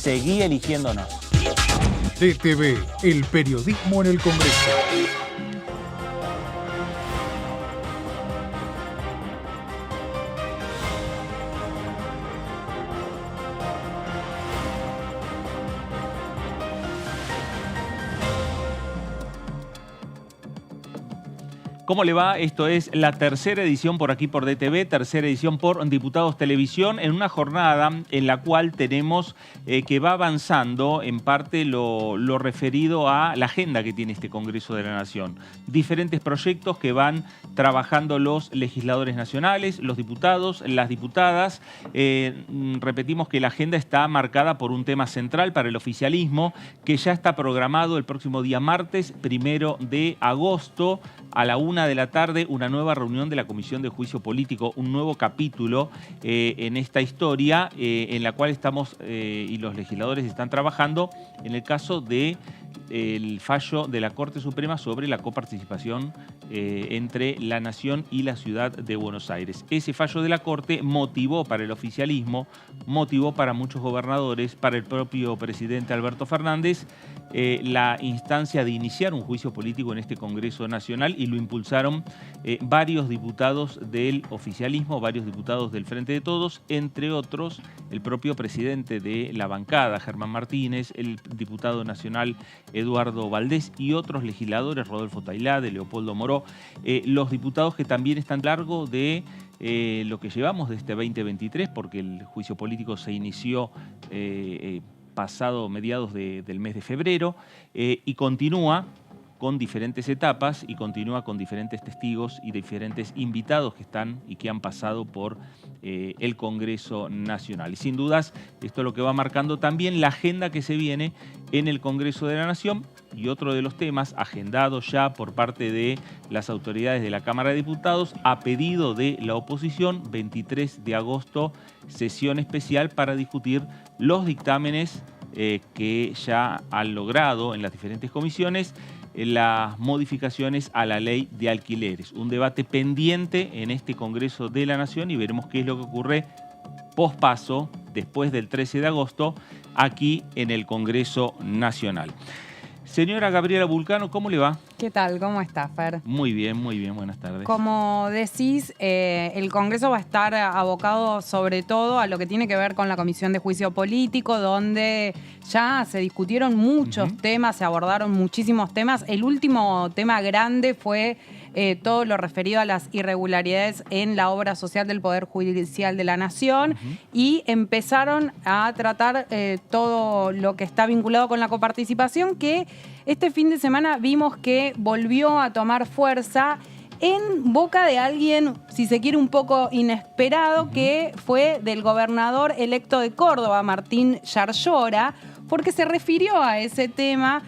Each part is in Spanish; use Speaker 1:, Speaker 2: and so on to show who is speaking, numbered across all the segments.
Speaker 1: seguí eligiéndonos.
Speaker 2: DTV, el periodismo en el Congreso.
Speaker 1: ¿Cómo le va? Esto es la tercera edición por aquí por DTV, tercera edición por Diputados Televisión, en una jornada en la cual tenemos que va avanzando en parte lo referido a la agenda que tiene este Congreso de la Nación. Diferentes proyectos que van trabajando los legisladores nacionales, los diputados, las diputadas. Repetimos que la agenda está marcada por un tema central para el oficialismo que ya está programado el próximo día martes, 1 de agosto, a la 1 de la tarde, una nueva reunión de la Comisión de Juicio Político, un nuevo capítulo en esta historia en la cual estamos y los legisladores están trabajando en el caso de el fallo de la Corte Suprema sobre la coparticipación entre la Nación y la Ciudad de Buenos Aires. Ese fallo de la Corte motivó para el oficialismo, motivó para muchos gobernadores, para el propio presidente Alberto Fernández, la instancia de iniciar un juicio político en este Congreso Nacional, y lo impulsaron varios diputados del oficialismo, varios diputados del Frente de Todos, entre otros el propio presidente de la bancada, Germán Martínez, el diputado nacional Eduardo Valdés y otros legisladores, Rodolfo Tailade, Leopoldo Moró, los diputados que también están a cargo de lo que llevamos de este 2023, porque el juicio político se inició pasado mediados del mes de febrero y continúa con diferentes etapas y continúa con diferentes testigos y diferentes invitados que están y que han pasado por el Congreso Nacional. Y sin dudas, esto es lo que va marcando también la agenda que se viene en el Congreso de la Nación. Y otro de los temas agendados ya por parte de las autoridades de la Cámara de Diputados, a pedido de la oposición, 23 de agosto, sesión especial para discutir los dictámenes que ya han logrado en las diferentes comisiones las modificaciones a la ley de alquileres. Un debate pendiente en este Congreso de la Nación y veremos qué es lo que ocurre pospaso, después del 13 de agosto, aquí en el Congreso Nacional. Señora Gabriela Vulcano, ¿cómo le va?
Speaker 3: ¿Qué tal? ¿Cómo está, Fer?
Speaker 1: Muy bien, buenas tardes.
Speaker 3: Como decís, el Congreso va a estar abocado sobre todo a lo que tiene que ver con la Comisión de Juicio Político, donde ya se discutieron muchos temas, se abordaron muchísimos temas. El último tema grande fue todo lo referido a las irregularidades en la obra social del Poder Judicial de la Nación y empezaron a tratar todo lo que está vinculado con la coparticipación, que este fin de semana vimos que volvió a tomar fuerza en boca de alguien, si se quiere, un poco inesperado, que fue del gobernador electo de Córdoba, Martín Yarlora, porque se refirió a ese tema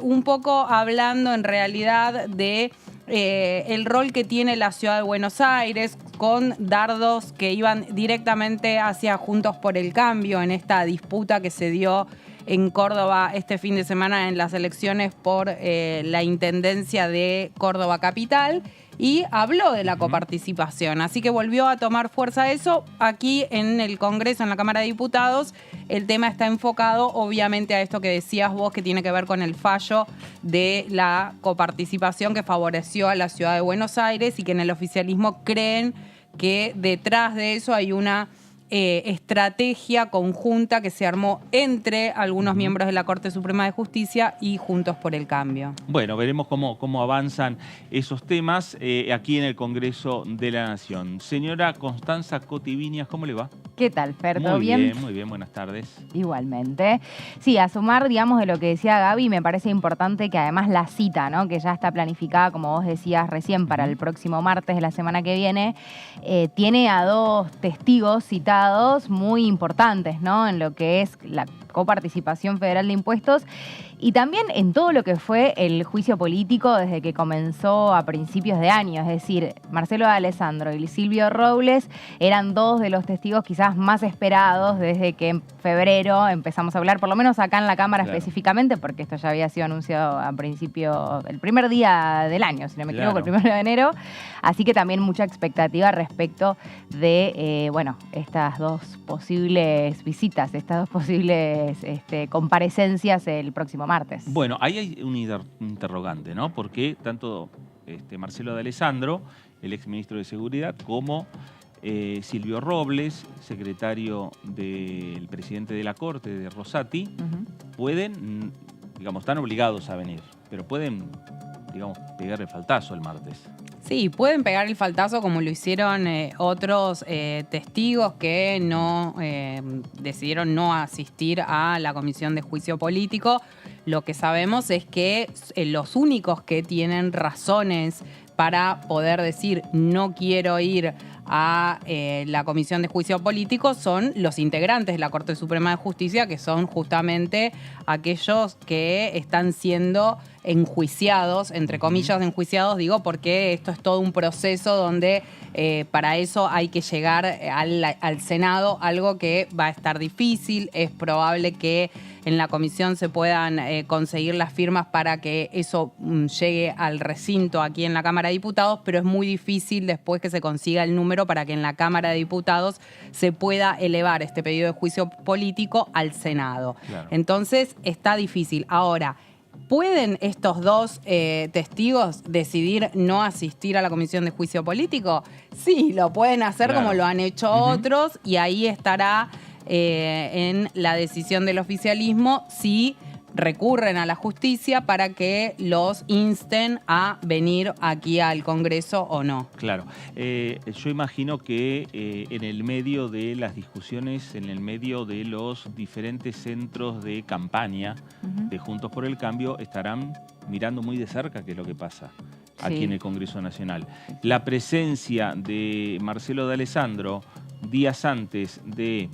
Speaker 3: un poco hablando en realidad de el rol que tiene la Ciudad de Buenos Aires, con dardos que iban directamente hacia Juntos por el Cambio en esta disputa que se dio en Córdoba este fin de semana en las elecciones por la Intendencia de Córdoba Capital, y habló de la coparticipación. Así que volvió a tomar fuerza eso. Aquí en el Congreso, en la Cámara de Diputados, el tema está enfocado obviamente a esto que decías vos, que tiene que ver con el fallo de la coparticipación que favoreció a la Ciudad de Buenos Aires, y que en el oficialismo creen que detrás de eso hay una estrategia conjunta que se armó entre algunos miembros de la Corte Suprema de Justicia y Juntos por el Cambio.
Speaker 1: Bueno, veremos cómo avanzan esos temas aquí en el Congreso de la Nación. Señora Constanza Cotiviñas, ¿cómo le va?
Speaker 4: ¿Qué tal, Fer? ¿Todo bien?
Speaker 1: Muy bien, buenas tardes.
Speaker 4: Igualmente. Sí, a sumar, digamos, de lo que decía Gaby, me parece importante que además la cita, ¿no?, que ya está planificada, como vos decías recién, para el próximo martes de la semana que viene, tiene a dos testigos citados muy importantes, ¿no?, en lo que es coparticipación federal de impuestos y también en todo lo que fue el juicio político desde que comenzó a principios de año. Es decir, Marcelo D'Alessandro y Silvio Robles eran dos de los testigos quizás más esperados desde que en febrero empezamos a hablar, por lo menos acá en la Cámara específicamente, porque esto ya había sido anunciado a principio, el primer día del año, si no me equivoco, el 1 de enero. Así que también mucha expectativa respecto de, estas dos posibles visitas, estas dos posibles comparecencias el próximo martes.
Speaker 1: Bueno, ahí hay un interrogante, ¿no? Porque tanto Marcelo D'Alessandro, el exministro de Seguridad, como Silvio Robles, secretario del presidente de la Corte, de Rosati, pueden, están obligados a venir, pero pueden, pegar el faltazo el martes.
Speaker 3: Sí, pueden pegar el faltazo como lo hicieron otros testigos que decidieron no asistir a la comisión de juicio político. Lo que sabemos es que los únicos que tienen razones para poder decir no quiero ir a la comisión de juicio político son los integrantes de la Corte Suprema de Justicia, que son justamente aquellos que están siendo enjuiciados, entre comillas enjuiciados, digo, porque esto es todo un proceso donde para eso hay que llegar al Senado, algo que va a estar difícil. Es probable que en la comisión se puedan conseguir las firmas para que eso llegue al recinto aquí en la Cámara de Diputados, pero es muy difícil después que se consiga el número para que en la Cámara de Diputados se pueda elevar este pedido de juicio político al Senado. Claro. Entonces está difícil. Ahora, ¿pueden estos dos testigos decidir no asistir a la comisión de juicio político? Sí, lo pueden hacer como lo han hecho otros, y ahí estará en la decisión del oficialismo si recurren a la justicia para que los insten a venir aquí al Congreso o no.
Speaker 1: Claro. Yo imagino que en el medio de las discusiones, en el medio de los diferentes centros de campaña de Juntos por el Cambio, estarán mirando muy de cerca qué es lo que pasa aquí en el Congreso Nacional. La presencia de Marcelo D'Alessandro días antes de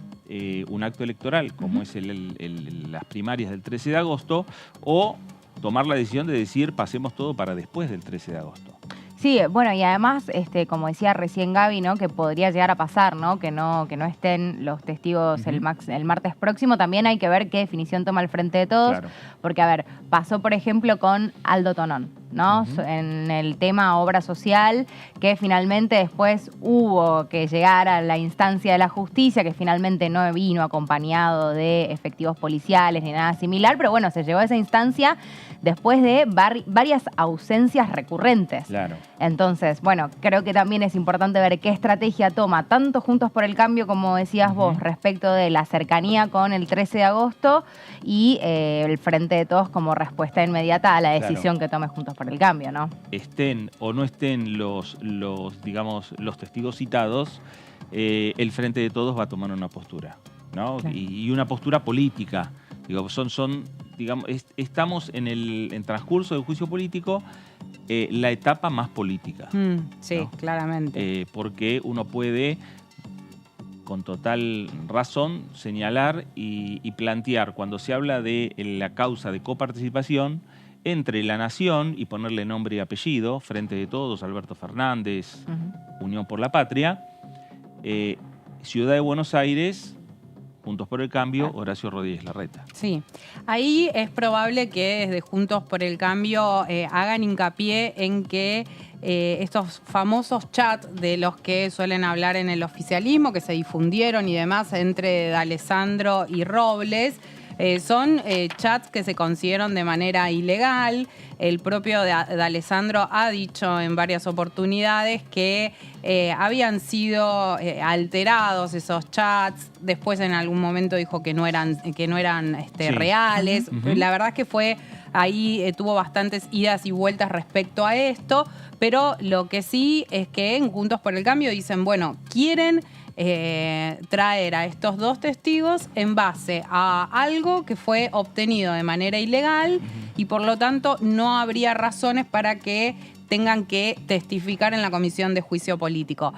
Speaker 1: un acto electoral, como es las primarias del 13 de agosto, o tomar la decisión de decir pasemos todo para después del 13 de agosto.
Speaker 4: Sí, bueno, y además, como decía recién Gaby, ¿no? Que podría llegar a pasar, ¿no? Que no estén los testigos el martes próximo. También hay que ver qué definición toma el Frente de Todos. Claro. Porque, a ver, pasó, por ejemplo, con Aldo Tonón, ¿no? En el tema obra social, que finalmente después hubo que llegar a la instancia de la justicia, que finalmente no vino acompañado de efectivos policiales ni nada similar, pero bueno, se llegó a esa instancia después de varias ausencias recurrentes. Claro. Entonces, bueno, creo que también es importante ver qué estrategia toma tanto Juntos por el Cambio, como decías vos, respecto de la cercanía con el 13 de agosto y el Frente de Todos como respuesta inmediata a la decisión que tome Juntos por el Cambio, ¿no? Estén o no estén los
Speaker 1: testigos citados, el Frente de Todos va a tomar una postura, ¿no? Claro. Y una postura política. Estamos en transcurso del juicio político, la etapa más política.
Speaker 3: Sí, ¿no? Claramente.
Speaker 1: Porque uno puede, con total razón, señalar y plantear, cuando se habla de la causa de coparticipación, entre la Nación y ponerle nombre y apellido, Frente de Todos, Alberto Fernández, Unión por la Patria, Ciudad de Buenos Aires, Juntos por el Cambio, Horacio Rodríguez Larreta.
Speaker 3: Sí, ahí es probable que desde Juntos por el Cambio hagan hincapié en que estos famosos chats de los que suelen hablar en el oficialismo, que se difundieron y demás entre D'Alessandro y Robles, son chats que se consiguieron de manera ilegal. El propio D'Alessandro ha dicho en varias oportunidades que habían sido alterados esos chats. Después en algún momento dijo que no eran reales. La verdad es que tuvo bastantes idas y vueltas respecto a esto, pero lo que sí es que en Juntos por el Cambio dicen, bueno, quieren traer a estos dos testigos en base a algo que fue obtenido de manera ilegal y por lo tanto no habría razones para que tengan que testificar en la comisión de juicio político.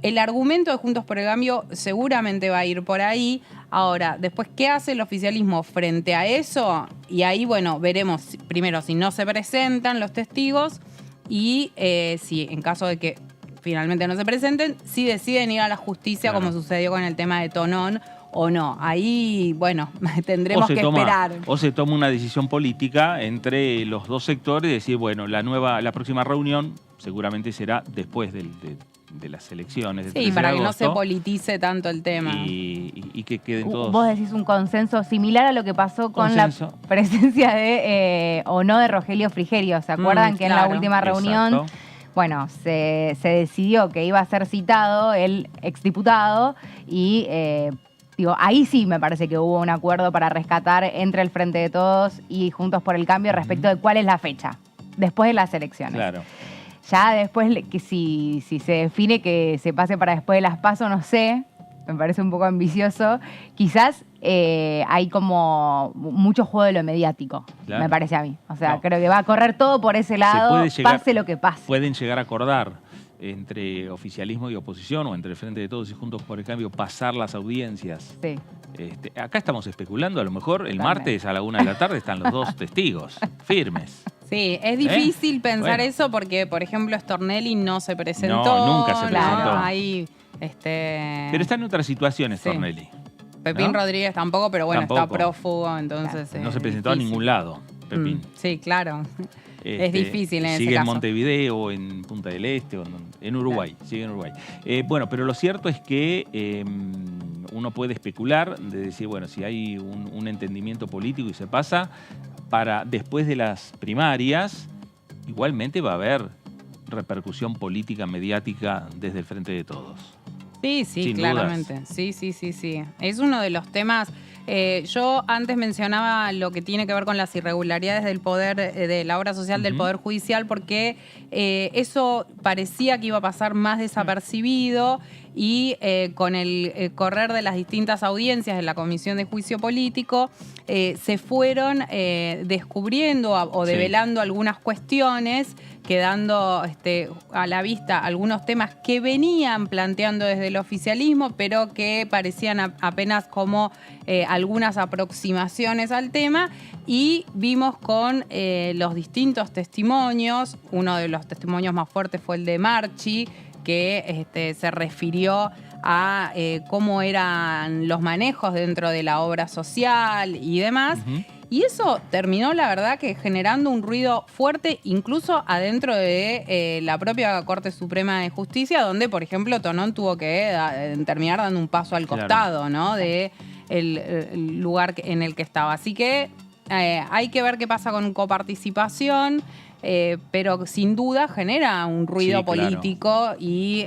Speaker 3: el argumento de Juntos por el Cambio seguramente va a ir por ahí. Ahora, después, ¿qué hace el oficialismo frente a eso? Y ahí, bueno, veremos primero si no se presentan los testigos y si en caso de que finalmente no se presenten, si deciden ir a la justicia,
Speaker 1: claro,
Speaker 3: como sucedió con el tema de Tonón, o no. Ahí, bueno, tendremos que esperar.
Speaker 1: O se toma una decisión política entre los dos sectores y decir, bueno, la próxima reunión seguramente será después de las elecciones.
Speaker 3: Sí, para que no se politice tanto el tema.
Speaker 1: Y que queden todos...
Speaker 4: Vos decís un consenso similar a lo que pasó con la presencia de o no de Rogelio Frigerio. ¿Se acuerdan que en la última reunión...
Speaker 1: Exacto.
Speaker 4: Bueno, se decidió que iba a ser citado el exdiputado y ahí sí me parece que hubo un acuerdo para rescatar entre el Frente de Todos y Juntos por el Cambio respecto de cuál es la fecha, después de las elecciones.
Speaker 1: Claro.
Speaker 4: Ya después, que si se define que se pase para después de las PASO, no sé, me parece un poco ambicioso. Quizás hay como mucho juego de lo mediático, me parece a mí. O sea, creo que va a correr todo por ese lado, pase lo que pase.
Speaker 1: Pueden llegar a acordar entre oficialismo y oposición, o entre el Frente de Todos y Juntos por el Cambio, pasar las audiencias.
Speaker 4: Sí.
Speaker 1: Acá estamos especulando, a lo mejor el martes a la 1 de la tarde están los dos testigos firmes.
Speaker 3: Sí, es difícil pensar eso porque, por ejemplo, Stornelli no se presentó.
Speaker 1: No, nunca se presentó.
Speaker 3: Claro, ahí,
Speaker 1: Pero está en otras situaciones, Stornelli.
Speaker 3: Pepín Rodríguez tampoco, pero bueno, está prófugo, entonces...
Speaker 1: No se presentó a ningún lado, Pepín.
Speaker 3: Sí, claro. Es difícil en ese caso.
Speaker 1: Sigue en Montevideo, en Punta del Este, o en Uruguay. Sigue en Uruguay. Bueno, pero lo cierto es que uno puede especular, de decir, bueno, si hay un entendimiento político y se pasa, para después de las primarias, igualmente va a haber repercusión política, mediática desde el Frente de Todos.
Speaker 3: Sí,
Speaker 1: Sin
Speaker 3: claramente.
Speaker 1: dudas.
Speaker 3: Sí. Es uno de los temas. Yo antes mencionaba lo que tiene que ver con las irregularidades del poder, de la obra social del Poder Judicial, porque eso parecía que iba a pasar más desapercibido y con el correr de las distintas audiencias de la Comisión de Juicio Político se fueron descubriendo o develando algunas cuestiones, quedando a la vista algunos temas que venían planteando desde el oficialismo, pero que parecían apenas como algunas aproximaciones al tema, y vimos con los distintos testimonios. Uno de los testimonios más fuertes fue el de Marchi, que se refirió a cómo eran los manejos dentro de la obra social y demás. Y eso terminó, la verdad, que generando un ruido fuerte, incluso adentro de la propia Corte Suprema de Justicia, donde, por ejemplo, Tonón tuvo que terminar dando un paso al costado, ¿no? De el lugar en el que estaba. Así que hay que ver qué pasa con coparticipación. Pero sin duda genera un ruido político y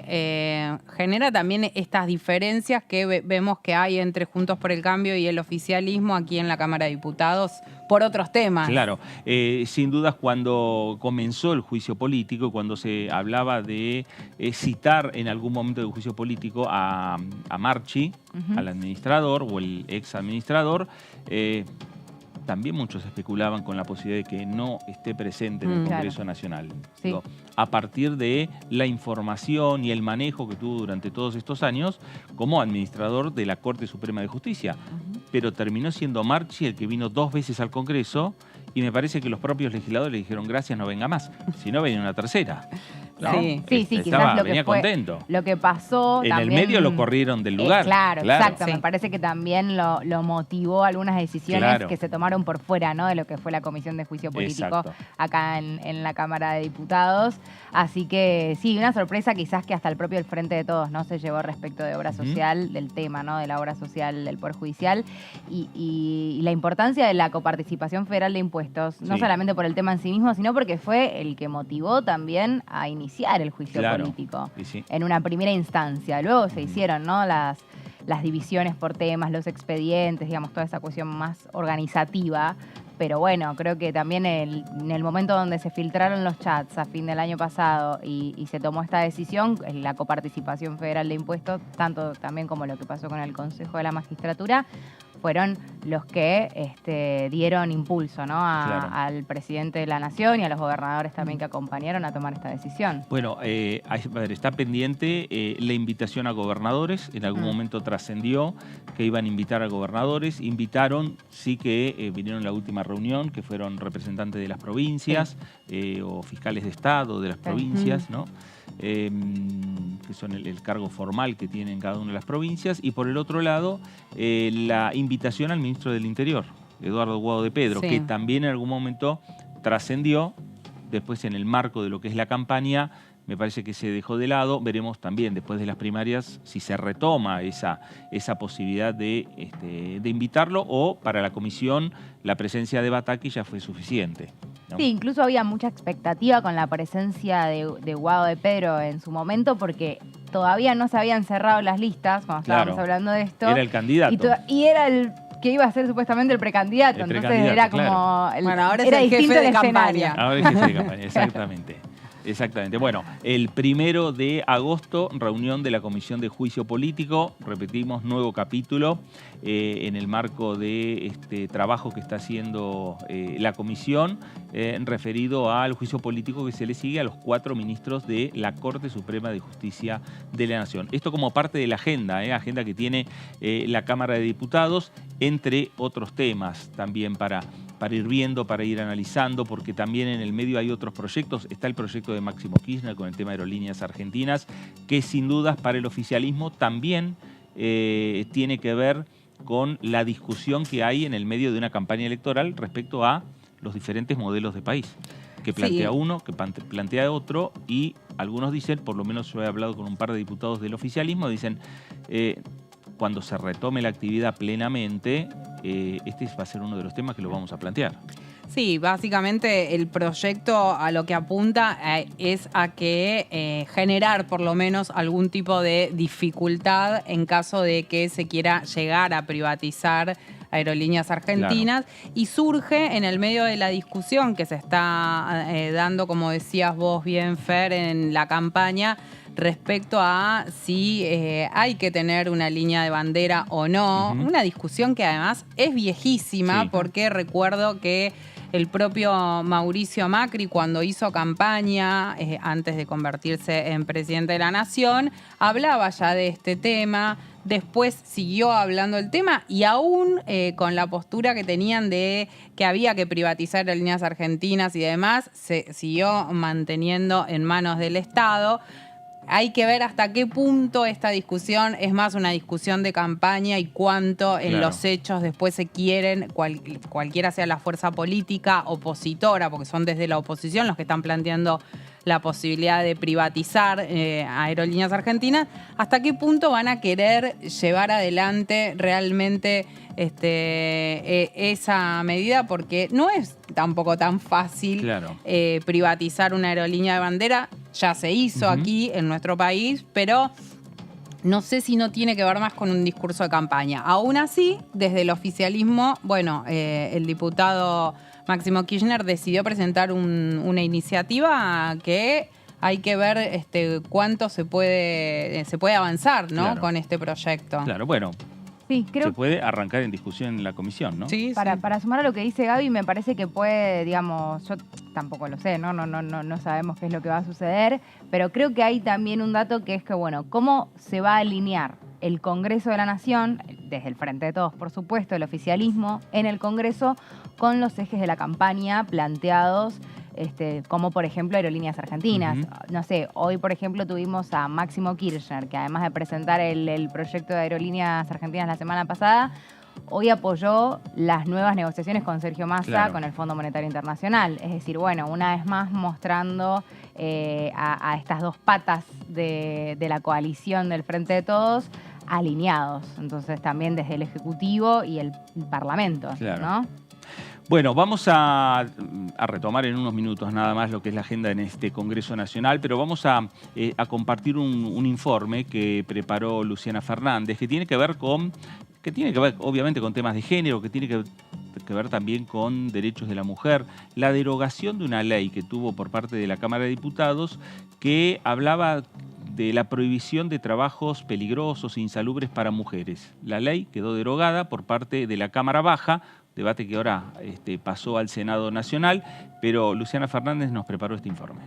Speaker 3: genera también estas diferencias que vemos que hay entre Juntos por el Cambio y el oficialismo aquí en la Cámara de Diputados por otros temas.
Speaker 1: Claro, sin dudas cuando comenzó el juicio político, cuando se hablaba de citar en algún momento del juicio político a Marchi, al administrador o el ex administrador, también muchos especulaban con la posibilidad de que no esté presente en el Congreso Nacional.
Speaker 4: Sí.
Speaker 1: Digo, a partir de la información y el manejo que tuvo durante todos estos años como administrador de la Corte Suprema de Justicia. Pero terminó siendo Marchi el que vino 2 veces al Congreso y me parece que los propios legisladores le dijeron gracias, no venga más. Si no, venía una tercera. ¿No?
Speaker 4: Sí, quizás
Speaker 1: venía contento.
Speaker 4: Lo que pasó
Speaker 1: en
Speaker 4: también,
Speaker 1: el medio lo corrieron del lugar.
Speaker 4: Claro, exacto. Me parece que también lo motivó algunas decisiones que se tomaron por fuera, ¿no? De lo que fue la Comisión de Juicio Político acá en la Cámara de Diputados. Así que sí, una sorpresa quizás que hasta el propio Frente de Todos no se llevó respecto de obra social, del tema, ¿no? De la obra social del Poder Judicial y la importancia de la coparticipación federal de impuestos, no solamente por el tema en sí mismo, sino porque fue el que motivó también a iniciar el juicio político en una primera instancia. Luego se hicieron, ¿no? las divisiones por temas, los expedientes, digamos, toda esa cuestión más organizativa. Pero bueno, creo que también en el momento donde se filtraron los chats a fin del año pasado y se tomó esta decisión, la coparticipación federal de impuestos, tanto también como lo que pasó con el Consejo de la Magistratura, fueron los que dieron impulso, ¿no? Al presidente de la Nación y a los gobernadores también que acompañaron a tomar esta decisión.
Speaker 1: Bueno, está pendiente la invitación a gobernadores. En algún momento trascendió que iban a invitar a gobernadores. Invitaron, sí que vinieron a la última reunión, que fueron representantes de las provincias o fiscales de Estado de las provincias, ¿no? Que son el cargo formal que tienen cada una de las provincias. Y por el otro lado, la invitación al ministro del Interior, Eduardo Guado de Pedro, que también en algún momento trascendió. Después, en el marco de lo que es la campaña, me parece que se dejó de lado. Veremos también después de las primarias si se retoma esa posibilidad de invitarlo, o para la comisión la presencia de Bataki ya fue suficiente, ¿no?
Speaker 4: Sí, incluso había mucha expectativa con la presencia de Guado de Pedro en su momento, porque todavía no se habían cerrado las listas cuando estábamos hablando de esto.
Speaker 1: Era el candidato.
Speaker 4: Y era el que iba a ser supuestamente el precandidato. Entonces era como...
Speaker 3: Bueno, ahora
Speaker 4: era
Speaker 3: es el jefe de
Speaker 4: escenario.
Speaker 3: campaña.
Speaker 1: Ahora es jefe de campaña, exactamente. Exactamente. Bueno, el 1 de agosto, reunión de la Comisión de Juicio Político. Repetimos, nuevo capítulo en el marco de este trabajo que está haciendo la comisión referido al juicio político que se le sigue a los 4 ministros de la Corte Suprema de Justicia de la Nación. Esto como parte de la agenda, agenda que tiene la Cámara de Diputados, entre otros temas también para ir viendo, para ir analizando, porque también en el medio hay otros proyectos. Está el proyecto de Máximo Kirchner con el tema de Aerolíneas Argentinas, que sin dudas para el oficialismo también tiene que ver con la discusión que hay en el medio de una campaña electoral respecto a los diferentes modelos de país, que plantea uno, que plantea otro, y algunos dicen, por lo menos yo he hablado con un par de diputados del oficialismo, dicen... cuando se retome la actividad plenamente, este va a ser uno de los temas que lo vamos a plantear.
Speaker 3: Sí, básicamente el proyecto a lo que apunta es a que generar por lo menos algún tipo de dificultad en caso de que se quiera llegar a privatizar Aerolíneas Argentinas. Claro. Y surge en el medio de la discusión que se está dando, como decías vos bien, Fer, en la campaña, respecto a si hay que tener una línea de bandera o no. Una discusión que además es viejísima, porque recuerdo que el propio Mauricio Macri, cuando hizo campaña, antes de convertirse en presidente de la Nación, hablaba ya de este tema. Después siguió hablando del tema y aún con la postura que tenían de que había que privatizar Aerolíneas Argentinas y demás, se siguió manteniendo en manos del Estado. Hay que ver hasta qué punto esta discusión es más una discusión de campaña y cuánto en los hechos después se quieren, cualquiera sea la fuerza política opositora, porque son desde la oposición los que están planteando la posibilidad de privatizar Aerolíneas Argentinas, hasta qué punto van a querer llevar adelante realmente esa medida, porque no es tampoco tan fácil privatizar una aerolínea de bandera. Ya se hizo aquí en nuestro país, pero no sé si no tiene que ver más con un discurso de campaña. Aún así, desde el oficialismo, bueno, el diputado Máximo Kirchner decidió presentar una iniciativa que hay que ver cuánto se puede avanzar, ¿no? Con este proyecto.
Speaker 1: Claro, bueno.
Speaker 4: Sí, creo
Speaker 1: se puede arrancar en discusión en la comisión, ¿no?
Speaker 3: Sí,
Speaker 4: para sumar a lo que dice Gaby, me parece que puede, digamos, yo tampoco lo sé, no sabemos qué es lo que va a suceder, pero creo que hay también un dato que es que, bueno, cómo se va a alinear el Congreso de la Nación, desde el Frente de Todos, por supuesto, el oficialismo, en el Congreso, con los ejes de la campaña planteados, como por ejemplo Aerolíneas Argentinas. No sé, hoy por ejemplo tuvimos a Máximo Kirchner, que además de presentar el proyecto de Aerolíneas Argentinas la semana pasada, hoy apoyó las nuevas negociaciones con Sergio Massa, con el Fondo Monetario Internacional. Es decir, bueno, una vez más mostrando a estas dos patas de la coalición del Frente de Todos alineados. Entonces también desde el Ejecutivo y el Parlamento, ¿no?
Speaker 1: Bueno, vamos a retomar en unos minutos nada más lo que es la agenda en este Congreso Nacional, pero vamos a compartir un informe que preparó Luciana Fernández, que tiene que ver obviamente con temas de género, que tiene que ver también con derechos de la mujer, la derogación de una ley que tuvo por parte de la Cámara de Diputados que hablaba de la prohibición de trabajos peligrosos e insalubres para mujeres. La ley quedó derogada por parte de la Cámara Baja, debate que ahora pasó al Senado Nacional, pero Luciana Fernández nos preparó este informe.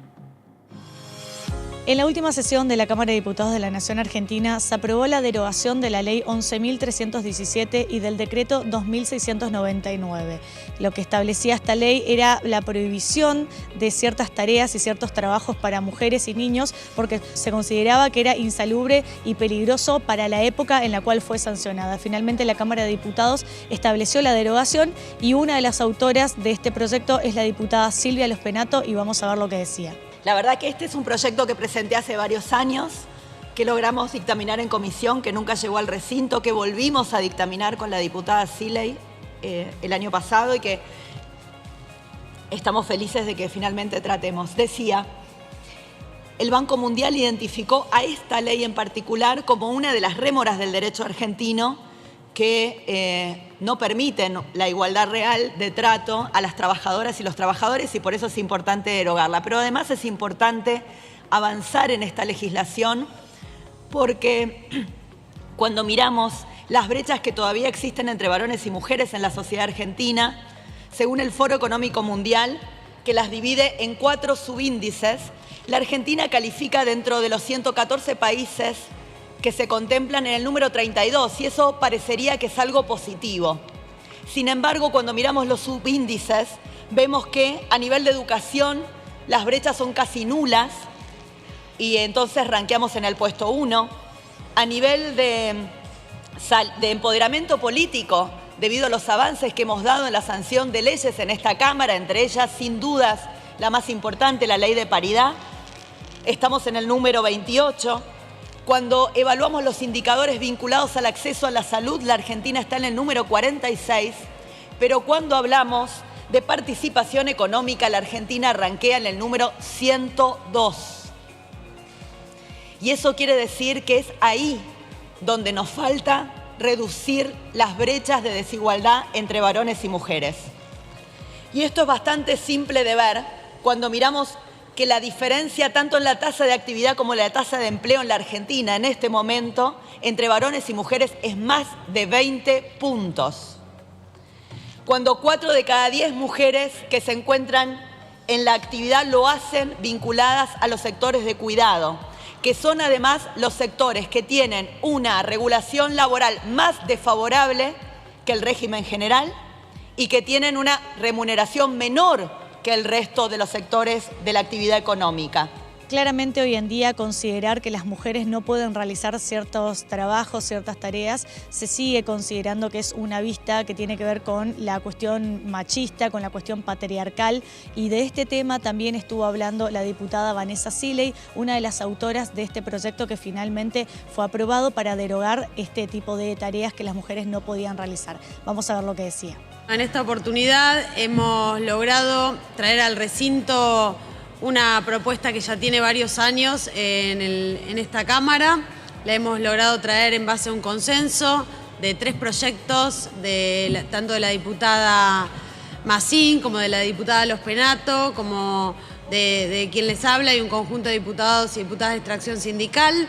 Speaker 5: En la última sesión de la Cámara de Diputados de la Nación Argentina se aprobó la derogación de la Ley 11.317 y del Decreto 2.699. Lo que establecía esta ley era la prohibición de ciertas tareas y ciertos trabajos para mujeres y niños porque se consideraba que era insalubre y peligroso para la época en la cual fue sancionada. Finalmente la Cámara de Diputados estableció la derogación y una de las autoras de este proyecto es la diputada Silvia Lospenato y vamos a ver lo que decía.
Speaker 6: La verdad que este es un proyecto que presenté hace varios años, que logramos dictaminar en comisión, que nunca llegó al recinto, que volvimos a dictaminar con la diputada Siley el año pasado y que estamos felices de que finalmente tratemos. Decía, el Banco Mundial identificó a esta ley en particular como una de las rémoras del derecho argentino que no permiten la igualdad real de trato a las trabajadoras y los trabajadores y por eso es importante derogarla. Pero además es importante avanzar en esta legislación porque cuando miramos las brechas que todavía existen entre varones y mujeres en la sociedad argentina, según el Foro Económico Mundial, que las divide en 4 subíndices, la Argentina califica dentro de los 114 países que se contemplan en el número 32 y eso parecería que es algo positivo. Sin embargo, cuando miramos los subíndices, vemos que a nivel de educación las brechas son casi nulas y entonces ranqueamos en el puesto 1. A nivel de empoderamiento político, debido a los avances que hemos dado en la sanción de leyes en esta Cámara, entre ellas, sin dudas, la más importante, la ley de paridad, estamos en el número 28. Cuando evaluamos los indicadores vinculados al acceso a la salud, la Argentina está en el número 46, pero cuando hablamos de participación económica, la Argentina rankea en el número 102. Y eso quiere decir que es ahí donde nos falta reducir las brechas de desigualdad entre varones y mujeres. Y esto es bastante simple de ver cuando miramos que la diferencia tanto en la tasa de actividad como en la tasa de empleo en la Argentina en este momento entre varones y mujeres es más de 20 puntos. Cuando 4 de cada 10 mujeres que se encuentran en la actividad lo hacen vinculadas a los sectores de cuidado, que son además los sectores que tienen una regulación laboral más desfavorable que el régimen general y que tienen una remuneración menor que el resto de los sectores de la actividad económica.
Speaker 5: Claramente hoy en día considerar que las mujeres no pueden realizar ciertos trabajos, ciertas tareas, se sigue considerando que es una vista que tiene que ver con la cuestión machista, con la cuestión patriarcal y de este tema también estuvo hablando la diputada Vanessa Siley, una de las autoras de este proyecto que finalmente fue aprobado para derogar este tipo de tareas que las mujeres no podían realizar. Vamos a ver lo que decía.
Speaker 7: En esta oportunidad hemos logrado traer al recinto una propuesta que ya tiene varios años en esta Cámara. La hemos logrado traer en base a un consenso de 3 proyectos, tanto de la diputada Massín como de la diputada Lospenato, como de quien les habla y un conjunto de diputados y diputadas de extracción sindical.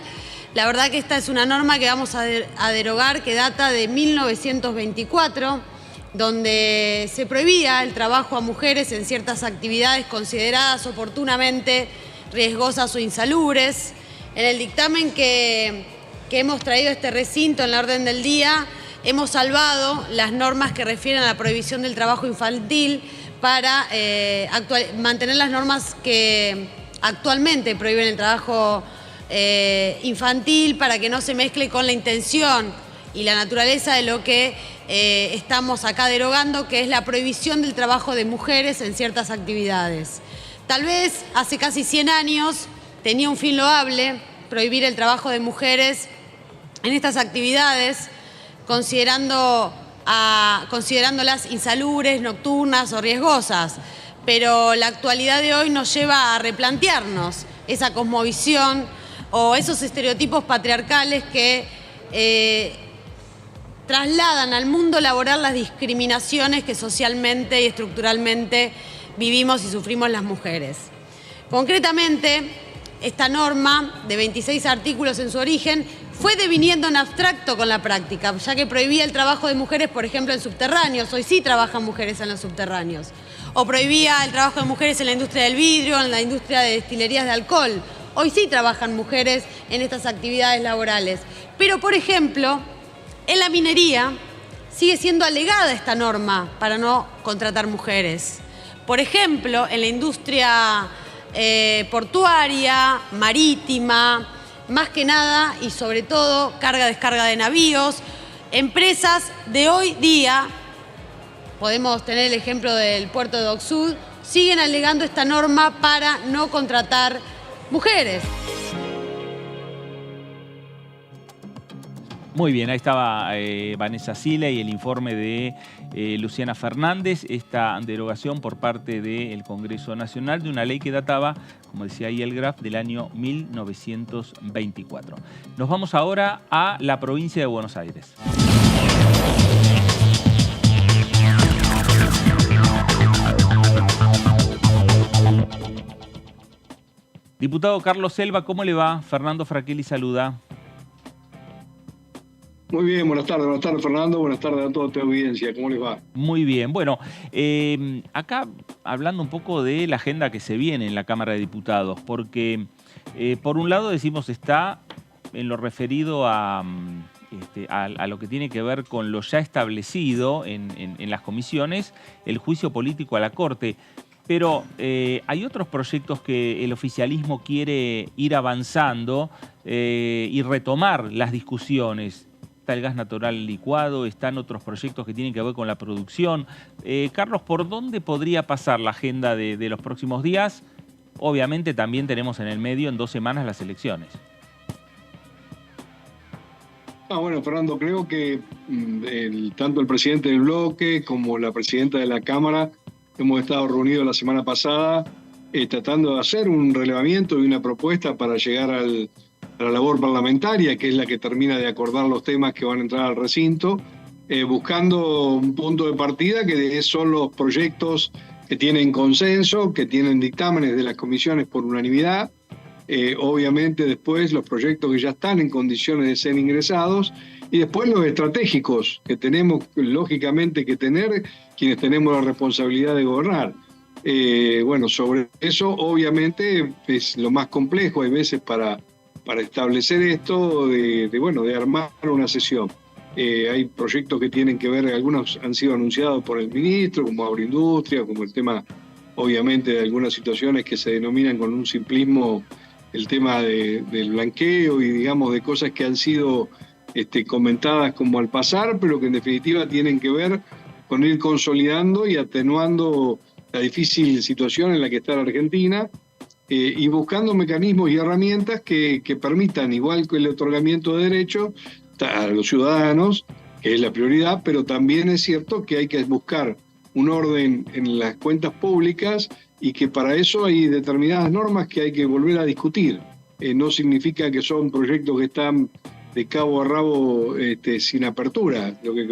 Speaker 7: La verdad que esta es una norma que vamos a derogar que data de 1924, donde se prohibía el trabajo a mujeres en ciertas actividades consideradas oportunamente riesgosas o insalubres. En el dictamen que hemos traído a este recinto en la orden del día, hemos salvado las normas que refieren a la prohibición del trabajo infantil para mantener las normas que actualmente prohíben el trabajo infantil para que no se mezcle con la intención y la naturaleza de lo que estamos acá derogando, que es la prohibición del trabajo de mujeres en ciertas actividades. Tal vez hace casi 100 años tenía un fin loable prohibir el trabajo de mujeres en estas actividades, considerándolas insalubres, nocturnas o riesgosas. Pero la actualidad de hoy nos lleva a replantearnos esa cosmovisión o esos estereotipos patriarcales que trasladan al mundo laboral las discriminaciones que socialmente y estructuralmente vivimos y sufrimos las mujeres. Concretamente, esta norma de 26 artículos en su origen fue deviniendo en abstracto con la práctica, ya que prohibía el trabajo de mujeres, por ejemplo, en subterráneos. Hoy sí trabajan mujeres en los subterráneos. O prohibía el trabajo de mujeres en la industria del vidrio, en la industria de destilerías de alcohol. Hoy sí trabajan mujeres en estas actividades laborales. Pero, por ejemplo, en la minería sigue siendo alegada esta norma para no contratar mujeres. Por ejemplo, en la industria portuaria, marítima, más que nada y sobre todo carga-descarga de navíos, empresas de hoy día, podemos tener el ejemplo del puerto de Dock Sud, siguen alegando esta norma para no contratar mujeres.
Speaker 1: Muy bien, ahí estaba Vanessa Sile y el informe de Luciana Fernández, esta derogación por parte del Congreso Nacional de una ley que databa, como decía ahí el graf, del año 1924. Nos vamos ahora a la provincia de Buenos Aires. Diputado Carlos Selva, ¿cómo le va? Fernando Fraquelli saluda.
Speaker 8: Muy bien, buenas tardes Fernando, buenas tardes a toda tu audiencia, ¿cómo les va?
Speaker 1: Muy bien, bueno, acá hablando un poco de la agenda que se viene en la Cámara de Diputados, porque por un lado decimos está en lo referido a lo que tiene que ver con lo ya establecido en las comisiones, el juicio político a la Corte. Pero hay otros proyectos que el oficialismo quiere ir avanzando y retomar las discusiones. Está el gas natural licuado, están otros proyectos que tienen que ver con la producción. Carlos, ¿por dónde podría pasar la agenda de los próximos días? Obviamente también tenemos en el medio en 2 semanas las elecciones.
Speaker 8: Bueno, Fernando, creo que tanto el presidente del bloque como la presidenta de la Cámara hemos estado reunidos la semana pasada tratando de hacer un relevamiento y una propuesta para llegar a la labor parlamentaria, que es la que termina de acordar los temas que van a entrar al recinto, buscando un punto de partida que son los proyectos que tienen consenso, que tienen dictámenes de las comisiones por unanimidad, obviamente después los proyectos que ya están en condiciones de ser ingresados, y después los estratégicos que tenemos lógicamente que tener quienes tenemos la responsabilidad de gobernar. Bueno, sobre eso obviamente es lo más complejo, hay veces para establecer esto, de armar una sesión. Hay proyectos que tienen que ver, algunos han sido anunciados por el ministro, como agroindustria, como el tema, obviamente, de algunas situaciones que se denominan con un simplismo el tema del blanqueo y, digamos, de cosas que han sido comentadas como al pasar, pero que en definitiva tienen que ver con ir consolidando y atenuando la difícil situación en la que está la Argentina, y buscando mecanismos y herramientas que permitan, igual que el otorgamiento de derechos a los ciudadanos, que es la prioridad, pero también es cierto que hay que buscar un orden en las cuentas públicas y que para eso hay determinadas normas que hay que volver a discutir. No significa que son proyectos que están de cabo a rabo sin apertura. Lo que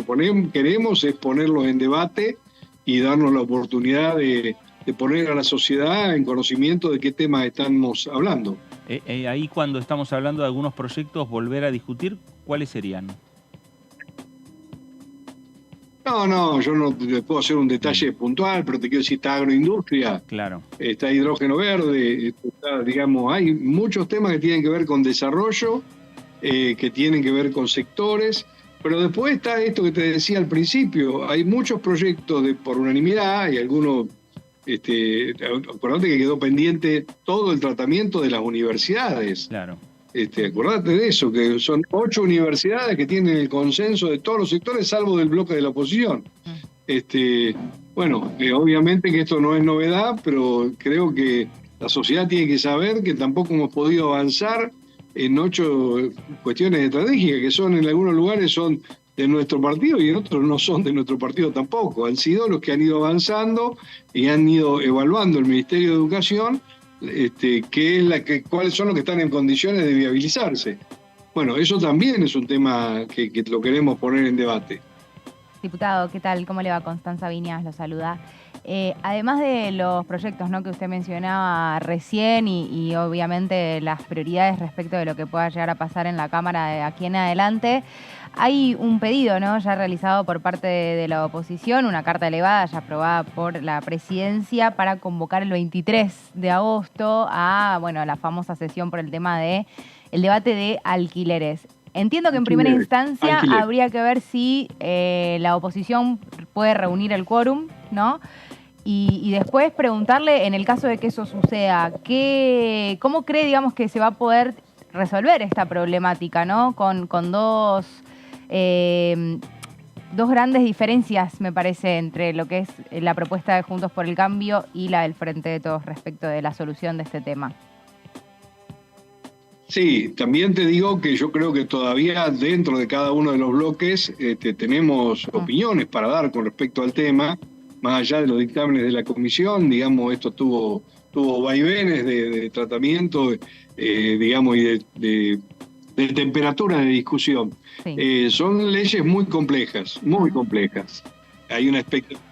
Speaker 8: queremos es ponerlos en debate y darnos la oportunidad de poner a la sociedad en conocimiento de qué temas estamos hablando.
Speaker 1: Ahí cuando estamos hablando de algunos proyectos, volver a discutir, ¿cuáles serían?
Speaker 8: No, yo no te puedo hacer un detalle puntual, pero te quiero decir, está agroindustria,
Speaker 1: claro,
Speaker 8: está hidrógeno verde, digamos, hay muchos temas que tienen que ver con desarrollo, que tienen que ver con sectores, pero después está esto que te decía al principio, hay muchos proyectos por unanimidad y algunos, acordate que quedó pendiente todo el tratamiento de las universidades.
Speaker 1: Claro.
Speaker 8: Acordate de eso, que son 8 universidades que tienen el consenso de todos los sectores, salvo del bloque de la oposición. Bueno, obviamente que esto no es novedad, pero creo que la sociedad tiene que saber que tampoco hemos podido avanzar en 8 cuestiones estratégicas, que son en algunos lugares son de nuestro partido y en otros no son de nuestro partido tampoco. Han sido los que han ido avanzando y han ido evaluando el Ministerio de Educación, cuáles son los que están en condiciones de viabilizarse. Bueno, eso también es un tema que lo queremos poner en debate.
Speaker 4: Diputado, ¿qué tal? ¿Cómo le va? Constanza Viñas lo saluda. Además de los proyectos, ¿no?, que usted mencionaba recién y obviamente las prioridades respecto de lo que pueda llegar a pasar en la Cámara de aquí en adelante, hay un pedido, ¿no?, ya realizado por parte de la oposición, una carta elevada ya aprobada por la presidencia para convocar el 23 de agosto a, bueno, la famosa sesión por el tema de el debate de alquileres. Entiendo que en primera instancia habría que ver si la oposición puede reunir el quórum, ¿no? Y después preguntarle, en el caso de que eso suceda, ¿cómo cree, digamos, que se va a poder resolver esta problemática, ¿no? Con dos grandes diferencias, me parece, entre lo que es la propuesta de Juntos por el Cambio y la del Frente de Todos respecto de la solución de este tema.
Speaker 8: Sí, también te digo que yo creo que todavía dentro de cada uno de los bloques tenemos opiniones para dar con respecto al tema, más allá de los dictámenes de la comisión. Digamos, esto tuvo vaivenes de tratamiento, digamos, y de temperatura de discusión. Sí. Son leyes muy complejas, muy complejas. Hay una expectativa.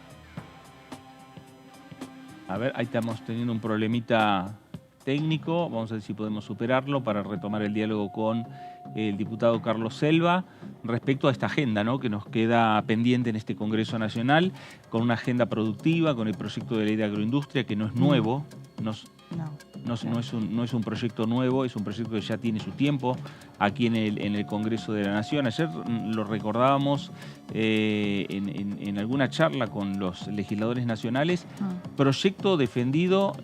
Speaker 1: A ver, ahí estamos teniendo un problemita técnico, vamos a ver si podemos superarlo para retomar el diálogo con el diputado Carlos Selva respecto a esta agenda, ¿no?, que nos queda pendiente en este Congreso Nacional, con una agenda productiva, con el proyecto de ley de agroindustria, que no es nuevo, no es un proyecto nuevo, es un proyecto que ya tiene su tiempo aquí en el Congreso de la Nación. Ayer lo recordábamos en alguna charla con los legisladores nacionales, proyecto defendido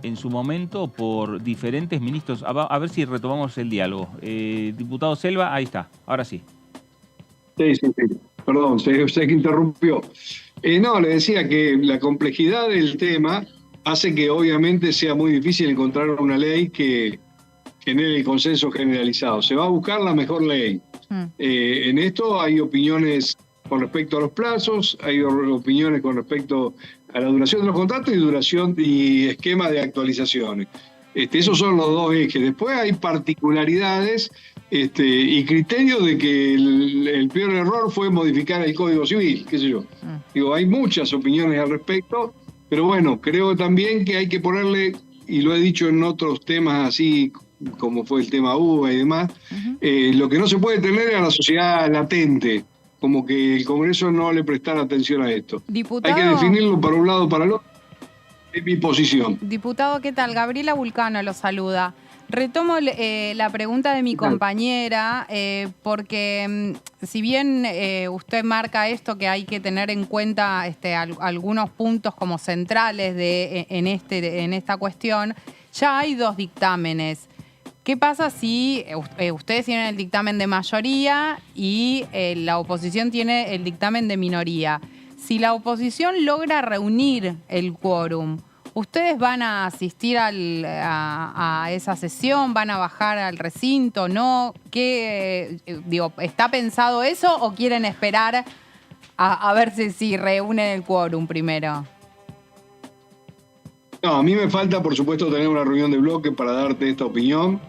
Speaker 1: en su momento por diferentes ministros. A ver si retomamos el diálogo. Diputado Selva, ahí está, ahora sí.
Speaker 8: Sí. Perdón, sé que interrumpió. No, le decía que la complejidad del tema hace que obviamente sea muy difícil encontrar una ley que genere el consenso generalizado. Se va a buscar la mejor ley. En esto hay opiniones con respecto a los plazos, hay opiniones con respecto a la duración de los contratos y duración y esquema de actualizaciones. Esos son los dos ejes. Después hay particularidades y criterios de que el peor error fue modificar el Código Civil, qué sé yo. Digo, hay muchas opiniones al respecto, pero bueno, creo también que hay que ponerle, y lo he dicho en otros temas así como fue el tema UBA y demás, lo que no se puede tener es a la sociedad latente, como que el Congreso no le prestara atención a esto.
Speaker 3: Diputado,
Speaker 8: hay que definirlo para un lado o para el otro. Es mi posición.
Speaker 3: Diputado, ¿qué tal? Gabriela Vulcano lo saluda. Retomo la pregunta de mi compañera, porque si bien usted marca esto, que hay que tener en cuenta algunos puntos como centrales en esta cuestión, ya hay dos dictámenes. ¿Qué pasa si ustedes tienen el dictamen de mayoría y la oposición tiene el dictamen de minoría? Si la oposición logra reunir el quórum, ¿ustedes van a asistir a esa sesión? ¿Van a bajar al recinto? ¿No? ¿Está pensado eso o quieren esperar a ver si reúnen el quórum primero?
Speaker 8: No, a mí me falta, por supuesto, tener una reunión de bloque para darte esta opinión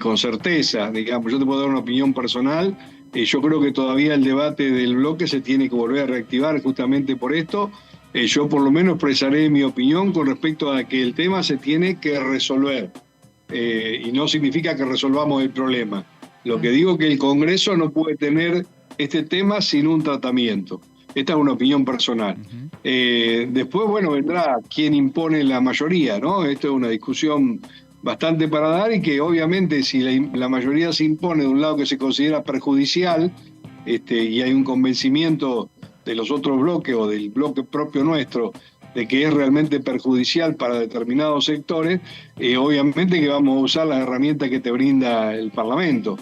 Speaker 8: con certeza. Digamos, yo te puedo dar una opinión personal. Yo creo que todavía el debate del bloque se tiene que volver a reactivar justamente por esto. Yo por lo menos expresaré mi opinión con respecto a que el tema se tiene que resolver. Y no significa que resolvamos el problema. Lo que digo es que el Congreso no puede tener este tema sin un tratamiento. Esta es una opinión personal. Después, bueno, vendrá quien impone la mayoría, ¿no? Esto es una discusión bastante para dar y que obviamente si la mayoría se impone de un lado que se considera perjudicial y hay un convencimiento de los otros bloques o del bloque propio nuestro de que es realmente perjudicial para determinados sectores, obviamente que vamos a usar las herramientas que te brinda el Parlamento.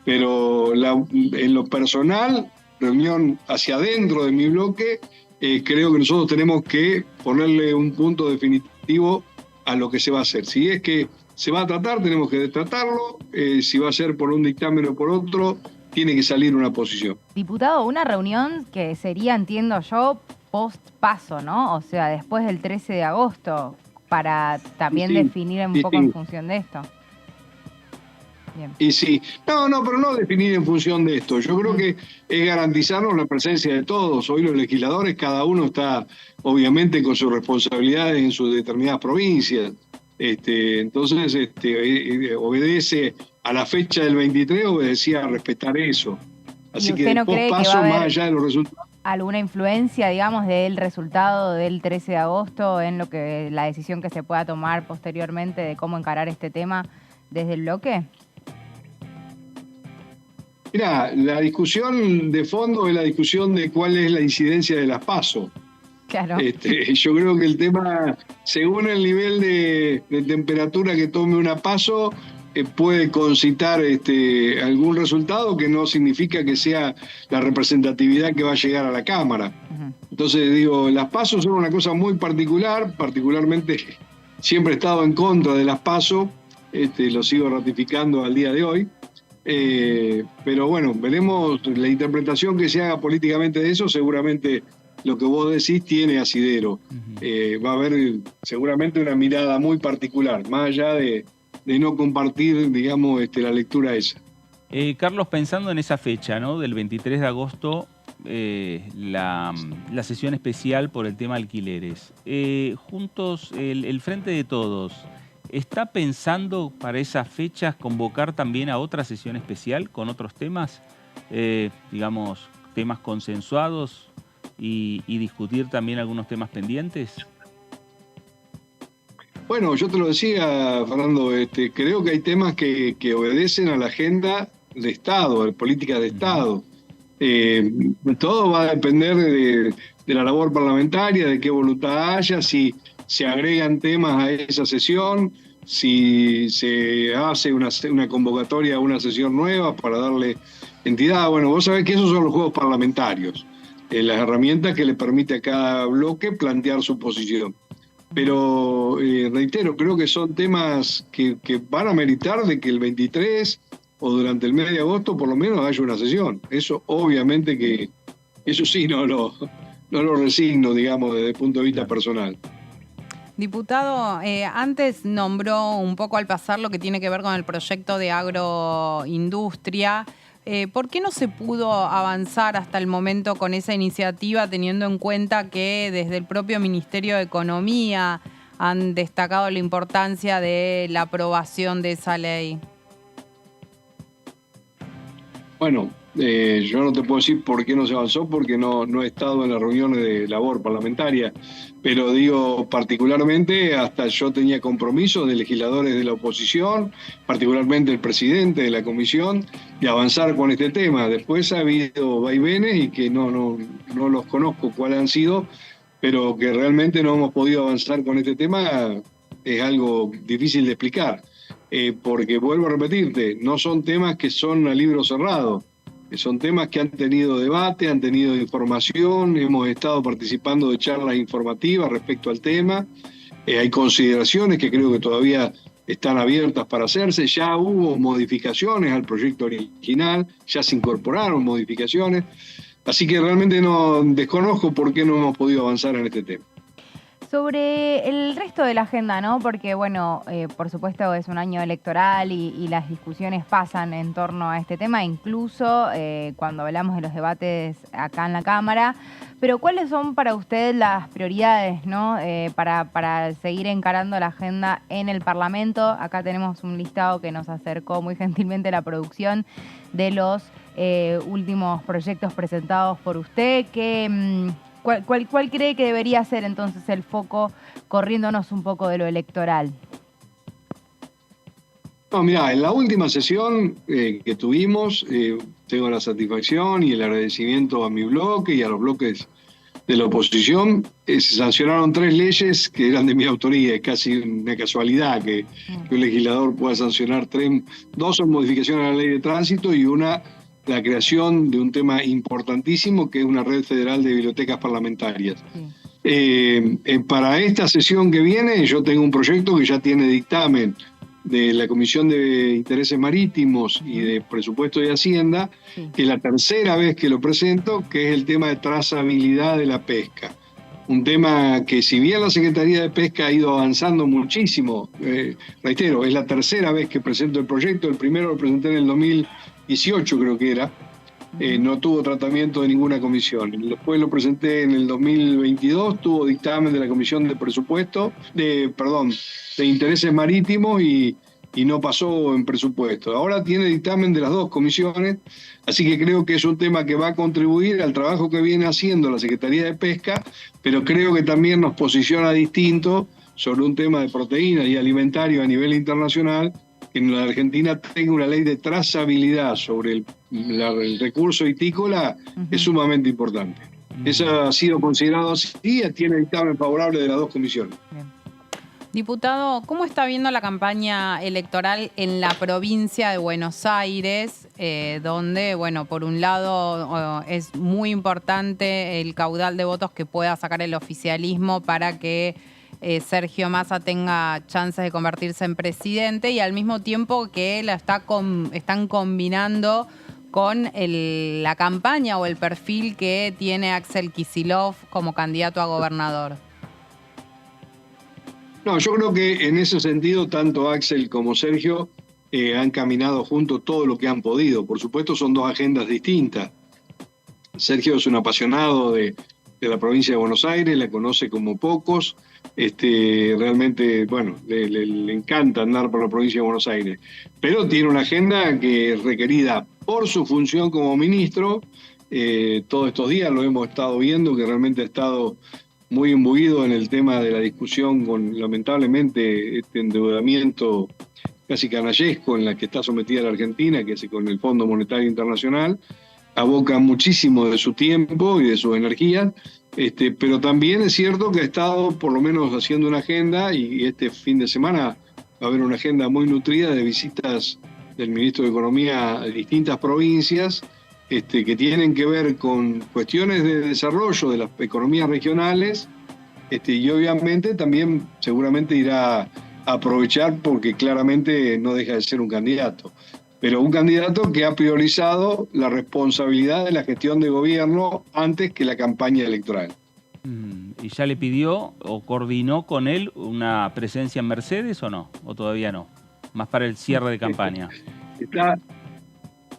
Speaker 8: Pero en lo personal, reunión hacia adentro de mi bloque, creo que nosotros tenemos que ponerle un punto definitivo a lo que se va a hacer. Si es que se va a tratar, tenemos que tratarlo. Si va a ser por un dictamen o por otro, tiene que salir una posición.
Speaker 4: Diputado, una reunión que sería, entiendo yo, post-paso, ¿no? O sea, después del 13 de agosto, para también definir un poco en función de esto. Bien.
Speaker 8: Y sí, pero no definir en función de esto. Yo creo que es garantizarnos la presencia de todos. Hoy los legisladores, cada uno está obviamente con sus responsabilidades en sus determinadas provincias. Entonces, obedece a la fecha del 23, obedecía a respetar eso. Así que
Speaker 4: no
Speaker 8: después paso más allá de los resultados.
Speaker 4: ¿Alguna influencia, digamos, del resultado del 13 de agosto en lo que la decisión que se pueda tomar posteriormente de cómo encarar este tema desde el bloque?
Speaker 8: Mirá, la discusión de fondo es la discusión de cuál es la incidencia de las PASO.
Speaker 4: Claro.
Speaker 8: Yo creo que el tema, según el nivel de temperatura que tome una PASO, puede concitar algún resultado que no significa que sea la representatividad que va a llegar a la Cámara. Uh-huh. Entonces, digo, las PASO son una cosa muy particular, particularmente siempre he estado en contra de las PASO, lo sigo ratificando al día de hoy. Pero bueno, veremos la interpretación que se haga políticamente de eso. Seguramente lo que vos decís tiene asidero. Va a haber seguramente una mirada muy particular, más allá de no compartir, digamos, la lectura esa.
Speaker 1: Carlos, pensando en esa fecha, ¿no? Del 23 de agosto, la sesión especial por el tema alquileres. Juntos, el Frente de Todos, ¿está pensando para esas fechas convocar también a otra sesión especial con otros temas? Digamos, temas consensuados y discutir también algunos temas pendientes.
Speaker 8: Bueno, yo te lo decía, Fernando, creo que hay temas que obedecen a la agenda de Estado, a la política de Estado. Todo va a depender de la labor parlamentaria, de qué voluntad haya, si se agregan temas a esa sesión, si se hace una convocatoria a una sesión nueva para darle entidad. Bueno, vos sabés que esos son los juegos parlamentarios, las herramientas que le permite a cada bloque plantear su posición. Pero reitero, creo que son temas que van a meritar de que el 23 o durante el mes de agosto por lo menos haya una sesión. Eso obviamente que, eso sí no lo resigno, digamos, desde el punto de vista personal.
Speaker 3: Diputado, antes nombró un poco al pasar lo que tiene que ver con el proyecto de agroindustria. ¿Por qué no se pudo avanzar hasta el momento con esa iniciativa, teniendo en cuenta que desde el propio Ministerio de Economía han destacado la importancia de la aprobación de esa ley?
Speaker 8: Bueno, yo no te puedo decir por qué no se avanzó, porque no he estado en las reuniones de labor parlamentaria, pero digo, particularmente hasta yo tenía compromisos de legisladores de la oposición, particularmente el presidente de la comisión, de avanzar con este tema. Después ha habido vaivenes y que no los conozco cuáles han sido, pero que realmente no hemos podido avanzar con este tema es algo difícil de explicar, porque vuelvo a repetirte, no son temas que son a libro cerrado. Son temas que han tenido debate, han tenido información, hemos estado participando de charlas informativas respecto al tema. Hay consideraciones que creo que todavía están abiertas para hacerse. Ya hubo modificaciones al proyecto original, ya se incorporaron modificaciones. Así que realmente desconozco por qué no hemos podido avanzar en este tema.
Speaker 4: Sobre el resto de la agenda, ¿no? Porque, bueno, por supuesto es un año electoral y las discusiones pasan en torno a este tema, incluso cuando hablamos de los debates acá en la Cámara. Pero, ¿cuáles son para usted las prioridades, ¿no? Para seguir encarando la agenda en el Parlamento? Acá tenemos un listado que nos acercó muy gentilmente la producción de los últimos proyectos presentados por usted. ¿Cuál cree que debería ser entonces el foco, corriéndonos un poco de lo electoral?
Speaker 8: No, mirá, en la última sesión que tuvimos, tengo la satisfacción y el agradecimiento a mi bloque y a los bloques de la oposición. Se sancionaron 3 leyes que eran de mi autoría. Es casi una casualidad que un legislador pueda sancionar 3. 2 son modificaciones a la ley de tránsito y una, la creación de un tema importantísimo que es una red federal de bibliotecas parlamentarias. Para esta sesión que viene yo tengo un proyecto que ya tiene dictamen de la Comisión de Intereses Marítimos y de Presupuesto y Hacienda, que es la tercera vez que lo presento, que es el tema de trazabilidad de la pesca. un tema que si bien la Secretaría de Pesca ha ido avanzando muchísimo, reitero, es la tercera vez que presento el proyecto, el primero lo presenté en el 2018 creo que era, no tuvo tratamiento de ninguna comisión. Después lo presenté en el 2022, tuvo dictamen de la Comisión de Presupuesto, de Intereses Marítimos y no pasó en presupuesto. Ahora tiene dictamen de las dos comisiones, así que creo que es un tema que va a contribuir al trabajo que viene haciendo la Secretaría de Pesca, pero creo que también nos posiciona distinto sobre un tema de proteínas y alimentario a nivel internacional, que en la Argentina tenga una ley de trazabilidad sobre el recurso itícola, es sumamente importante. Eso ha sido considerado así y tiene dictamen favorable de las dos comisiones.
Speaker 3: Bien. Diputado, ¿cómo está viendo la campaña electoral en la provincia de Buenos Aires, donde, bueno, por un lado es muy importante el caudal de votos que pueda sacar el oficialismo para que Sergio Massa tenga chances de convertirse en presidente, y al mismo tiempo que están combinando con la campaña o el perfil que tiene Axel Kicillof como candidato a gobernador?
Speaker 8: No, yo creo que en ese sentido tanto Axel como Sergio han caminado juntos todo lo que han podido. Por supuesto son dos agendas distintas. Sergio es un apasionado de la provincia de Buenos Aires, la conoce como pocos. Realmente, bueno, le encanta andar por la provincia de Buenos Aires. Pero tiene una agenda que es requerida por su función como ministro. Todos estos días lo hemos estado viendo, que realmente ha estado muy imbuido en el tema de la discusión con, lamentablemente, este endeudamiento casi canallesco en la que está sometida la Argentina, que es con el Fondo Monetario Internacional. Aboca muchísimo de su tiempo y de sus energías, pero también es cierto que ha estado por lo menos haciendo una agenda, y este fin de semana va a haber una agenda muy nutrida de visitas del ministro de Economía a distintas provincias, que tienen que ver con cuestiones de desarrollo de las economías regionales, y obviamente también seguramente irá a aprovechar, porque claramente no deja de ser un candidato, pero un candidato que ha priorizado la responsabilidad de la gestión de gobierno antes que la campaña electoral.
Speaker 1: ¿Y ya le pidió o coordinó con él una presencia en Mercedes o no? ¿O todavía no? Más para el cierre de campaña.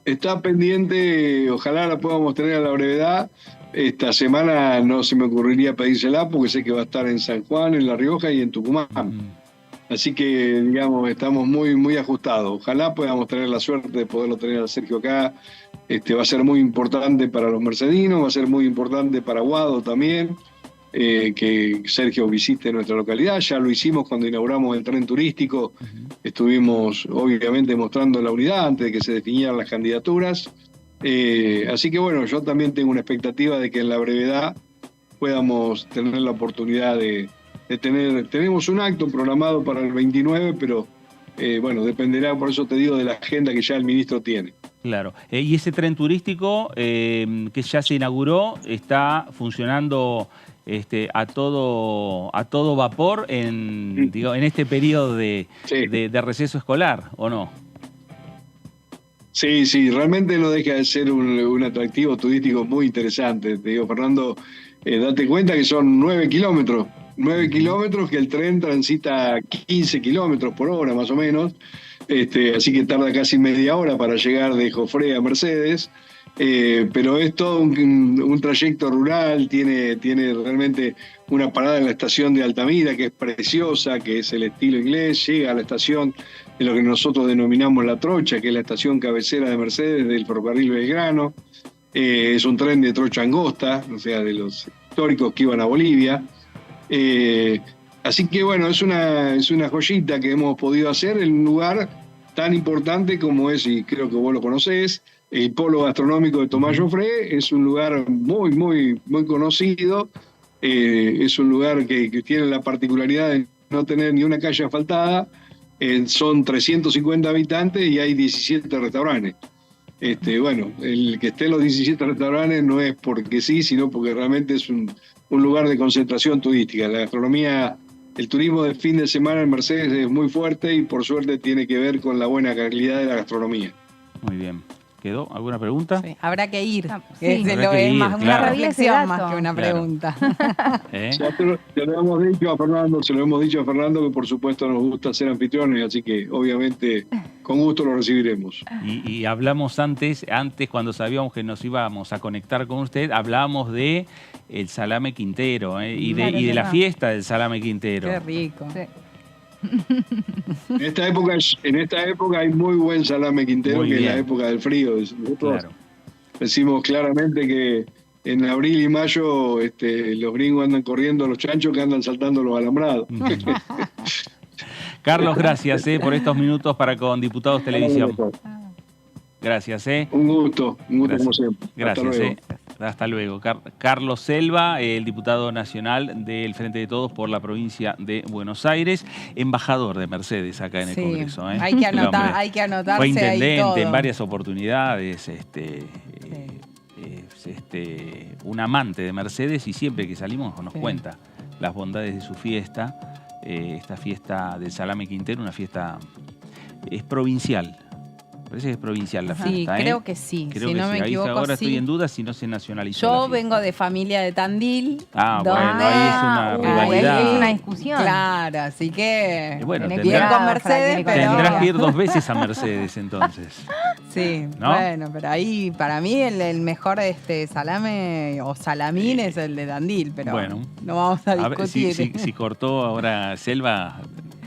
Speaker 8: Está pendiente, ojalá la podamos tener a la brevedad. Esta semana no se me ocurriría pedírsela porque sé que va a estar en San Juan, en La Rioja y en Tucumán. Así que, digamos, estamos muy, muy ajustados. Ojalá podamos tener la suerte de poderlo tener a Sergio acá. Va a ser muy importante para los mercedinos, va a ser muy importante para Guado también, que Sergio visite nuestra localidad. Ya lo hicimos cuando inauguramos el tren turístico. Estuvimos, obviamente, mostrando la unidad antes de que se definieran las candidaturas. Así que, bueno, yo también tengo una expectativa de que en la brevedad podamos tener la oportunidad de tener. Tenemos un acto programado para el 29, pero bueno, dependerá, por eso te digo, de la agenda que ya el ministro tiene.
Speaker 1: Claro. Y ese tren turístico que ya se inauguró, ¿está funcionando a todo vapor en este periodo de receso escolar, o no?
Speaker 8: Sí, realmente no deja de ser un atractivo turístico muy interesante. Te digo, Fernando, date cuenta que son 9 kilómetros. 9 kilómetros, que el tren transita 15 kilómetros por hora más o menos, así que tarda casi media hora para llegar de Jofré a Mercedes, pero es todo un trayecto rural, tiene realmente una parada en la estación de Altamira que es preciosa, que es el estilo inglés, llega a la estación de lo que nosotros denominamos La Trocha, que es la estación cabecera de Mercedes del ferrocarril Belgrano. Es un tren de trocha angosta, o sea, de los históricos que iban a Bolivia. Así que bueno, es una joyita que hemos podido hacer en un lugar tan importante como es, y creo que vos lo conocés, el polo gastronómico de Tomás Joffre. Es un lugar muy, muy, muy conocido. Es un lugar que tiene la particularidad de no tener ni una calle asfaltada. Son 350 habitantes y hay 17 restaurantes. Bueno, el que esté en los 17 restaurantes no es porque sí, sino porque realmente es un lugar de concentración turística. La gastronomía, el turismo de fin de semana en Mercedes es muy fuerte y por suerte tiene que ver con la buena calidad de la gastronomía.
Speaker 1: Muy bien. quedó? ¿Alguna pregunta?
Speaker 3: Sí, habrá que ir.
Speaker 4: Sí.
Speaker 3: Es más una
Speaker 1: claro.
Speaker 3: reflexión más que una
Speaker 1: Claro.
Speaker 3: pregunta.
Speaker 8: Ya se lo hemos dicho a Fernando, que por supuesto nos gusta ser anfitriones, así que obviamente con gusto lo recibiremos.
Speaker 1: Y hablamos antes cuando sabíamos que nos íbamos a conectar con usted, hablábamos de el salame Quintero, y de la fiesta del salame Quintero.
Speaker 3: Qué rico.
Speaker 4: Sí.
Speaker 8: En esta época hay muy buen salame Quintero,
Speaker 1: Muy
Speaker 8: que
Speaker 1: bien.
Speaker 8: es la época del frío. Nosotros
Speaker 1: Claro.
Speaker 8: decimos claramente que en abril y mayo los gringos andan corriendo a los chanchos que andan saltando los alambrados.
Speaker 1: Carlos, gracias por estos minutos para con Diputados Televisión. Gracias.
Speaker 8: Un gusto
Speaker 1: Gracias.
Speaker 8: como siempre.
Speaker 1: Gracias.
Speaker 8: Hasta luego.
Speaker 1: Hasta luego. Carlos Selva, el diputado nacional del Frente de Todos por la provincia de Buenos Aires, embajador de Mercedes acá en el
Speaker 3: Sí,
Speaker 1: Congreso.
Speaker 3: hay que
Speaker 1: El hombre
Speaker 3: hay que anotarse
Speaker 1: fue
Speaker 3: ahí
Speaker 1: intendente
Speaker 3: todo.
Speaker 1: en varias oportunidades, un amante de Mercedes y siempre que salimos nos cuenta las bondades de su fiesta, esta fiesta del salame Quintero, una fiesta es provincial. Parece que es provincial la
Speaker 3: Sí,
Speaker 1: fiesta.
Speaker 3: creo que sí.
Speaker 1: Creo
Speaker 3: Si
Speaker 1: que
Speaker 3: no
Speaker 1: sí.
Speaker 3: me
Speaker 1: Ahí
Speaker 3: equivoco,
Speaker 1: ahora
Speaker 3: sí.
Speaker 1: estoy en duda si no se nacionalizó. la
Speaker 3: Yo
Speaker 1: fiesta.
Speaker 3: vengo de familia de Tandil.
Speaker 1: Ah, bueno, ahí es una
Speaker 3: ahí
Speaker 1: rivalidad.
Speaker 4: Es una discusión.
Speaker 3: Claro, así que
Speaker 1: Y bueno,
Speaker 4: Tiene
Speaker 3: bien
Speaker 4: que
Speaker 3: con
Speaker 4: ir
Speaker 3: Mercedes,
Speaker 4: para
Speaker 3: pero...
Speaker 1: Tendrás que ir 2 veces a Mercedes entonces.
Speaker 3: Sí,
Speaker 1: ¿No?
Speaker 3: bueno, pero ahí para mí el mejor salame o salamín es el de Tandil, pero
Speaker 1: Bueno.
Speaker 3: no vamos a
Speaker 1: A ver,
Speaker 3: discutir.
Speaker 1: si cortó ahora Selva.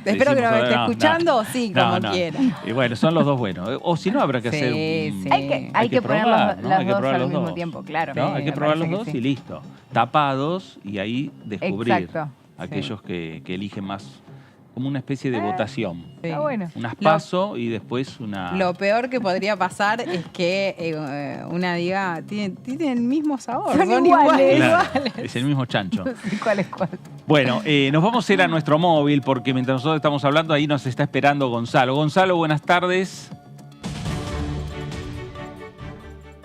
Speaker 3: Espero que
Speaker 1: decimos
Speaker 3: no me esté
Speaker 1: ahora,
Speaker 3: escuchando o sí, como quiera.
Speaker 1: Y bueno, son los dos buenos. O si no, habrá que hacer un...
Speaker 3: Sí.
Speaker 4: Hay que poner
Speaker 1: probar, ¿no?
Speaker 4: las
Speaker 1: Hay que
Speaker 4: dos
Speaker 1: probar
Speaker 4: al
Speaker 1: los
Speaker 4: mismo
Speaker 1: dos.
Speaker 4: tiempo, claro.
Speaker 1: ¿No? Hay que
Speaker 3: me
Speaker 1: probar los
Speaker 3: parece
Speaker 1: dos
Speaker 3: que sí.
Speaker 1: y listo. Tapados y ahí descubrir
Speaker 4: Exacto.
Speaker 1: aquellos que eligen más, como una especie de votación.
Speaker 3: Sí.
Speaker 4: Está bueno.
Speaker 1: Unas paso y después una...
Speaker 3: Lo peor que podría pasar es que una diga, tienen el mismo sabor.
Speaker 4: Son iguales.
Speaker 1: Claro, es el mismo chancho.
Speaker 4: ¿Cuál es cuál?
Speaker 1: Bueno, nos vamos a ir a nuestro móvil porque mientras nosotros estamos hablando ahí nos está esperando Gonzalo. Gonzalo, buenas tardes.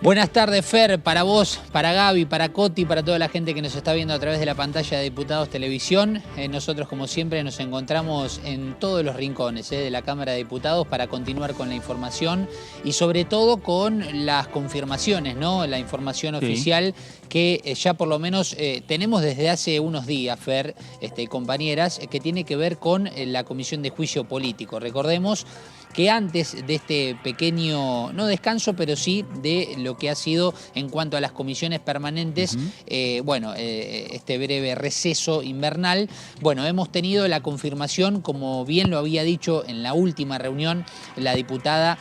Speaker 9: Buenas tardes, Fer, para vos, para Gaby, para Coti, para toda la gente que nos está viendo a través de la pantalla de Diputados Televisión. Nosotros, como siempre, nos encontramos en todos los rincones de la Cámara de Diputados para continuar con la información y sobre todo con las confirmaciones, ¿no? La información oficial que ya por lo menos tenemos desde hace unos días, Fer, compañeras, que tiene que ver con la Comisión de Juicio Político. Recordemos que antes de este pequeño, no descanso, pero sí de lo que ha sido en cuanto a las comisiones permanentes, este breve receso invernal, bueno, hemos tenido la confirmación, como bien lo había dicho en la última reunión la diputada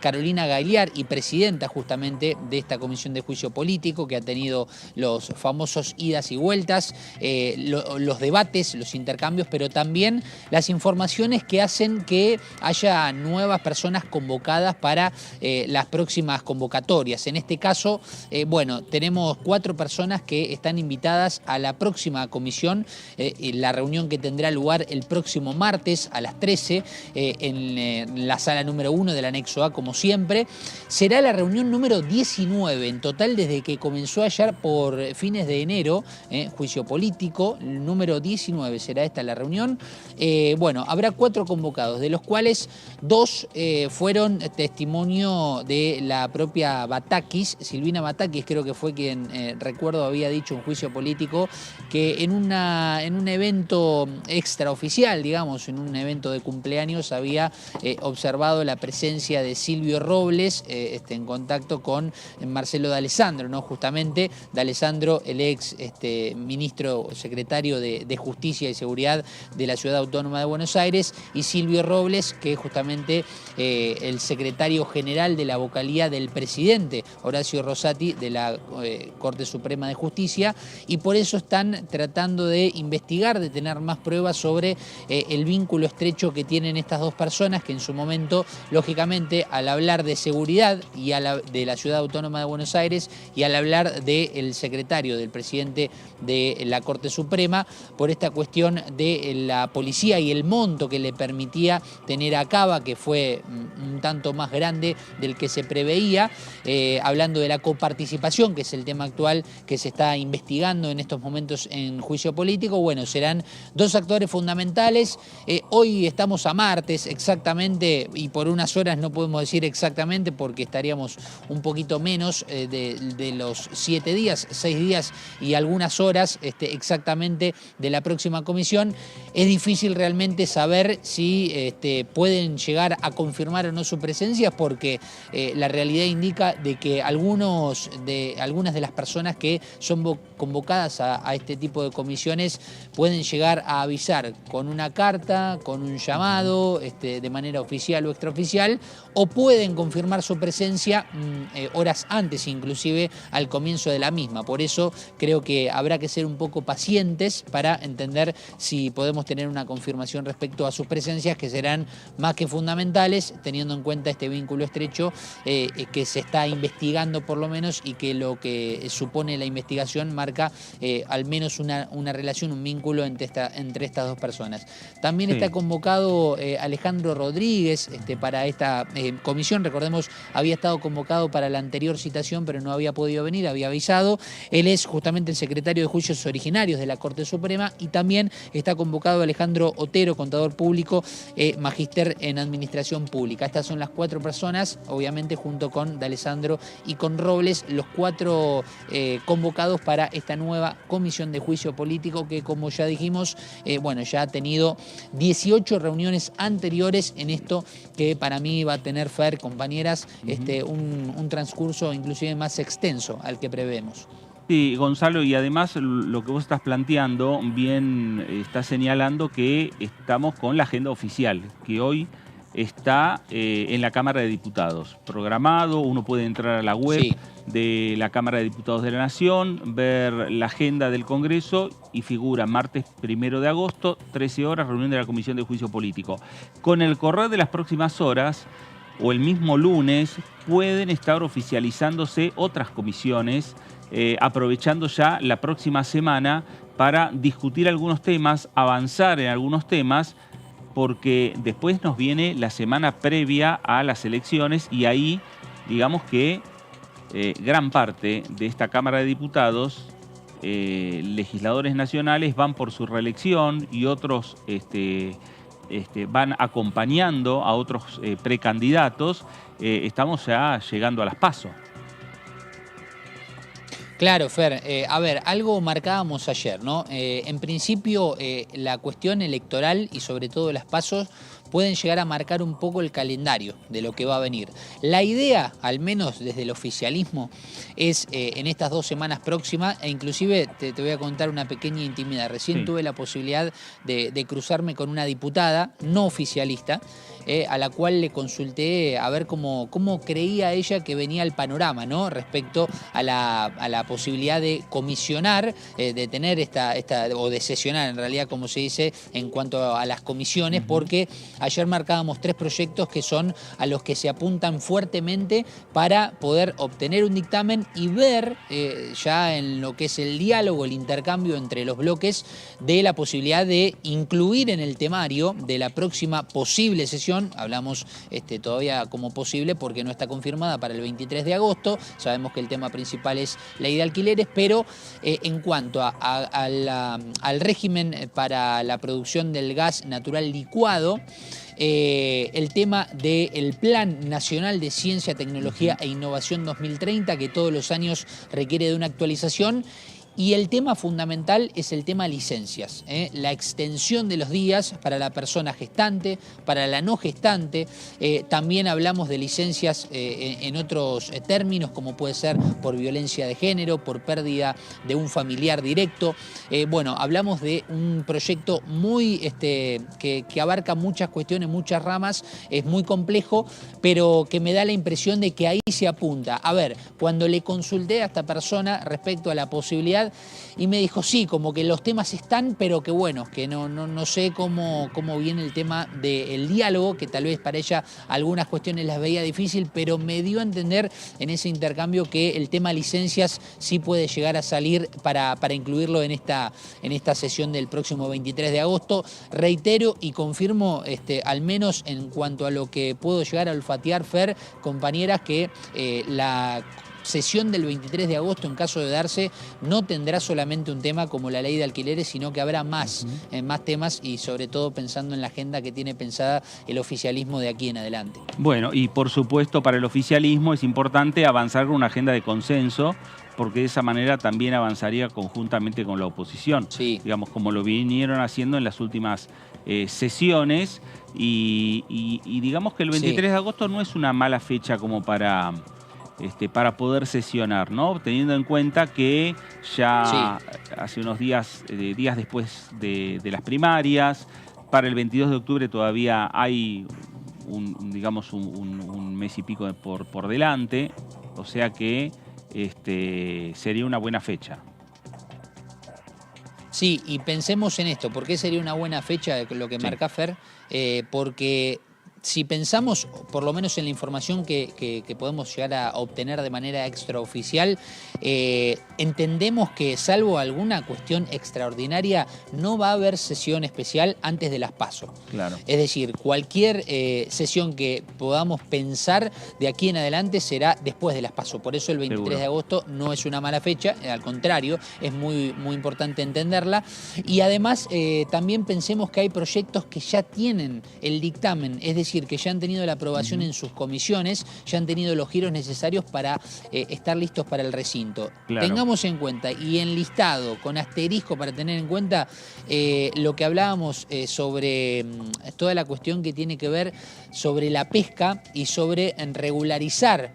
Speaker 9: Carolina Gagliar y presidenta justamente de esta Comisión de Juicio Político, que ha tenido los famosos idas y vueltas, los debates, los intercambios, pero también las informaciones que hacen que haya nuevas personas convocadas para las próximas convocatorias. En este caso, tenemos 4 personas que están invitadas a la próxima comisión, la reunión que tendrá lugar el próximo martes a las 13 en la sala número 1 del anexo A, como siempre. Será la reunión número 19 en total desde que comenzó ayer por fines de enero, juicio político, número 19 será esta la reunión. Habrá 4 convocados, de los cuales 2 fueron testimonio de la propia Batakis, Silvina Batakis creo que fue quien, recuerdo, había dicho en juicio político que en un evento extraoficial, digamos, en un evento de cumpleaños, había observado la presencia de Silvio Robles en contacto con Marcelo D'Alessandro, ¿no? Justamente D'Alessandro, el ex ministro secretario de Justicia y Seguridad de la Ciudad Autónoma de Buenos Aires, y Silvio Robles, que justamente el secretario general de la vocalía del presidente Horacio Rosati de la Corte Suprema de Justicia, y por eso están tratando de investigar, de tener más pruebas sobre el vínculo estrecho que tienen estas 2 personas, que en su momento, lógicamente, al hablar de seguridad y de la Ciudad Autónoma de Buenos Aires y al hablar del secretario, del presidente de la Corte Suprema, por esta cuestión de la policía y el monto que le permitía tener a Cava, que fue un tanto más grande del que se preveía, hablando de la coparticipación, que es el tema actual que se está investigando en estos momentos en juicio político. Bueno, serán dos actores fundamentales. Hoy estamos a martes exactamente, y por unas horas no podemos decir exactamente porque estaríamos un poquito menos de los 7 días, 6 días y algunas horas exactamente de la próxima comisión. Es difícil realmente saber si pueden llegar a confirmar o no su presencia, porque la realidad indica de que algunas de las personas que son convocadas a este tipo de comisiones pueden llegar a avisar con una carta, con un llamado, de manera oficial o extraoficial, o pueden confirmar su presencia horas antes, inclusive al comienzo de la misma. Por eso creo que habrá que ser un poco pacientes para entender si podemos tener una confirmación respecto a sus presencias, que serán más que fundamentales, teniendo en cuenta este vínculo estrecho que se está investigando por lo menos, y que lo que supone la investigación marca al menos una relación, un vínculo entre estas dos personas. También está convocado Alejandro Rodríguez para esta comisión. Recordemos, había estado convocado para la anterior citación, pero no había podido venir, había avisado. Él es justamente el secretario de Juicios Originarios de la Corte Suprema, y también está convocado Alejandro Otero, contador público, magíster en Administración Pública. Estas son las 4 personas, obviamente junto con D'Alessandro y con Robles, los 4 convocados para esta nueva comisión de juicio político que, como ya dijimos, bueno, ya ha tenido 18 reuniones anteriores en esto que para mí va a tener, Fer, compañeras, un transcurso inclusive más extenso al que prevemos.
Speaker 1: Sí, Gonzalo, y además lo que vos estás planteando, bien está señalando que estamos con la agenda oficial, que hoy está en la Cámara de Diputados, programado. Uno puede entrar a la web de la Cámara de Diputados de la Nación, ver la agenda del Congreso, y figura martes 1 de agosto, 13 horas, reunión de la Comisión de Juicio Político. Con el correr de las próximas horas, o el mismo lunes, pueden estar oficializándose otras comisiones, aprovechando ya la próxima semana para discutir algunos temas, avanzar en algunos temas, porque después nos viene la semana previa a las elecciones, y ahí, digamos que gran parte de esta Cámara de Diputados, legisladores nacionales, van por su reelección, y otros van acompañando a otros precandidatos. Estamos ya llegando a las PASO.
Speaker 9: Claro, Fer. A ver, algo marcábamos ayer, ¿no? En principio, la cuestión electoral y sobre todo las PASO pueden llegar a marcar un poco el calendario de lo que va a venir. La idea, al menos desde el oficialismo, es en estas 2 semanas próximas, e inclusive te voy a contar una pequeña intimidad. Recién tuve la posibilidad de cruzarme con una diputada no oficialista, a la cual le consulté a ver cómo creía ella que venía el panorama, ¿no? Respecto a la posibilidad de comisionar, de tener o de sesionar, en realidad, como se dice, en cuanto a las comisiones, porque ayer marcábamos 3 proyectos que son a los que se apuntan fuertemente para poder obtener un dictamen y ver ya en lo que es el diálogo, el intercambio entre los bloques, de la posibilidad de incluir en el temario de la próxima posible sesión. Hablamos todavía como posible porque no está confirmada para el 23 de agosto. Sabemos que el tema principal es ley de alquileres, pero en cuanto al régimen para la producción del gas natural licuado, el tema del Plan Nacional de Ciencia, Tecnología e Innovación 2030, que todos los años requiere de una actualización. Y el tema fundamental es el tema licencias, la extensión de los días para la persona gestante, para la no gestante. También hablamos de licencias en otros términos, como puede ser por violencia de género, por pérdida de un familiar directo. Bueno, hablamos de un proyecto muy que abarca muchas cuestiones, muchas ramas, es muy complejo, pero que me da la impresión de que ahí se apunta. A ver, cuando le consulté a esta persona respecto a la posibilidad seguridad, y me dijo, sí, como que los temas están, pero que bueno, que no sé cómo viene el tema del diálogo, que tal vez para ella algunas cuestiones las veía difícil, pero me dio a entender en ese intercambio que el tema licencias sí puede llegar a salir para incluirlo en esta sesión del próximo 23 de agosto. Reitero y confirmo, al menos en cuanto a lo que puedo llegar a olfatear, Fer, compañeras, que la sesión del 23 de agosto, en caso de darse, no tendrá solamente un tema como la ley de alquileres, sino que habrá más temas, y sobre todo pensando en la agenda que tiene pensada el oficialismo de aquí en adelante.
Speaker 1: Bueno, y por supuesto para el oficialismo es importante avanzar con una agenda de consenso, porque de esa manera también avanzaría conjuntamente con la oposición.
Speaker 9: Sí. Digamos,
Speaker 1: como lo vinieron haciendo en las últimas sesiones, y digamos que el 23 de agosto no es una mala fecha como para poder sesionar, ¿no? Teniendo en cuenta que ya hace unos días después de las primarias, para el 22 de octubre todavía hay un mes y pico por delante, o sea que sería una buena fecha.
Speaker 9: Sí, y pensemos en esto. ¿Por qué sería una buena fecha lo que marca Fer? Porque si pensamos, por lo menos en la información que podemos llegar a obtener de manera extraoficial, entendemos que, salvo alguna cuestión extraordinaria, no va a haber sesión especial antes de las PASO.
Speaker 1: Claro.
Speaker 9: Es decir, cualquier sesión que podamos pensar de aquí en adelante será después de las PASO. Por eso el 23 de agosto no es una mala fecha, al contrario, es muy importante entenderla. Y además también pensemos que hay proyectos que ya tienen el dictamen, es decir, que ya han tenido la aprobación en sus comisiones, ya han tenido los giros necesarios para estar listos para el recinto.
Speaker 1: Claro.
Speaker 9: Tengamos en cuenta, y enlistado, con asterisco para tener en cuenta, lo que hablábamos sobre toda la cuestión que tiene que ver sobre la pesca y sobre regularizar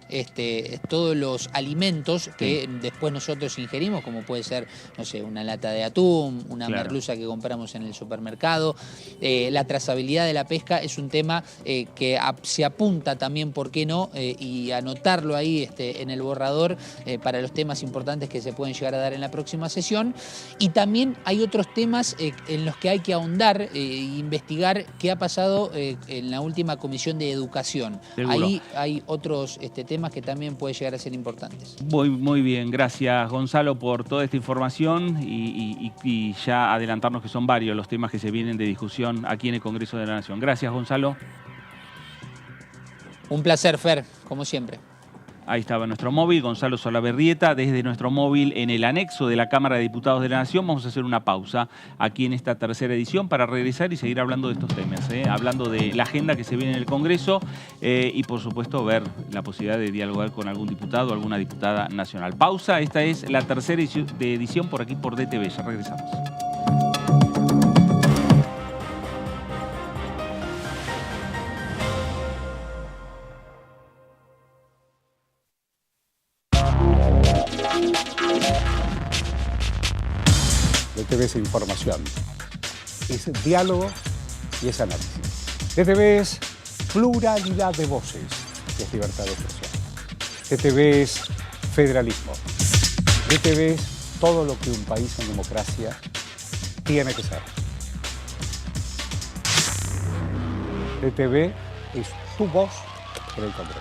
Speaker 9: todos los alimentos que después nosotros ingerimos, como puede ser, no sé, una lata de atún, una merluza que compramos en el supermercado. La trazabilidad de la pesca es un tema que se apunta también, ¿por qué no? Y anotarlo ahí en el borrador para los temas importantes que se pueden llegar a dar en la próxima sesión. Y también hay otros temas en los que hay que ahondar e investigar qué ha pasado en la última Comisión de Educación.
Speaker 1: Seguro.
Speaker 9: Ahí hay otros temas que también pueden llegar a ser importantes.
Speaker 1: Muy bien, gracias Gonzalo por toda esta información y ya adelantarnos que son varios los temas que se vienen de discusión aquí en el Congreso de la Nación. Gracias, Gonzalo.
Speaker 9: Un placer, Fer, como siempre.
Speaker 1: Ahí estaba nuestro móvil, Gonzalo Solabarrieta, desde nuestro móvil en el anexo de la Cámara de Diputados de la Nación. Vamos a hacer una pausa aquí en esta tercera edición para regresar y seguir hablando de estos temas, hablando de la agenda que se viene en el Congreso y, por supuesto, ver la posibilidad de dialogar con algún diputado o alguna diputada nacional. Pausa, esta es la tercera edición por aquí por DTV. Ya regresamos.
Speaker 2: DTV es información, es diálogo y es análisis. DTV es pluralidad de voces y es libertad de expresión. DTV es federalismo. DTV es todo lo que un país en democracia tiene que ser. DTV es tu voz en el Congreso.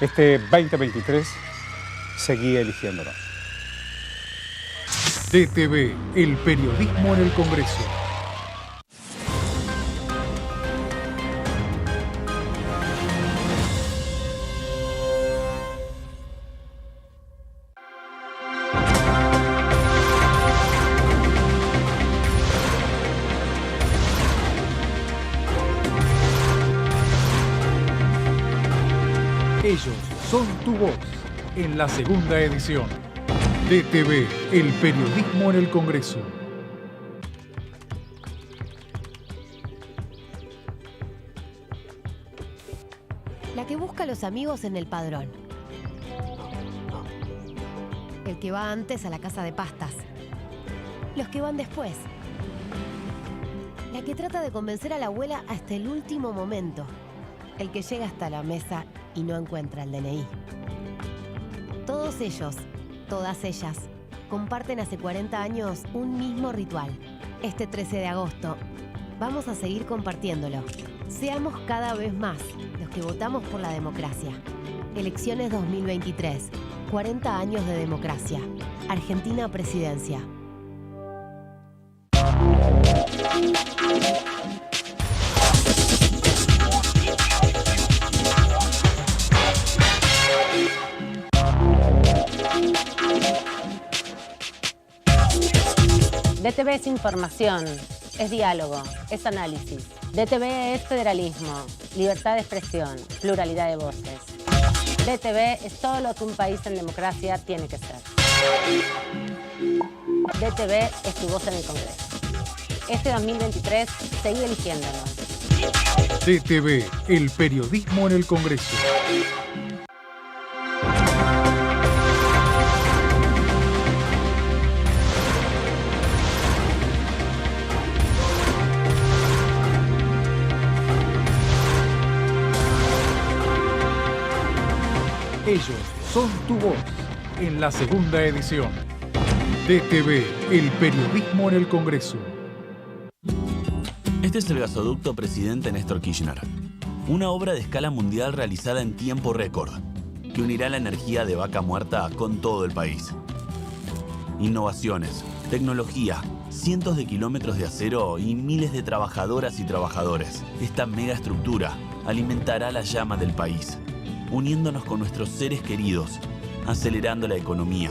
Speaker 2: Este 2023 seguí eligiéndonos. DTV, el periodismo en el Congreso. Ellos son tu voz en la segunda edición. DTV, el periodismo en el Congreso.
Speaker 10: La que busca a los amigos en el padrón. El que va antes a la casa de pastas. Los que van después. La que trata de convencer a la abuela hasta el último momento. El que llega hasta la mesa y no encuentra el DNI. Todos ellos, todas ellas, comparten hace 40 años un mismo ritual. Este 13 de agosto vamos a seguir compartiéndolo. Seamos cada vez más los que votamos por la democracia. Elecciones 2023. 40 años de democracia. Argentina Presidencia.
Speaker 11: DTV es información, es diálogo, es análisis. DTV es federalismo, libertad de expresión, pluralidad de voces. DTV es todo lo que un país en democracia tiene que ser. DTV es tu voz en el Congreso. Este 2023, seguí eligiéndonos.
Speaker 12: DTV, el periodismo en el Congreso. Ellos son tu voz en la segunda edición. DTV, el periodismo en el Congreso.
Speaker 13: Este es el gasoducto Presidente Néstor Kirchner. Una obra de escala mundial realizada en tiempo récord, que unirá la energía de Vaca Muerta con todo el país. Innovaciones, tecnología, cientos de kilómetros de acero y miles de trabajadoras y trabajadores. Esta megaestructura alimentará la llama del país, uniéndonos con nuestros seres queridos, acelerando la economía,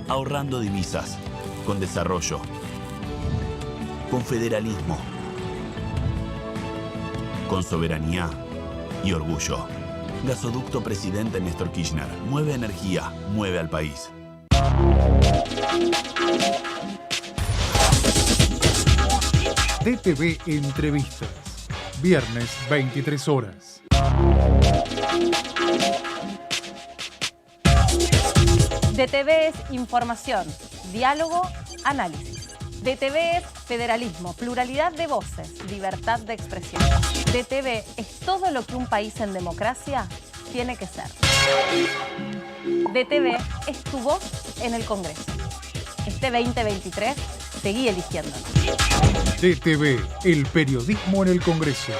Speaker 13: ahorrando divisas, con desarrollo, con federalismo, con soberanía y orgullo. Gasoducto Presidente Néstor Kirchner. Mueve energía, mueve al país.
Speaker 12: DTV Entrevistas. Viernes, 23 horas.
Speaker 14: DTV es información, diálogo, análisis. DTV es federalismo, pluralidad de voces, libertad de expresión. DTV es todo lo que un país en democracia tiene que ser. DTV es tu voz en el Congreso. Este 2023, seguí eligiéndonos.
Speaker 12: DTV, el periodismo en el Congreso.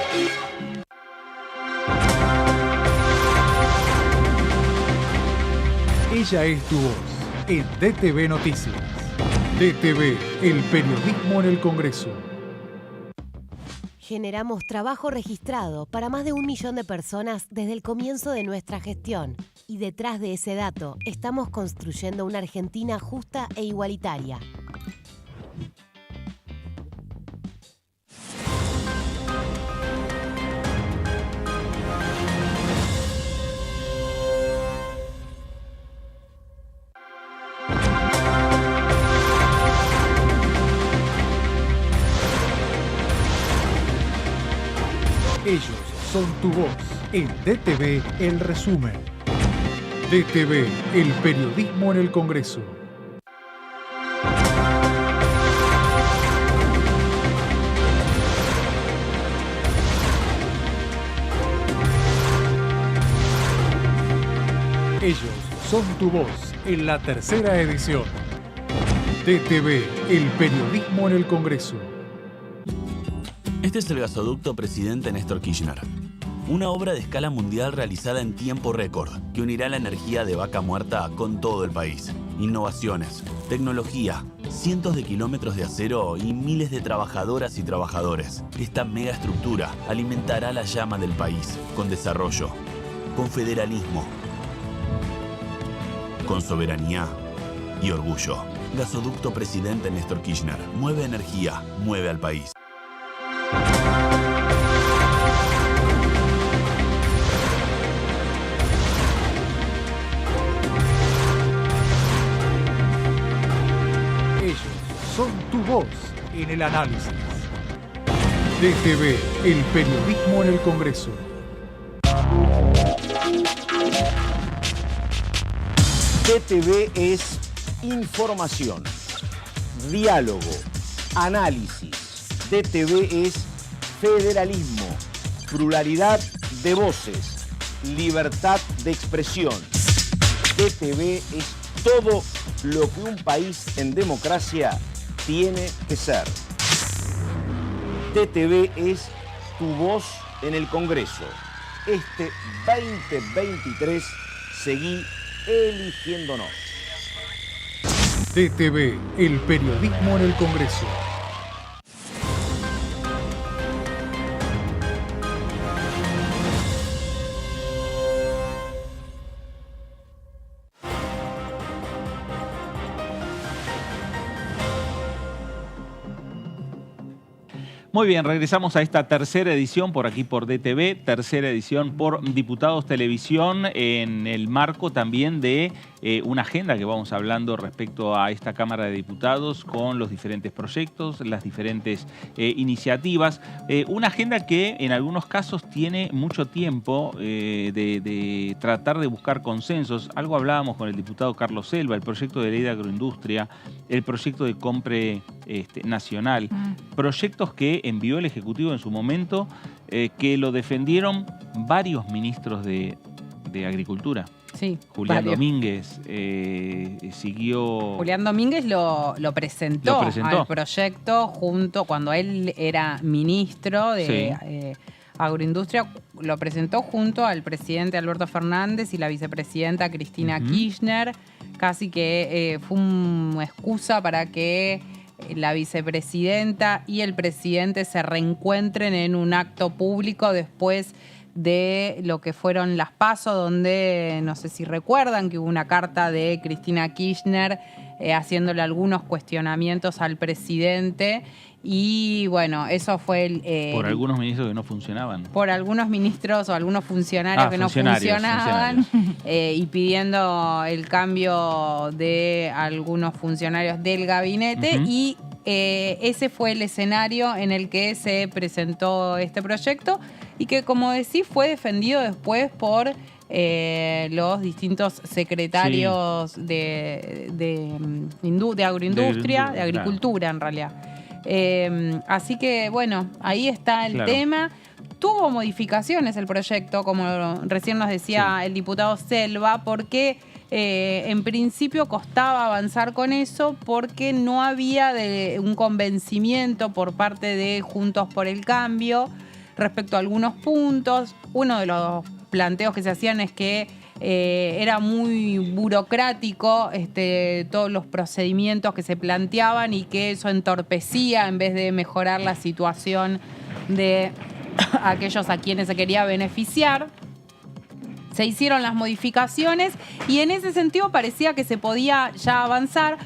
Speaker 12: Ella es tu voz en DTV Noticias. DTV, el periodismo en el Congreso.
Speaker 10: Generamos trabajo registrado para más de 1 millón de personas desde el comienzo de nuestra gestión. Y detrás de ese dato, estamos construyendo una Argentina justa e igualitaria.
Speaker 12: Ellos son tu voz en DTV El Resumen. DTV, el periodismo en el Congreso. Ellos son tu voz en la tercera edición. DTV, el periodismo en el Congreso.
Speaker 13: Este es el gasoducto Presidente Néstor Kirchner. Una obra de escala mundial realizada en tiempo récord, que unirá la energía de Vaca Muerta con todo el país. Innovaciones, tecnología, cientos de kilómetros de acero y miles de trabajadoras y trabajadores. Esta megaestructura alimentará la llama del país, con desarrollo, con federalismo, con soberanía y orgullo. Gasoducto Presidente Néstor Kirchner. Mueve energía, mueve al país.
Speaker 12: Ellos son tu voz en el análisis. DTV, el periodismo en el Congreso.
Speaker 15: DTV es información, diálogo, análisis. DTV es federalismo, pluralidad de voces, libertad de expresión. DTV es todo lo que un país en democracia tiene que ser. DTV es tu voz en el Congreso. Este 2023 seguí eligiéndonos.
Speaker 12: DTV, el periodismo en el Congreso.
Speaker 1: Muy bien, regresamos a esta tercera edición por aquí por DTV, tercera edición por Diputados Televisión, en el marco también de una agenda que vamos hablando respecto a esta Cámara de Diputados con los diferentes proyectos, las diferentes iniciativas. Una agenda que en algunos casos tiene mucho tiempo de tratar de buscar consensos. Algo hablábamos con el diputado Carlos Selva, el proyecto de ley de agroindustria, el proyecto de compre nacional, proyectos que envió el Ejecutivo en su momento, que lo defendieron varios ministros de Agricultura.
Speaker 3: Sí,
Speaker 1: Julián
Speaker 3: varios.
Speaker 1: Domínguez siguió...
Speaker 3: Julián Domínguez lo presentó al proyecto junto, cuando él era ministro de Agroindustria, lo presentó junto al presidente Alberto Fernández y la vicepresidenta Cristina Kirchner. Casi que fue una excusa para que la vicepresidenta y el presidente se reencuentren en un acto público después de lo que fueron las PASO, donde no sé si recuerdan que hubo una carta de Cristina Kirchner haciéndole algunos cuestionamientos al presidente. Y bueno, eso fue
Speaker 1: por algunos ministros que no funcionaban.
Speaker 3: Por algunos ministros o algunos funcionarios que no funcionaban. Y pidiendo el cambio de algunos funcionarios del gabinete. Y ese fue el escenario en el que se presentó este proyecto y que, como decís, fue defendido después por los distintos secretarios de agroindustria, de agricultura en realidad. Así que, bueno, ahí está el tema. Tuvo modificaciones el proyecto, como recién nos decía el diputado Selva, porque en principio costaba avanzar con eso porque no había un convencimiento por parte de Juntos por el Cambio respecto a algunos puntos. Uno de los planteos que se hacían es que era muy burocrático todos los procedimientos que se planteaban y que eso entorpecía en vez de mejorar la situación de aquellos a quienes se quería beneficiar. Se hicieron las modificaciones y en ese sentido parecía que se podía ya avanzar.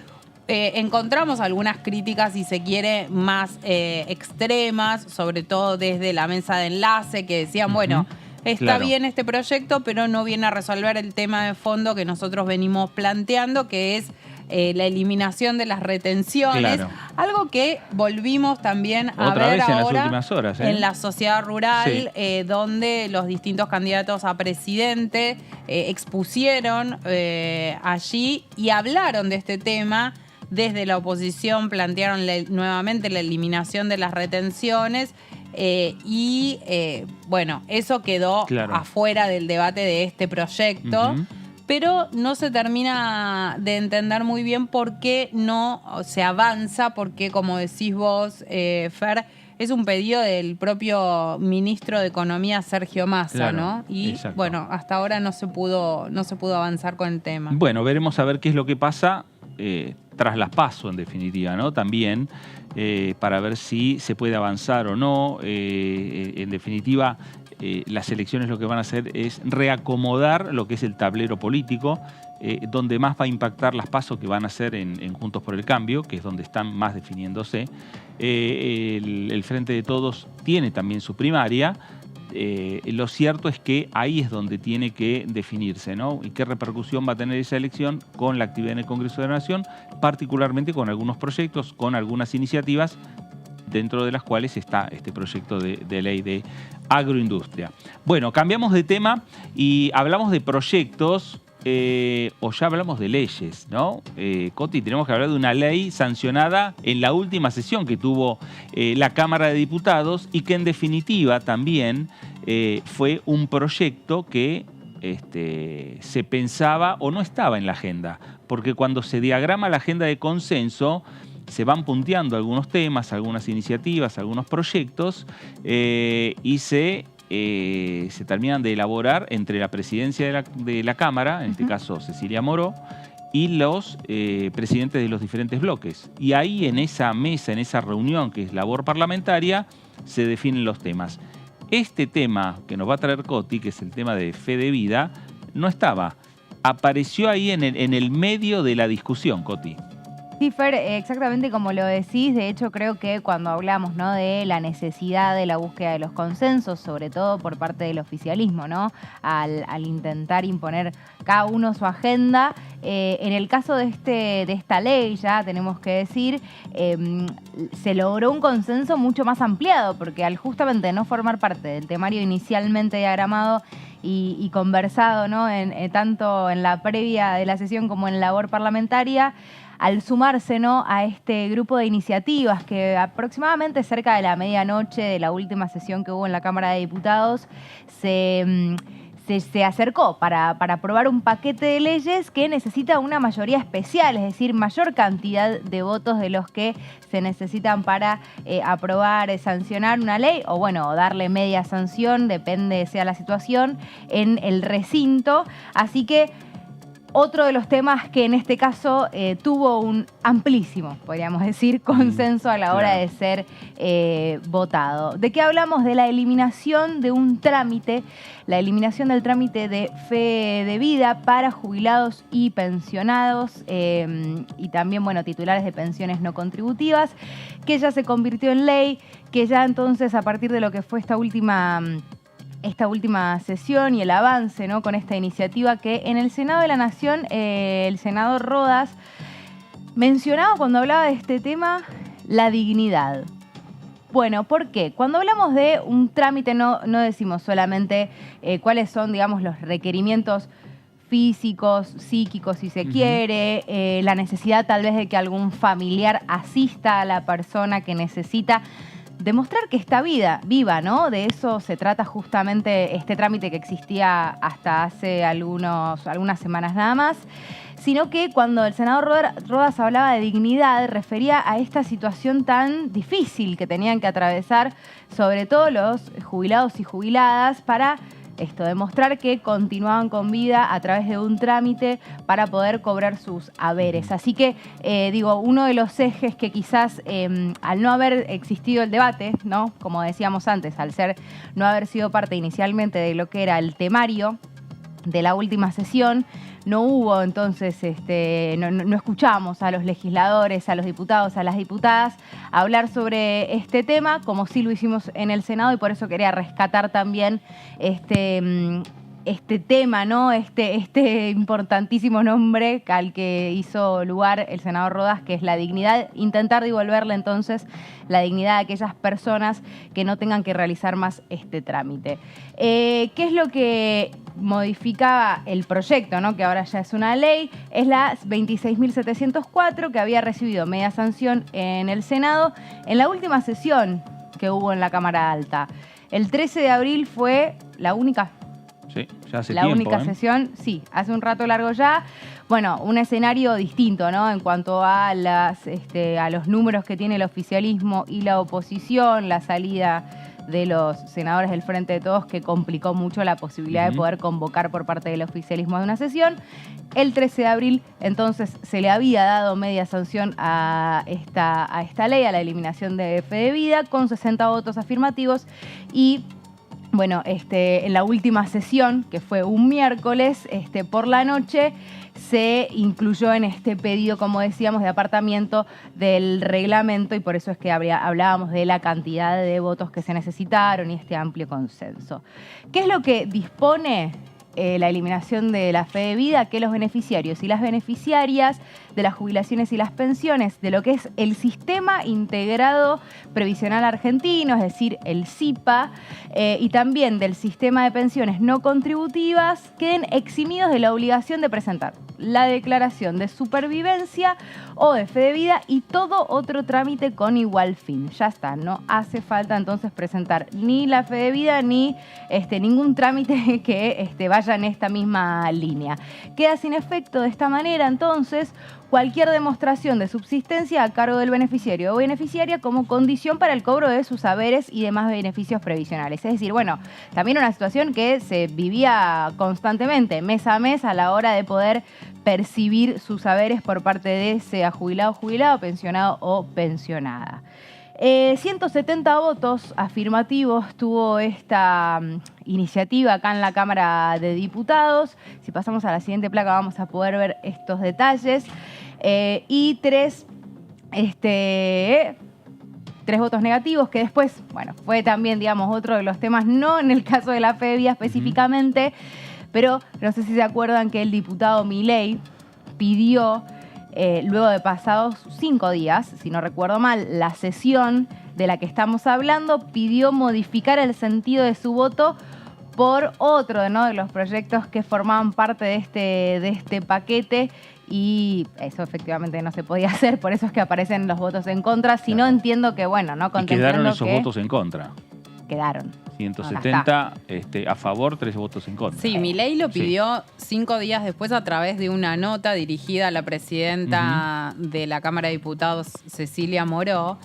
Speaker 3: Encontramos algunas críticas, si se quiere, más extremas, sobre todo desde la mesa de enlace, que decían, bueno, está bien este proyecto, pero no viene a resolver el tema de fondo que nosotros venimos planteando, que es la eliminación de las retenciones. Algo que volvimos también a ver ahora en las
Speaker 1: últimas horas,
Speaker 3: en la sociedad rural, donde los distintos candidatos a presidente expusieron allí y hablaron de este tema. Desde la oposición plantearon nuevamente la eliminación de las retenciones. Bueno, eso quedó afuera del debate de este proyecto, pero no se termina de entender muy bien por qué no se avanza, porque, como decís vos, Fer, es un pedido del propio ministro de Economía, Sergio Massa, ¿no? Y bueno, hasta ahora no se pudo avanzar con el tema.
Speaker 1: Bueno, veremos a ver qué es lo que pasa tras las PASO, en definitiva, ¿no? También para ver si se puede avanzar o no. En definitiva, las elecciones lo que van a hacer es reacomodar lo que es el tablero político, donde más va a impactar las PASO que van a ser en Juntos por el Cambio, que es donde están más definiéndose. El Frente de Todos tiene también su primaria. Lo cierto es que ahí es donde tiene que definirse, ¿no? Y qué repercusión va a tener esa elección con la actividad en el Congreso de la Nación, particularmente con algunos proyectos, con algunas iniciativas, dentro de las cuales está este proyecto de ley de agroindustria. Bueno, cambiamos de tema y hablamos de proyectos, o ya hablamos de leyes, ¿no? Coti, tenemos que hablar de una ley sancionada en la última sesión que tuvo la Cámara de Diputados y que en definitiva también fue un proyecto que se pensaba o no estaba en la agenda, porque cuando se diagrama la agenda de consenso, se van punteando algunos temas, algunas iniciativas, algunos proyectos y se terminan de elaborar entre la presidencia de la Cámara, en este caso Cecilia Moró, y los presidentes de los diferentes bloques. Y ahí en esa mesa, en esa reunión que es labor parlamentaria, se definen los temas. Este tema que nos va a traer Coti, que es el tema de fe de vida, no estaba. Apareció ahí en el medio de la discusión, Coti.
Speaker 4: Sí, Fer, exactamente como lo decís. De hecho, creo que cuando hablamos, ¿no?, de la necesidad de la búsqueda de los consensos, sobre todo por parte del oficialismo, ¿no?, al intentar imponer cada uno su agenda, en el caso de esta ley, ya tenemos que decir, se logró un consenso mucho más ampliado, porque al justamente no formar parte del temario inicialmente diagramado y conversado, ¿no?, tanto en la previa de la sesión como en labor parlamentaria, al sumarse, ¿no?, a este grupo de iniciativas que aproximadamente cerca de la medianoche de la última sesión que hubo en la Cámara de Diputados se acercó para aprobar un paquete de leyes que necesita una mayoría especial, es decir, mayor cantidad de votos de los que se necesitan para aprobar, sancionar una ley o, bueno, darle media sanción, depende sea la situación, en el recinto. Así que otro de los temas que en este caso tuvo un amplísimo, podríamos decir, consenso a la hora de ser votado. ¿De qué hablamos? De la eliminación de un trámite, la eliminación del trámite de fe de vida para jubilados y pensionados y también, bueno, titulares de pensiones no contributivas, que ya se convirtió en ley, que ya entonces a partir de lo que fue esta última sesión y el avance, ¿no?, con esta iniciativa, que en el Senado de la Nación el senador Rodas mencionaba cuando hablaba de este tema la dignidad. Bueno, ¿por qué? Cuando hablamos de un trámite no decimos solamente cuáles son, digamos, los requerimientos físicos, psíquicos, si se quiere, la necesidad tal vez de que algún familiar asista a la persona que necesita demostrar que está viva, ¿no? De eso se trata justamente este trámite que existía hasta hace algunas semanas nada más, sino que cuando el senador Rodas hablaba de dignidad, refería a esta situación tan difícil que tenían que atravesar, sobre todo los jubilados y jubiladas, para demostrar que continuaban con vida a través de un trámite para poder cobrar sus haberes. Así que, uno de los ejes que quizás, al no haber existido el debate, ¿no?, como decíamos antes, al no haber sido parte inicialmente de lo que era el temario de la última sesión, no hubo entonces, no escuchamos a los legisladores, a los diputados, a las diputadas hablar sobre este tema, como sí lo hicimos en el Senado, y por eso quería rescatar también este tema, ¿no?, este importantísimo nombre al que hizo lugar el senador Rodas, que es la dignidad, intentar devolverle entonces la dignidad a aquellas personas que no tengan que realizar más este trámite. ¿Qué es lo que modificaba el proyecto, ¿no?, que ahora ya es una ley? Es la 26.704, que había recibido media sanción en el Senado en la última sesión que hubo en la Cámara Alta. El 13 de abril fue la única.
Speaker 1: Sí, ya hace
Speaker 4: la
Speaker 1: tiempo,
Speaker 4: única sesión, sí, hace un rato largo ya. Bueno, un escenario distinto, ¿no?, en cuanto a los números que tiene el oficialismo y la oposición, la salida de los senadores del Frente de Todos, que complicó mucho la posibilidad de poder convocar por parte del oficialismo de una sesión. El 13 de abril, entonces, se le había dado media sanción a esta ley, a la eliminación de fe de vida, con 60 votos afirmativos y, bueno, en la última sesión, que fue un miércoles, por la noche, se incluyó en este pedido, como decíamos, de apartamiento del reglamento, y por eso es que hablábamos de la cantidad de votos que se necesitaron y este amplio consenso. ¿Qué es lo que dispone la eliminación de la fe de vida? Que los beneficiarios y las beneficiarias de las jubilaciones y las pensiones de lo que es el Sistema Integrado Previsional Argentino, es decir, el SIPA, y también del Sistema de Pensiones No Contributivas, queden eximidos de la obligación de presentar la declaración de supervivencia o de fe de vida y todo otro trámite con igual fin. Ya está, no hace falta entonces presentar ni la fe de vida ni ningún trámite que vaya vaya en esta misma línea. Queda sin efecto de esta manera, entonces, cualquier demostración de subsistencia a cargo del beneficiario o beneficiaria como condición para el cobro de sus saberes y demás beneficios previsionales. Es decir, bueno, también una situación que se vivía constantemente, mes a mes, a la hora de poder percibir sus saberes por parte de sea jubilado, pensionado o pensionada. 170 votos afirmativos tuvo esta iniciativa acá en la Cámara de Diputados. Si pasamos a la siguiente placa vamos a poder ver estos detalles. Y tres votos negativos, que después, bueno, fue también, digamos, otro de los temas, no en el caso de la FEVIA específicamente, pero no sé si se acuerdan que el diputado Milei pidió, luego de pasados 5 días, si no recuerdo mal, la sesión de la que estamos hablando, pidió modificar el sentido de su voto por otro, ¿no?, de los proyectos que formaban parte de este paquete, y eso efectivamente no se podía hacer, por eso es que aparecen los votos en contra. Si no, entiendo que, bueno, ¿no?
Speaker 1: Y quedaron esos votos en contra.
Speaker 4: Quedaron.
Speaker 1: 170 a favor, 3 votos en contra.
Speaker 3: Sí, Milei lo pidió 5 días después a través de una nota dirigida a la presidenta de la Cámara de Diputados, Cecilia Moró.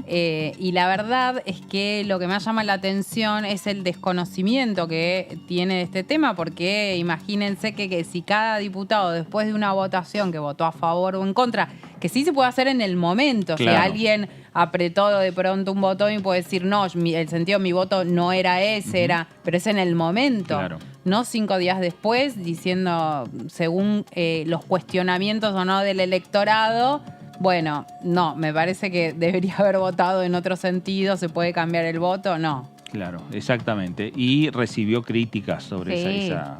Speaker 3: Y la verdad es que lo que más llama la atención es el desconocimiento que tiene de este tema, porque imagínense que si cada diputado, después de una votación que votó a favor o en contra, que sí se puede hacer en el momento,
Speaker 1: claro.
Speaker 3: Si alguien apretó de pronto un botón y puede decir, no, el sentido de mi voto no era ese, pero es en el momento.
Speaker 1: Claro.
Speaker 3: No 5 días después, diciendo, según los cuestionamientos o no del electorado, bueno, no, me parece que debería haber votado en otro sentido, ¿se puede cambiar el voto? No.
Speaker 1: Claro, exactamente. Y recibió críticas sobre esa...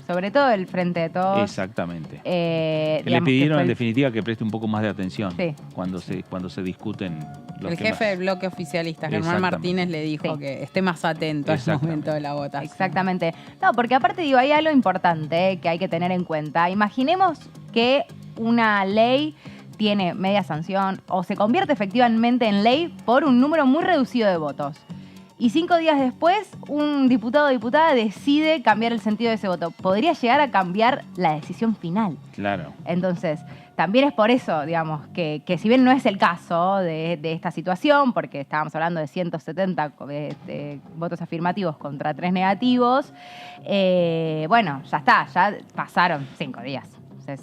Speaker 4: Sobre todo el Frente de Todos.
Speaker 1: Exactamente. Que le pidieron en definitiva que preste un poco más de atención cuando se discuten los
Speaker 3: El
Speaker 1: temas.
Speaker 3: jefe del bloque oficialista, Germán Martínez, le dijo que esté más atento al momento de la votación.
Speaker 4: Exactamente. No, porque aparte digo, hay algo importante que hay que tener en cuenta. Imaginemos que una ley tiene media sanción o se convierte efectivamente en ley por un número muy reducido de votos. Y 5 días después, un diputado o diputada decide cambiar el sentido de ese voto. Podría llegar a cambiar la decisión final.
Speaker 1: Claro.
Speaker 4: Entonces, también es por eso, digamos, que si bien no es el caso de esta situación, porque estábamos hablando de 170 votos afirmativos contra 3 negativos, bueno, ya está, ya pasaron 5 días.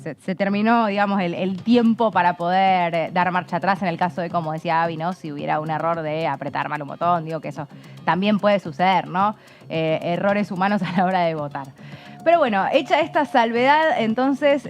Speaker 4: Se terminó, digamos, el tiempo para poder dar marcha atrás en el caso de, como decía Abby, ¿no? Si hubiera un error de apretar mal un botón, digo que eso también puede suceder, ¿no? Errores humanos a la hora de votar. Pero bueno, hecha esta salvedad, entonces,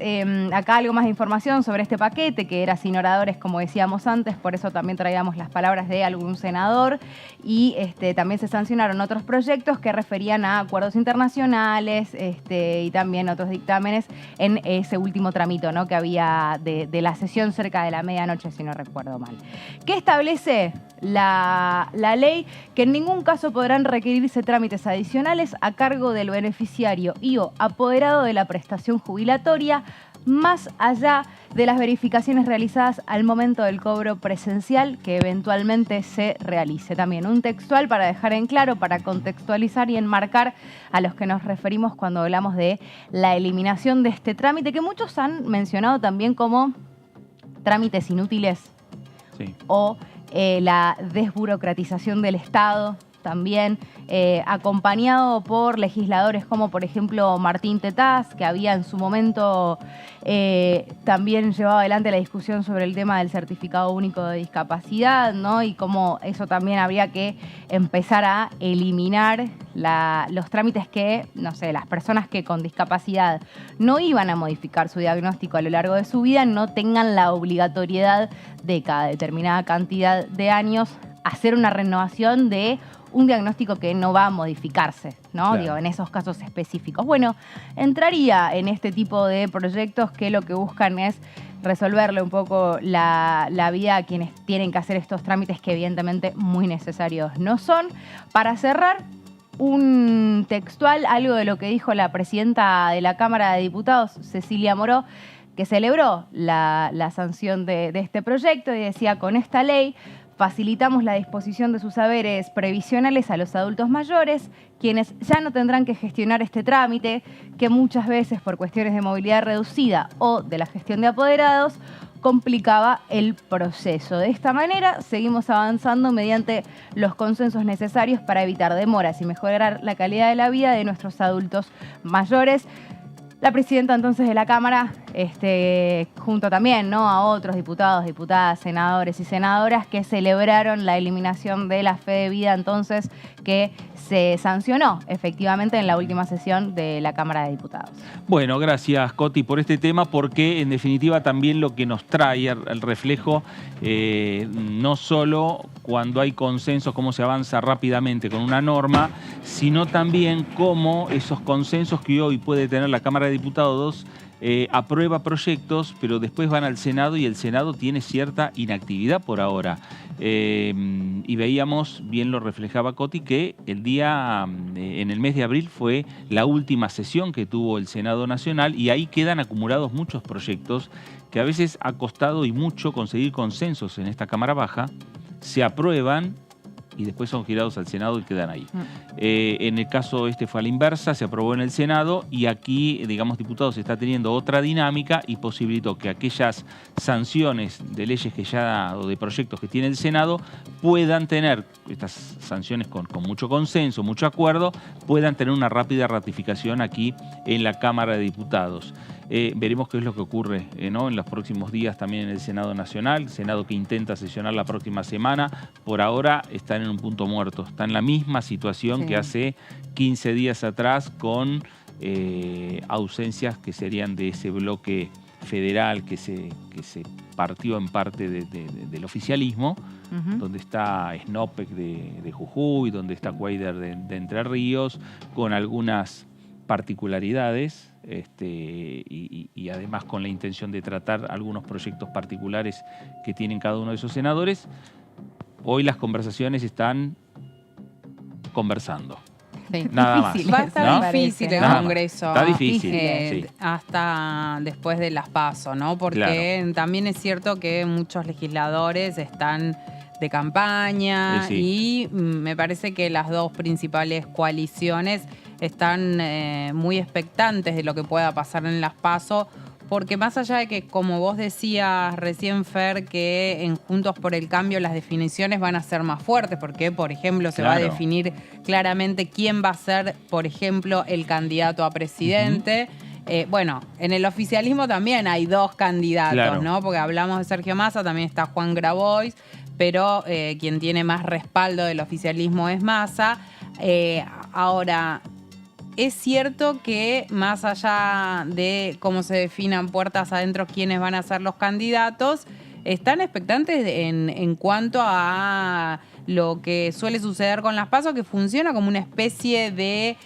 Speaker 4: acá algo más de información sobre este paquete, que era sin oradores, como decíamos antes, por eso también traíamos las palabras de algún senador, y también se sancionaron otros proyectos que referían a acuerdos internacionales y también otros dictámenes en ese último tramito, ¿no?, que había de la sesión cerca de la medianoche, si no recuerdo mal. ¿Qué establece la ley? Que en ningún caso podrán requerirse trámites adicionales a cargo del beneficiario y o apoderado de la prestación jubilatoria, más allá de las verificaciones realizadas al momento del cobro presencial que eventualmente se realice. También un textual para dejar en claro, para contextualizar y enmarcar a los que nos referimos cuando hablamos de la eliminación de este trámite, que muchos han mencionado también como trámites inútiles o la desburocratización del Estado, también acompañado por legisladores como por ejemplo Martín Tetaz, que había en su momento también llevado adelante la discusión sobre el tema del certificado único de discapacidad, ¿no? Y cómo eso también habría que empezar a eliminar los trámites que, no sé, las personas que con discapacidad no iban a modificar su diagnóstico a lo largo de su vida no tengan la obligatoriedad de cada determinada cantidad de años hacer una renovación de un diagnóstico que no va a modificarse, ¿no?
Speaker 1: Claro.
Speaker 4: Digo, en esos casos específicos. Bueno, entraría en este tipo de proyectos que lo que buscan es resolverle un poco la vida a quienes tienen que hacer estos trámites que evidentemente muy necesarios no son. Para cerrar, un textual, algo de lo que dijo la presidenta de la Cámara de Diputados, Cecilia Moró, que celebró la sanción de este proyecto y decía, con esta ley facilitamos la disposición de sus saberes previsionales a los adultos mayores, quienes ya no tendrán que gestionar este trámite, que muchas veces por cuestiones de movilidad reducida o de la gestión de apoderados, complicaba el proceso. De esta manera, seguimos avanzando mediante los consensos necesarios para evitar demoras y mejorar la calidad de la vida de nuestros adultos mayores. La presidenta entonces de la Cámara, junto también, ¿no?, a otros diputados, diputadas, senadores y senadoras que celebraron la eliminación de la fe de vida, entonces, que se sancionó efectivamente en la última sesión de la Cámara de Diputados.
Speaker 1: Bueno, gracias, Coti, por este tema, porque en definitiva también lo que nos trae el reflejo, no solo cuando hay consensos, cómo se avanza rápidamente con una norma, sino también cómo esos consensos que hoy puede tener la Cámara de Diputados aprueba proyectos, pero después van al Senado y el Senado tiene cierta inactividad por ahora. Y veíamos, bien lo reflejaba Coti, que en el mes de abril fue la última sesión que tuvo el Senado Nacional y ahí quedan acumulados muchos proyectos que a veces ha costado y mucho conseguir consensos en esta Cámara Baja, se aprueban y después son girados al Senado y quedan ahí. En el caso fue a la inversa, se aprobó en el Senado y aquí, digamos, diputados está teniendo otra dinámica y posibilitó que aquellas sanciones de leyes que ya o de proyectos que tiene el Senado puedan tener, estas sanciones con mucho consenso, mucho acuerdo, puedan tener una rápida ratificación aquí en la Cámara de Diputados. Veremos qué es lo que ocurre ¿no?, en los próximos días también en el Senado Nacional, Senado que intenta sesionar la próxima semana. Por ahora están en un punto muerto, está en la misma situación que hace 15 días atrás con ausencias que serían de ese bloque federal que se partió en parte del oficialismo, donde está Snopec de Jujuy, donde está Cuader de Entre Ríos, con algunas particularidades y además con la intención de tratar algunos proyectos particulares que tienen cada uno de esos senadores. Hoy las conversaciones están conversando.
Speaker 3: Sí.
Speaker 1: Nada
Speaker 3: difícil,
Speaker 1: más.
Speaker 3: va a estar
Speaker 1: ¿no?
Speaker 3: difícil el
Speaker 1: Nada
Speaker 3: Congreso.
Speaker 1: Está difícil. Sí.
Speaker 3: Hasta después de las PASO, ¿no? Porque también es cierto que muchos legisladores están de campaña y me parece que las dos principales coaliciones están muy expectantes de lo que pueda pasar en las PASO, porque más allá de que, como vos decías recién, Fer, que en Juntos por el Cambio las definiciones van a ser más fuertes, porque, por ejemplo, se va a definir claramente quién va a ser, por ejemplo, el candidato a presidente. Bueno, en el oficialismo también hay dos candidatos, ¿no? Porque hablamos de Sergio Massa, también está Juan Grabois, pero quien tiene más respaldo del oficialismo es Massa. Ahora, es cierto que más allá de cómo se definan puertas adentro quiénes van a ser los candidatos, están expectantes en cuanto a lo que suele suceder con las PASO, que funciona como una especie de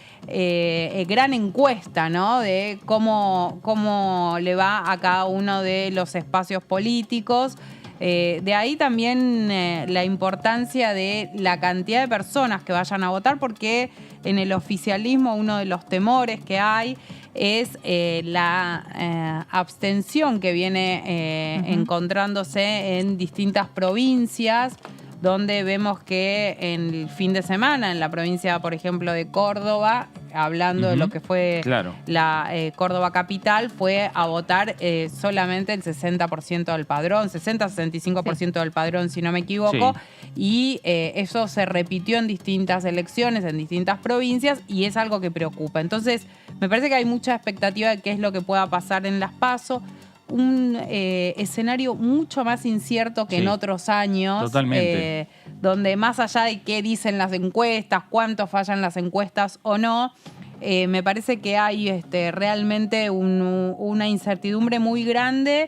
Speaker 3: gran encuesta, ¿no? De cómo le va a cada uno de los espacios políticos. De ahí también la importancia de la cantidad de personas que vayan a votar, porque en el oficialismo uno de los temores que hay es la abstención que viene encontrándose en distintas provincias, donde vemos que en el fin de semana, en la provincia, por ejemplo, de Córdoba, hablando de lo que fue la Córdoba capital, fue a votar solamente el 60% del padrón, 60-65% del padrón, si no me equivoco, y eso se repitió en distintas elecciones, en distintas provincias, y es algo que preocupa. Entonces, me parece que hay mucha expectativa de qué es lo que pueda pasar en las PASO. Un escenario mucho más incierto que en otros años. Totalmente. Donde más allá de qué dicen las encuestas, cuánto fallan las encuestas o no, me parece que hay realmente una incertidumbre muy grande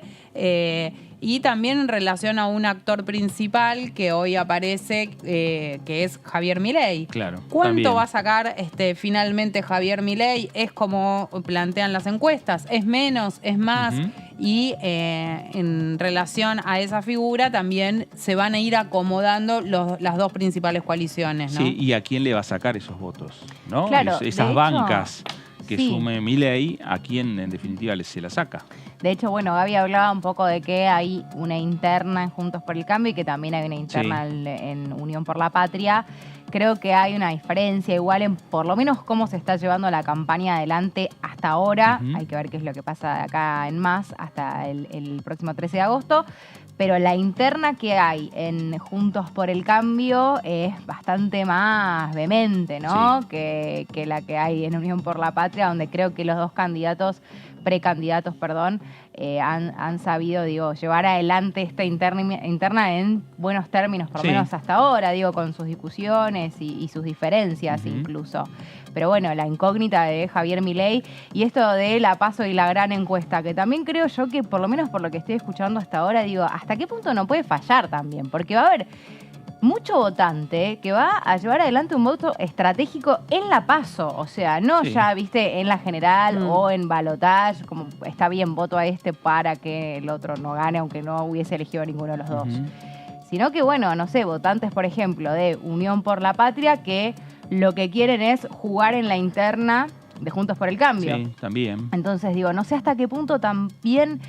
Speaker 3: y también en relación a un actor principal que hoy aparece, que es Javier Milei.
Speaker 1: Claro.
Speaker 3: ¿Cuánto va a sacar finalmente Javier Milei? ¿Es como plantean las encuestas? ¿Es menos? ¿Es más? Y en relación a esa figura también se van a ir acomodando las dos principales coaliciones, ¿no?
Speaker 1: Sí, ¿y a quién le va a sacar esos votos? ¿No?
Speaker 4: Claro,
Speaker 1: Esas bancas que sume Milei, ¿a quién en definitiva se la saca?
Speaker 4: De hecho, bueno, Gaby hablaba un poco de que hay una interna en Juntos por el Cambio y que también hay una interna en Unión por la Patria. Creo que hay una diferencia igual en por lo menos cómo se está llevando la campaña adelante hasta ahora. Hay que ver qué es lo que pasa de acá en más hasta el próximo 13 de agosto. Pero la interna que hay en Juntos por el Cambio es bastante más vehemente, ¿no?
Speaker 1: Sí.
Speaker 4: Que la que hay en Unión por la Patria, donde creo que los dos precandidatos, han sabido, llevar adelante esta interna en buenos términos, por lo menos hasta ahora, con sus discusiones y sus diferencias incluso. Pero bueno, la incógnita de Javier Milei y esto de la PASO y la gran encuesta, que también creo yo que, por lo menos por lo que estoy escuchando hasta ahora, ¿hasta qué punto no puede fallar también? Porque va a haber mucho votante que va a llevar adelante un voto estratégico en la PASO, o sea, no ya, viste, en la general o en balotaje, como está bien, voto a este para que el otro no gane, aunque no hubiese elegido a ninguno de los dos. Sino que, bueno, no sé, votantes, por ejemplo, de Unión por la Patria, que lo que quieren es jugar en la interna de Juntos por el Cambio.
Speaker 1: Sí, también.
Speaker 4: Entonces, no sé hasta qué punto también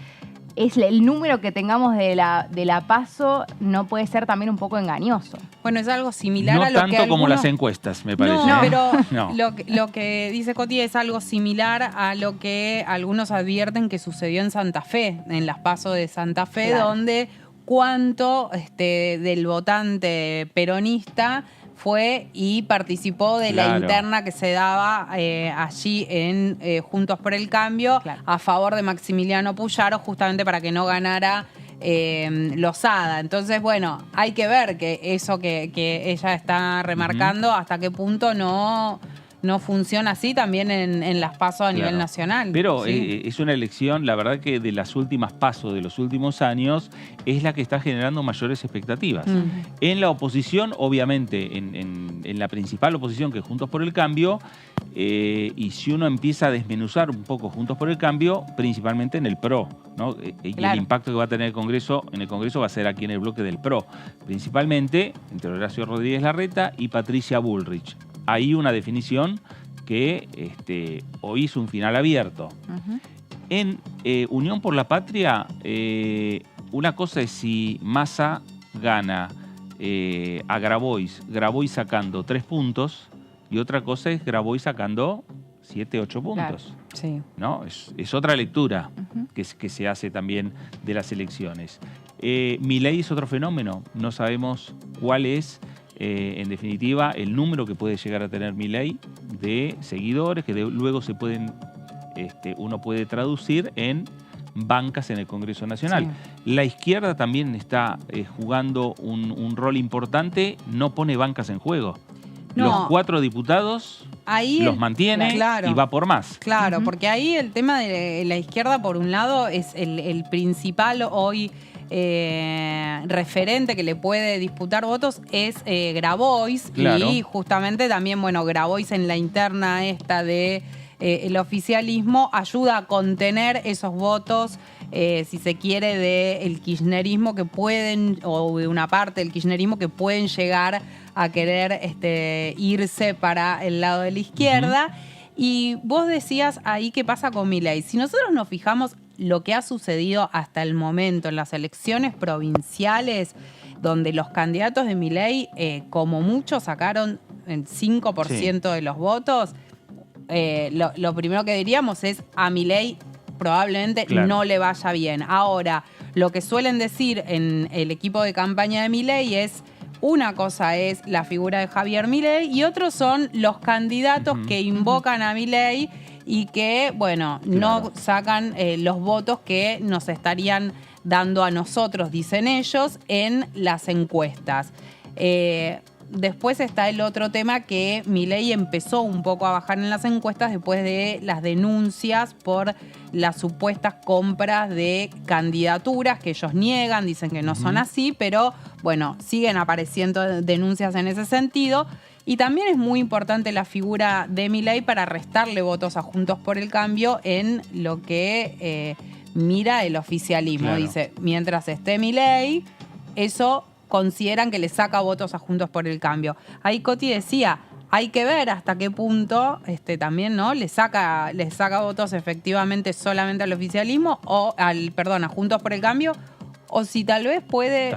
Speaker 4: es el número que tengamos de la PASO no puede ser también un poco engañoso.
Speaker 3: Bueno, es algo similar
Speaker 1: no
Speaker 3: a lo que
Speaker 1: tanto como
Speaker 3: algunos...
Speaker 1: las encuestas, me parece.
Speaker 3: No, pero
Speaker 1: no.
Speaker 3: Lo que dice Coti es algo similar a lo que algunos advierten que sucedió en Santa Fe, en las PASO de Santa Fe, donde cuánto del votante peronista fue y participó de la interna que se daba allí en Juntos por el Cambio a favor de Maximiliano Puyaro, justamente para que no ganara Lozada. Entonces, bueno, hay que ver que eso que ella está remarcando, hasta qué punto no funciona así también en las PASO a nivel nacional.
Speaker 1: Pero es una elección, la verdad que de las últimas PASO de los últimos años, es la que está generando mayores expectativas. En la oposición, obviamente, en la principal oposición, que es Juntos por el Cambio, y si uno empieza a desmenuzar un poco Juntos por el Cambio, principalmente en el PRO, ¿no? Y el impacto que va a tener en el Congreso va a ser aquí en el bloque del PRO, principalmente entre Horacio Rodríguez Larreta y Patricia Bullrich. Hay una definición que hoy es un final abierto. En Unión por la Patria, una cosa es si Massa gana a Grabois sacando 3 puntos, y otra cosa es Grabois sacando 7, 8 puntos.
Speaker 3: Sí.
Speaker 1: ¿No? Es otra lectura que se hace también de las elecciones. Milei es otro fenómeno. No sabemos cuál es, en definitiva, el número que puede llegar a tener Milei de seguidores, que luego se pueden, uno puede traducir en bancas en el Congreso Nacional. La izquierda también está jugando un rol importante, no pone bancas en juego. Los 4 diputados ahí los mantiene y va por más.
Speaker 3: Claro, porque ahí el tema de la izquierda, por un lado, es el principal hoy referente que le puede disputar votos es Grabois. Y justamente también, Grabois en la interna esta de el oficialismo ayuda a contener esos votos, si se quiere, del kirchnerismo que pueden, o de una parte del kirchnerismo que pueden llegar a querer irse para el lado de la izquierda. Y vos decías ahí qué pasa con Milei. Si nosotros nos fijamos lo que ha sucedido hasta el momento en las elecciones provinciales, donde los candidatos de Milei, como mucho, sacaron el 5% de los votos, lo primero que diríamos es a Milei probablemente no le vaya bien. Ahora, lo que suelen decir en el equipo de campaña de Milei es: una cosa es la figura de Javier Milei y otros son los candidatos que invocan a Milei y que, no sacan los votos que nos estarían dando a nosotros, dicen ellos, en las encuestas. Después está el otro tema que Milei empezó un poco a bajar en las encuestas después de las denuncias por las supuestas compras de candidaturas que ellos niegan, dicen que no son así, pero siguen apareciendo denuncias en ese sentido. Y también es muy importante la figura de Milei para restarle votos a Juntos por el Cambio en lo que mira el oficialismo. Dice, mientras esté Milei, eso consideran que le saca votos a Juntos por el Cambio. Ahí Coti decía, hay que ver hasta qué punto también, ¿no? Le saca votos efectivamente solamente al oficialismo o a Juntos por el Cambio, o si tal vez puede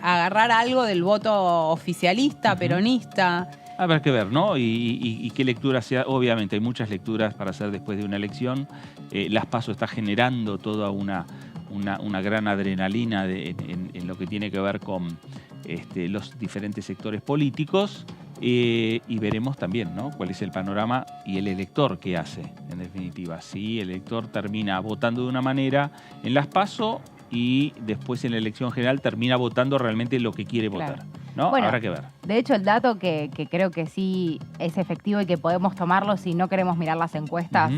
Speaker 3: agarrar algo del voto oficialista, peronista.
Speaker 1: Habrá que ver, ¿no? Y qué lectura sea. Obviamente hay muchas lecturas para hacer después de una elección. Las PASO está generando toda una gran adrenalina en lo que tiene que ver con los diferentes sectores políticos. Y veremos también, ¿no?, cuál es el panorama y el elector qué hace, en definitiva. Si el elector termina votando de una manera en las PASO y después en la elección general termina votando realmente lo que quiere votar, ¿no?
Speaker 4: Bueno,
Speaker 1: habrá que ver.
Speaker 4: De hecho, el dato que creo que sí es efectivo y que podemos tomarlo si no queremos mirar las encuestas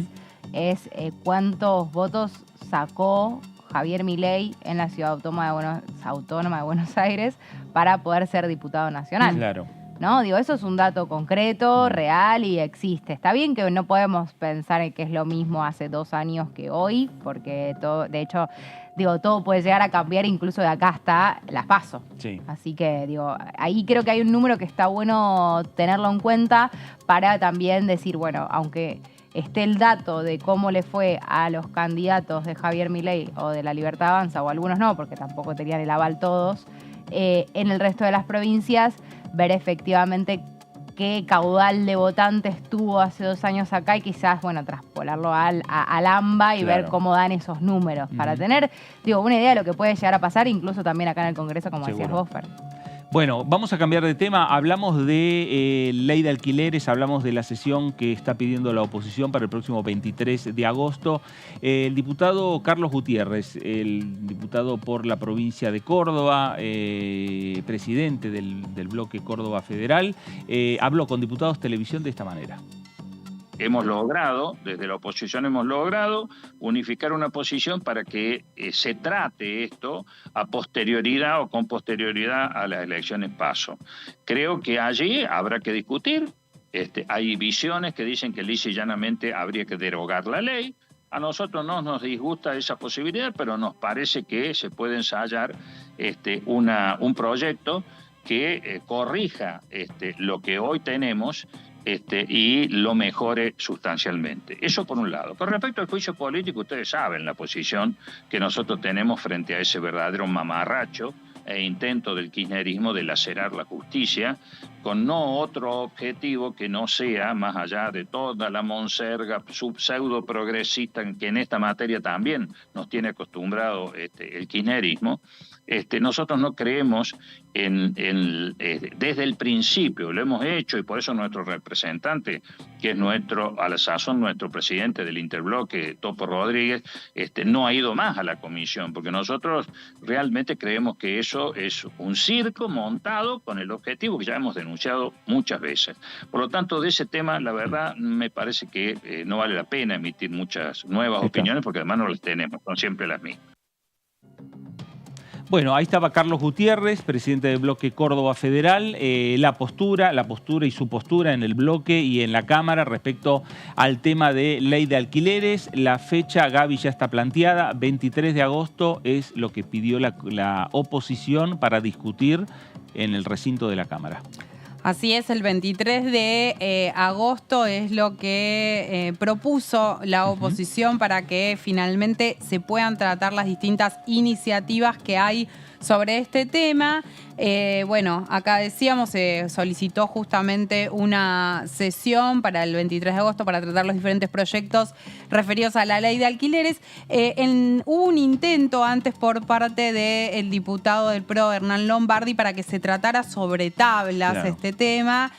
Speaker 4: es cuántos votos sacó Javier Milei en la Ciudad Autónoma de Buenos Aires para poder ser diputado nacional.
Speaker 1: Claro.
Speaker 4: ¿No? Digo, eso es un dato concreto, real y existe. Está bien que no podemos pensar en que es lo mismo hace 2 años que hoy, porque todo, de hecho, todo puede llegar a cambiar incluso de acá hasta las PASO.
Speaker 1: Sí.
Speaker 4: Así que, ahí creo que hay un número que está bueno tenerlo en cuenta para también decir, bueno, aunque esté el dato de cómo le fue a los candidatos de Javier Milei o de La Libertad Avanza, o algunos no, porque tampoco tenían el aval todos, en el resto de las provincias, ver efectivamente qué caudal de votantes tuvo hace 2 años acá y quizás, traspolarlo al AMBA y ver cómo dan esos números para tener, una idea de lo que puede llegar a pasar, incluso también acá en el Congreso, como decías vos, Fer.
Speaker 1: Bueno, vamos a cambiar de tema. Hablamos de ley de alquileres, hablamos de la sesión que está pidiendo la oposición para el próximo 23 de agosto. El diputado Carlos Gutiérrez, el diputado por la provincia de Córdoba, presidente del bloque Córdoba Federal, habló con Diputados Televisión de esta manera.
Speaker 16: Hemos logrado, desde la oposición hemos logrado unificar una posición para que se trate esto a posterioridad o con posterioridad a las elecciones PASO. Creo que allí habrá que discutir. Hay visiones que dicen que lisa y llanamente habría que derogar la ley. A nosotros no nos disgusta esa posibilidad, pero nos parece que se puede ensayar un proyecto que corrija lo que hoy tenemos y lo mejore sustancialmente. Eso por un lado. Con respecto al juicio político, ustedes saben la posición que nosotros tenemos frente a ese verdadero mamarracho e intento del kirchnerismo de lacerar la justicia, con no otro objetivo que no sea, más allá de toda la monserga pseudo progresista que en esta materia también nos tiene acostumbrado el kirchnerismo. Nosotros no creemos desde el principio, lo hemos hecho, y por eso nuestro representante, que es a la sazón nuestro presidente del Interbloque, Topo Rodríguez, no ha ido más a la comisión, porque nosotros realmente creemos que eso es un circo montado con el objetivo que ya hemos denunciado muchas veces. Por lo tanto, de ese tema, la verdad, me parece que no vale la pena emitir muchas nuevas opiniones, porque además no las tenemos, son siempre las mismas.
Speaker 1: Bueno, ahí estaba Carlos Gutiérrez, presidente del bloque Córdoba Federal, la postura y su postura en el bloque y en la Cámara respecto al tema de ley de alquileres. La fecha, Gaby, ya está planteada, 23 de agosto es lo que pidió la oposición para discutir en el recinto de la Cámara.
Speaker 3: Así es, el 23 de agosto es lo que propuso la oposición para que finalmente se puedan tratar las distintas iniciativas que hay sobre este tema. Acá decíamos, se solicitó justamente una sesión para el 23 de agosto para tratar los diferentes proyectos referidos a la ley de alquileres. Hubo un intento antes por parte del diputado del PRO, Hernán Lombardi, para que se tratara sobre tablas este tema.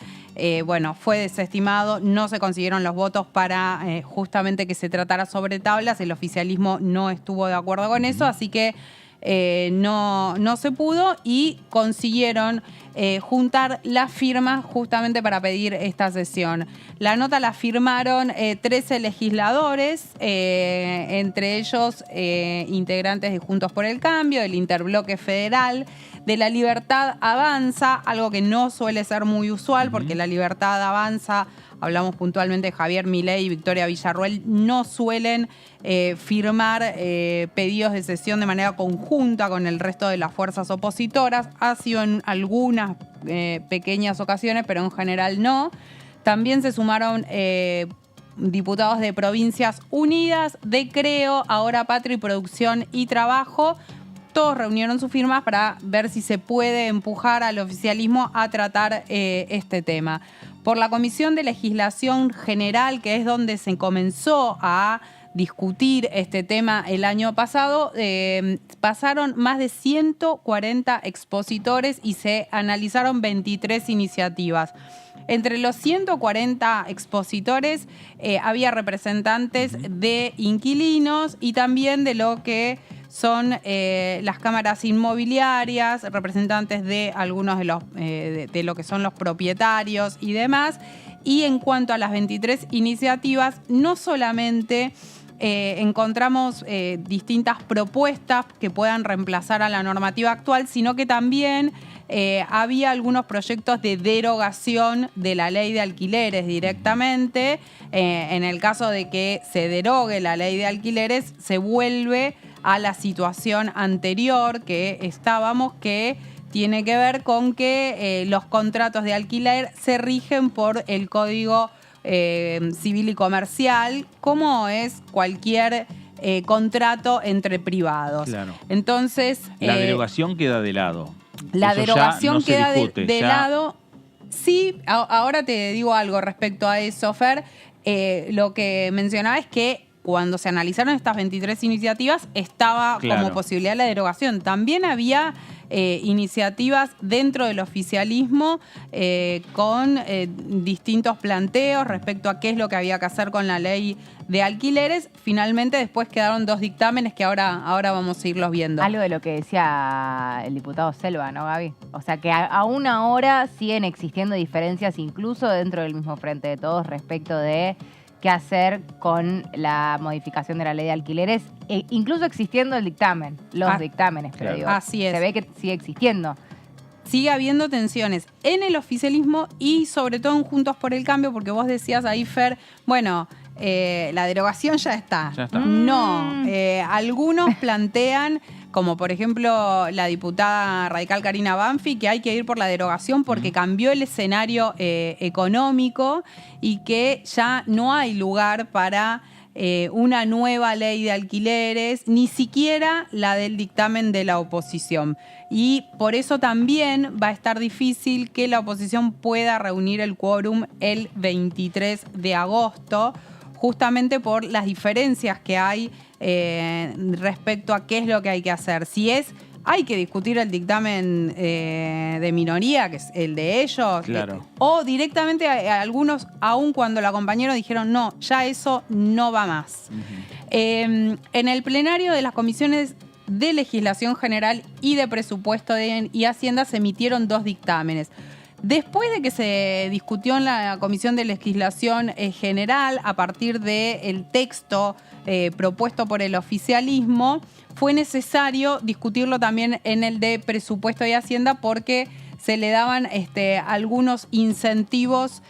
Speaker 3: Fue desestimado, no se consiguieron los votos para justamente que se tratara sobre tablas. El oficialismo no estuvo de acuerdo con eso, así que no se pudo y consiguieron juntar las firmas justamente para pedir esta sesión. La nota la firmaron 13 legisladores, entre ellos integrantes de Juntos por el Cambio, del Interbloque Federal, de La Libertad Avanza, algo que no suele ser muy usual, porque La Libertad Avanza, hablamos puntualmente de Javier Milei y Victoria Villarruel, no suelen firmar pedidos de sesión de manera conjunta con el resto de las fuerzas opositoras. Ha sido en algunas pequeñas ocasiones, pero en general no. También se sumaron diputados de Provincias Unidas, de Creo, Ahora Patria y Producción y Trabajo. Todos reunieron sus firmas para ver si se puede empujar al oficialismo a tratar este tema. Por la Comisión de Legislación General, que es donde se comenzó a discutir este tema el año pasado, pasaron más de 140 expositores y se analizaron 23 iniciativas. Entre los 140 expositores había representantes de inquilinos y también de lo que son las cámaras inmobiliarias, representantes de algunos de lo que son los propietarios y demás. Y en cuanto a las 23 iniciativas, no solamente encontramos distintas propuestas que puedan reemplazar a la normativa actual, sino que también había algunos proyectos de derogación de la ley de alquileres directamente. En el caso de que se derogue la ley de alquileres, se vuelve a la situación anterior que estábamos, que tiene que ver con que los contratos de alquiler se rigen por el Código Civil y Comercial, como es cualquier contrato entre privados.
Speaker 1: Claro.
Speaker 3: Entonces,
Speaker 1: la derogación queda de lado.
Speaker 3: La
Speaker 1: Eso
Speaker 3: derogación
Speaker 1: no
Speaker 3: queda
Speaker 1: discute,
Speaker 3: de lado. Sí, ahora te digo algo respecto a eso, Fer. Lo que mencionaba es que cuando se analizaron estas 23 iniciativas estaba como posibilidad la derogación. También había iniciativas dentro del oficialismo con distintos planteos respecto a qué es lo que había que hacer con la ley de alquileres. Finalmente después quedaron 2 dictámenes que ahora vamos a irlos viendo.
Speaker 4: Algo de lo que decía el diputado Selva, ¿no, Gaby? O sea, que aún ahora siguen existiendo diferencias incluso dentro del mismo Frente de Todos respecto de qué hacer con la modificación de la ley de alquileres, incluso existiendo el dictamen, los dictámenes, pero digo,
Speaker 3: así es.
Speaker 4: Se ve que sigue existiendo.
Speaker 3: Sigue habiendo tensiones en el oficialismo y sobre todo en Juntos por el Cambio, porque vos decías ahí, Fer, bueno, la derogación ya está. No, algunos plantean, como por ejemplo la diputada radical Karina Banfi, que hay que ir por la derogación porque cambió el escenario económico y que ya no hay lugar para una nueva ley de alquileres, ni siquiera la del dictamen de la oposición. Y por eso también va a estar difícil que la oposición pueda reunir el quórum el 23 de agosto, justamente por las diferencias que hay respecto a qué es lo que hay que hacer. Si hay que discutir el dictamen de minoría, que es el de ellos, o directamente algunos, aun cuando la compañeros dijeron no, ya eso no va más. En el plenario de las comisiones de Legislación General y de Presupuesto y Hacienda se emitieron 2 dictámenes. Después de que se discutió en la Comisión de Legislación General, a partir del texto propuesto por el oficialismo, fue necesario discutirlo también en el de Presupuesto y Hacienda porque se le daban algunos incentivos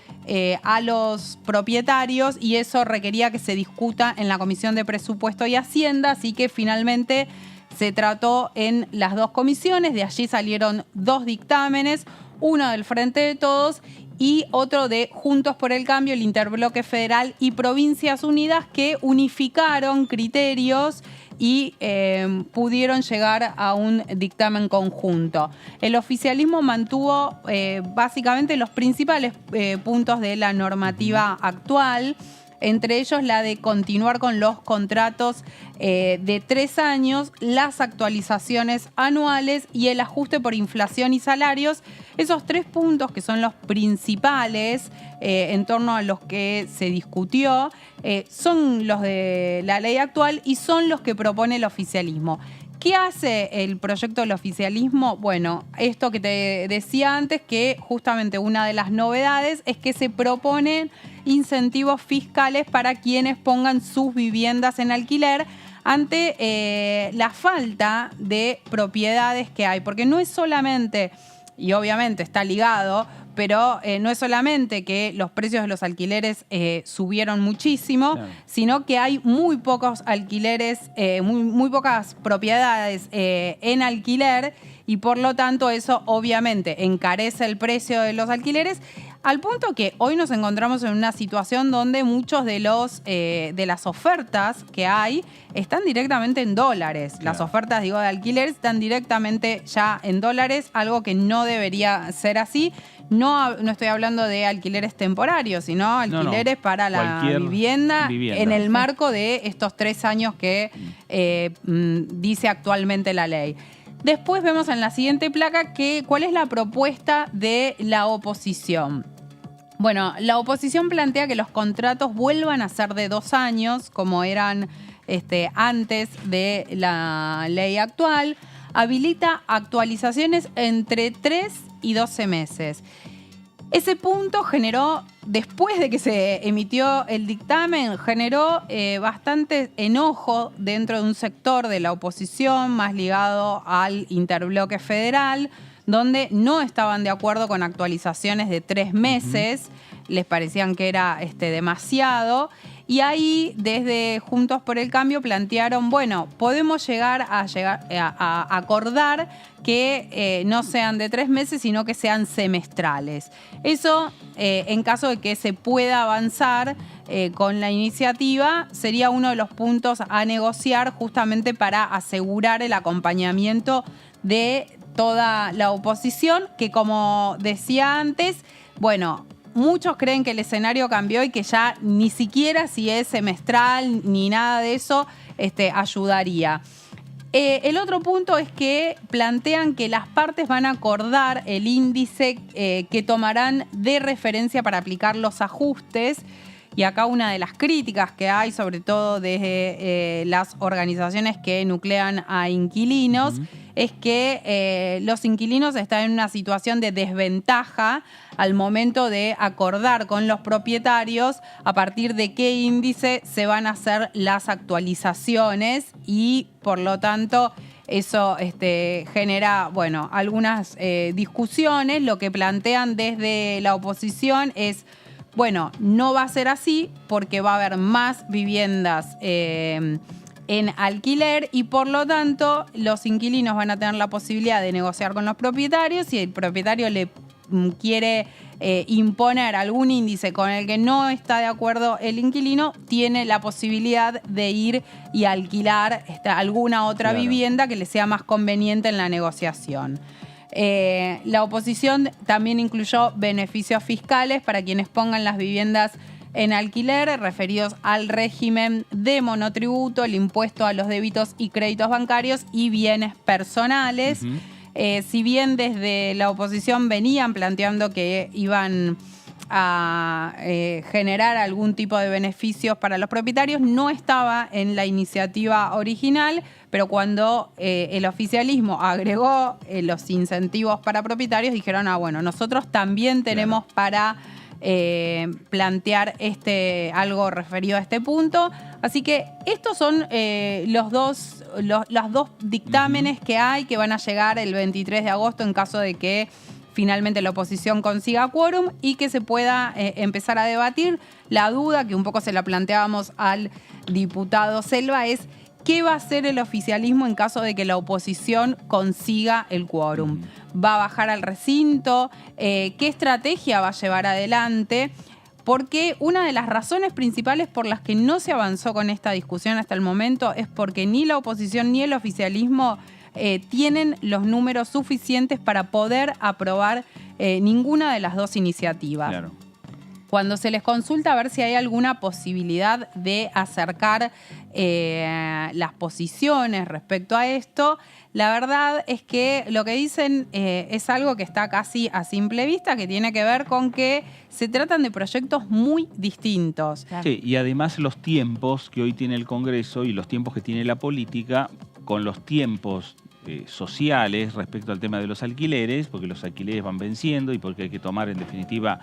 Speaker 3: a los propietarios y eso requería que se discuta en la Comisión de Presupuesto y Hacienda, así que finalmente se trató en las 2 comisiones, de allí salieron 2 dictámenes, uno del Frente de Todos y otro de Juntos por el Cambio, el Interbloque Federal y Provincias Unidas, que unificaron criterios y pudieron llegar a un dictamen conjunto. El oficialismo mantuvo básicamente los principales puntos de la normativa actual, entre ellos la de continuar con los contratos de 3 años, las actualizaciones anuales y el ajuste por inflación y salarios. Esos 3 puntos que son los principales en torno a los que se discutió son los de la ley actual y son los que propone el oficialismo. ¿Qué hace el proyecto del oficialismo? Bueno, esto que te decía antes, que justamente una de las novedades es que se proponen incentivos fiscales para quienes pongan sus viviendas en alquiler. ante la falta de propiedades que hay, porque no es solamente, y obviamente está ligado, pero no es solamente que los precios de los alquileres subieron muchísimo, claro, sino que hay muy pocos alquileres, muy pocas propiedades en alquiler, y por lo tanto eso obviamente encarece el precio de los alquileres, al punto que hoy nos encontramos en una situación donde muchos de las ofertas que hay están directamente en dólares. Claro. Las ofertas, de alquiler están directamente ya en dólares, algo que no debería ser así. No estoy hablando de alquileres temporarios, sino alquileres para la vivienda en el marco de estos 3 años que dice actualmente la ley. Después vemos en la siguiente placa cuál es la propuesta de la oposición. Bueno, la oposición plantea que los contratos vuelvan a ser de 2 años, como eran antes de la ley actual. Habilita actualizaciones entre 3 y 12 meses. Ese punto generó, después de que se emitió el dictamen, generó bastante enojo dentro de un sector de la oposición, más ligado al interbloque federal, donde no estaban de acuerdo con actualizaciones de 3 meses, les parecían que era demasiado. Y ahí, desde Juntos por el Cambio, plantearon, bueno, podemos llegar a acordar que no sean de 3 meses, sino que sean semestrales. Eso, en caso de que se pueda avanzar con la iniciativa, sería uno de los puntos a negociar justamente para asegurar el acompañamiento de toda la oposición, que como decía antes, bueno, muchos creen que el escenario cambió y que ya ni siquiera si es semestral ni nada de eso ayudaría. El otro punto es que plantean que las partes van a acordar el índice que tomarán de referencia para aplicar los ajustes. Y acá una de las críticas que hay, sobre todo desde las organizaciones que nuclean a inquilinos, es que los inquilinos están en una situación de desventaja al momento de acordar con los propietarios a partir de qué índice se van a hacer las actualizaciones, y por lo tanto eso genera, bueno, algunas discusiones. Lo que plantean desde la oposición es, bueno, no va a ser así porque va a haber más viviendas en alquiler, y por lo tanto los inquilinos van a tener la posibilidad de negociar con los propietarios. Si el propietario le quiere imponer algún índice con el que no está de acuerdo el inquilino, tiene la posibilidad de ir y alquilar alguna otra vivienda que le sea más conveniente en la negociación. La oposición también incluyó beneficios fiscales para quienes pongan las viviendas en alquiler, referidos al régimen de monotributo, el impuesto a los débitos y créditos bancarios y bienes personales. Si bien desde la oposición venían planteando que iban a generar algún tipo de beneficios para los propietarios, no estaba en la iniciativa original, pero cuando el oficialismo agregó los incentivos para propietarios, dijeron, bueno, nosotros también tenemos para plantear algo referido a este punto. Así que estos son los dos dictámenes que hay, que van a llegar el 23 de agosto en caso de que finalmente la oposición consiga quórum y que se pueda empezar a debatir. La duda que un poco se la planteábamos al diputado Selva es: ¿qué va a hacer el oficialismo en caso de que la oposición consiga el quórum? ¿Va a bajar al recinto? ¿Qué estrategia va a llevar adelante? Porque una de las razones principales por las que no se avanzó con esta discusión hasta el momento es porque ni la oposición ni el oficialismo tienen los números suficientes para poder aprobar ninguna de las dos iniciativas. Claro. Cuando se les consulta a ver si hay alguna posibilidad de acercar las posiciones respecto a esto, la verdad es que lo que dicen es algo que está casi a simple vista, que tiene que ver con que se tratan de proyectos muy distintos.
Speaker 1: Sí, y además los tiempos que hoy tiene el Congreso y los tiempos que tiene la política, con los tiempos sociales respecto al tema de los alquileres, porque los alquileres van venciendo y porque hay que tomar en definitiva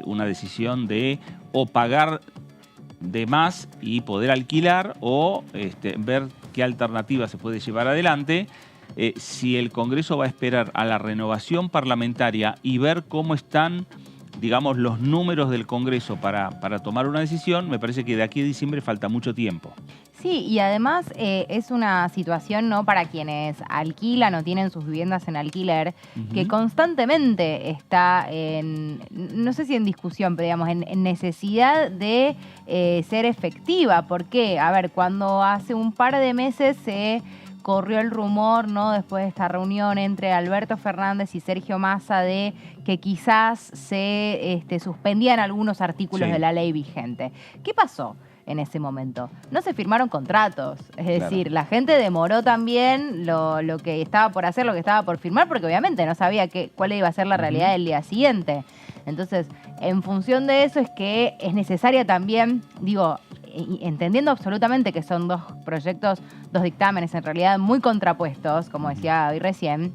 Speaker 1: una decisión de o pagar de más y poder alquilar o ver qué alternativa se puede llevar adelante. Si el Congreso va a esperar a la renovación parlamentaria y ver cómo están, digamos, los números del Congreso para tomar una decisión, me parece que de aquí a diciembre falta mucho tiempo.
Speaker 4: Sí, y además es una situación, ¿no?, para quienes alquilan o tienen sus viviendas en alquiler, que constantemente está en, no sé si en discusión, pero digamos, en necesidad de ser efectiva. ¿Por qué? A ver, cuando hace un par de meses se corrió el rumor, ¿no?, después de esta reunión entre Alberto Fernández y Sergio Massa, de que quizás se suspendían algunos artículos de la ley vigente. ¿Qué pasó en ese momento? No se firmaron contratos, es decir, la gente demoró también lo que estaba por hacer, lo que estaba por firmar, porque obviamente no sabía cuál iba a ser la realidad del día siguiente. Entonces, en función de eso es que es necesaria también, digo, entendiendo absolutamente que son dos proyectos, dos dictámenes en realidad muy contrapuestos, como decía Gaby recién,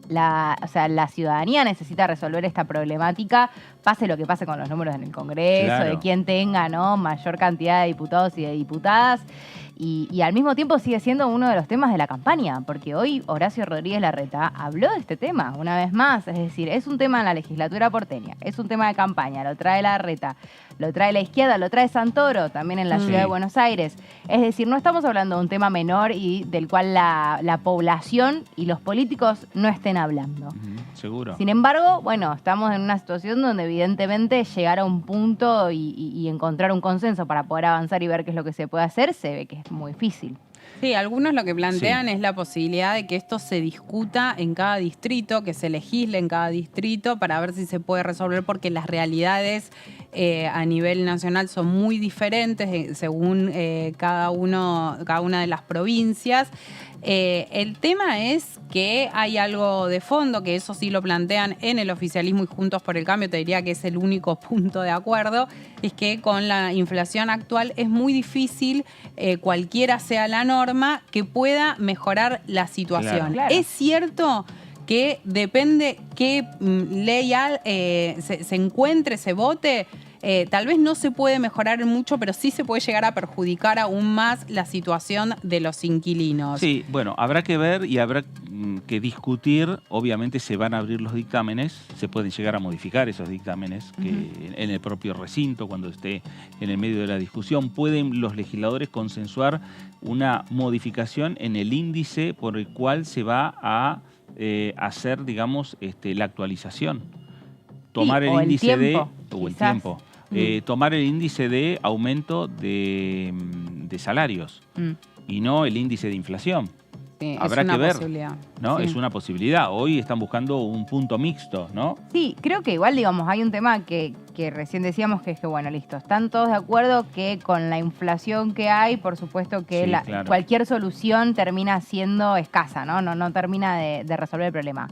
Speaker 4: la ciudadanía necesita resolver esta problemática, pase lo que pase con los números en el Congreso, de quién tenga, ¿no?, mayor cantidad de diputados y de diputadas. Y al mismo tiempo sigue siendo uno de los temas de la campaña, porque hoy Horacio Rodríguez Larreta habló de este tema una vez más. Es decir, es un tema en la legislatura porteña, es un tema de campaña, lo trae Larreta, lo trae la izquierda, lo trae Santoro, también en la ciudad de Buenos Aires. Es decir, no estamos hablando de un tema menor y del cual la población y los políticos no estén hablando.
Speaker 1: Seguro.
Speaker 4: Sin embargo, bueno, estamos en una situación donde evidentemente llegar a un punto y encontrar un consenso para poder avanzar y ver qué es lo que se puede hacer, se ve que es muy difícil.
Speaker 3: Sí, algunos lo que plantean es la posibilidad de que esto se discuta en cada distrito, que se legisle en cada distrito para ver si se puede resolver, porque las realidades a nivel nacional son muy diferentes según cada una de las provincias. El tema es que hay algo de fondo, que eso sí lo plantean en el oficialismo y Juntos por el Cambio, te diría que es el único punto de acuerdo, es que con la inflación actual es muy difícil, cualquiera sea la norma, que pueda mejorar la situación.
Speaker 4: Claro.
Speaker 3: Es cierto que depende qué ley se encuentre, se vote. Tal vez no se puede mejorar mucho, pero sí se puede llegar a perjudicar aún más la situación de los inquilinos.
Speaker 1: Sí, bueno, habrá que ver y habrá que discutir. Obviamente se van a abrir los dictámenes, se pueden llegar a modificar esos dictámenes que en el propio recinto, cuando esté en el medio de la discusión. Pueden los legisladores consensuar una modificación en el índice por el cual se va a hacer, digamos, la actualización. Tomar el índice tomar el índice de aumento de salarios y no el índice de inflación.
Speaker 3: Sí,
Speaker 1: habrá que ver, ¿no?
Speaker 3: Sí.
Speaker 1: Es una posibilidad. Hoy están buscando un punto mixto, ¿no?
Speaker 4: Sí, creo que igual, digamos, hay un tema que recién decíamos que es que, bueno, listo, están todos de acuerdo que con la inflación que hay, por supuesto que cualquier solución termina siendo escasa, ¿no? No termina de resolver el problema.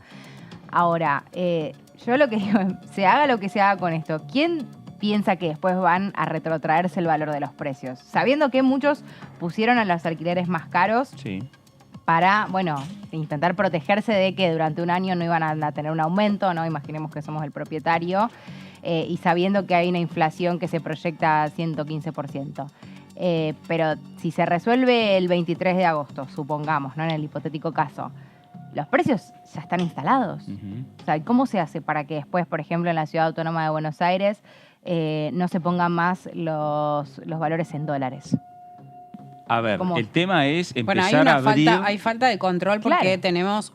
Speaker 4: Ahora, yo lo que digo, se haga lo que se haga con esto, ¿quién piensa que después van a retrotraerse el valor de los precios? Sabiendo que muchos pusieron a los alquileres más caros para, bueno, intentar protegerse de que durante un año no iban a tener un aumento, ¿no? Imaginemos que somos el propietario, y sabiendo que hay una inflación que se proyecta a 115%. Pero si se resuelve el 23 de agosto, supongamos, ¿no?, en el hipotético caso, los precios ya están instalados. O sea, ¿cómo se hace para que después, por ejemplo, en la Ciudad Autónoma de Buenos Aires no se pongan más los valores en dólares?
Speaker 1: A ver, el tema es empezar
Speaker 3: bueno,
Speaker 1: a abrir...
Speaker 3: hay falta de control porque tenemos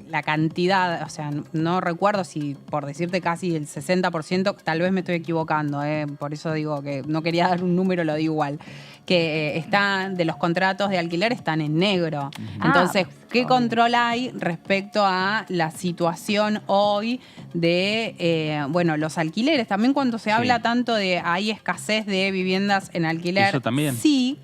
Speaker 3: la cantidad, o sea, no recuerdo si, por decirte casi el 60%, tal vez me estoy equivocando, por eso digo que no quería dar un número, lo digo igual, que están de los contratos de alquiler están en negro. Entonces, ¿qué control hay respecto a la situación hoy de, los alquileres? También cuando se habla tanto de hay escasez de viviendas en alquiler.
Speaker 1: Eso también.
Speaker 3: Sí.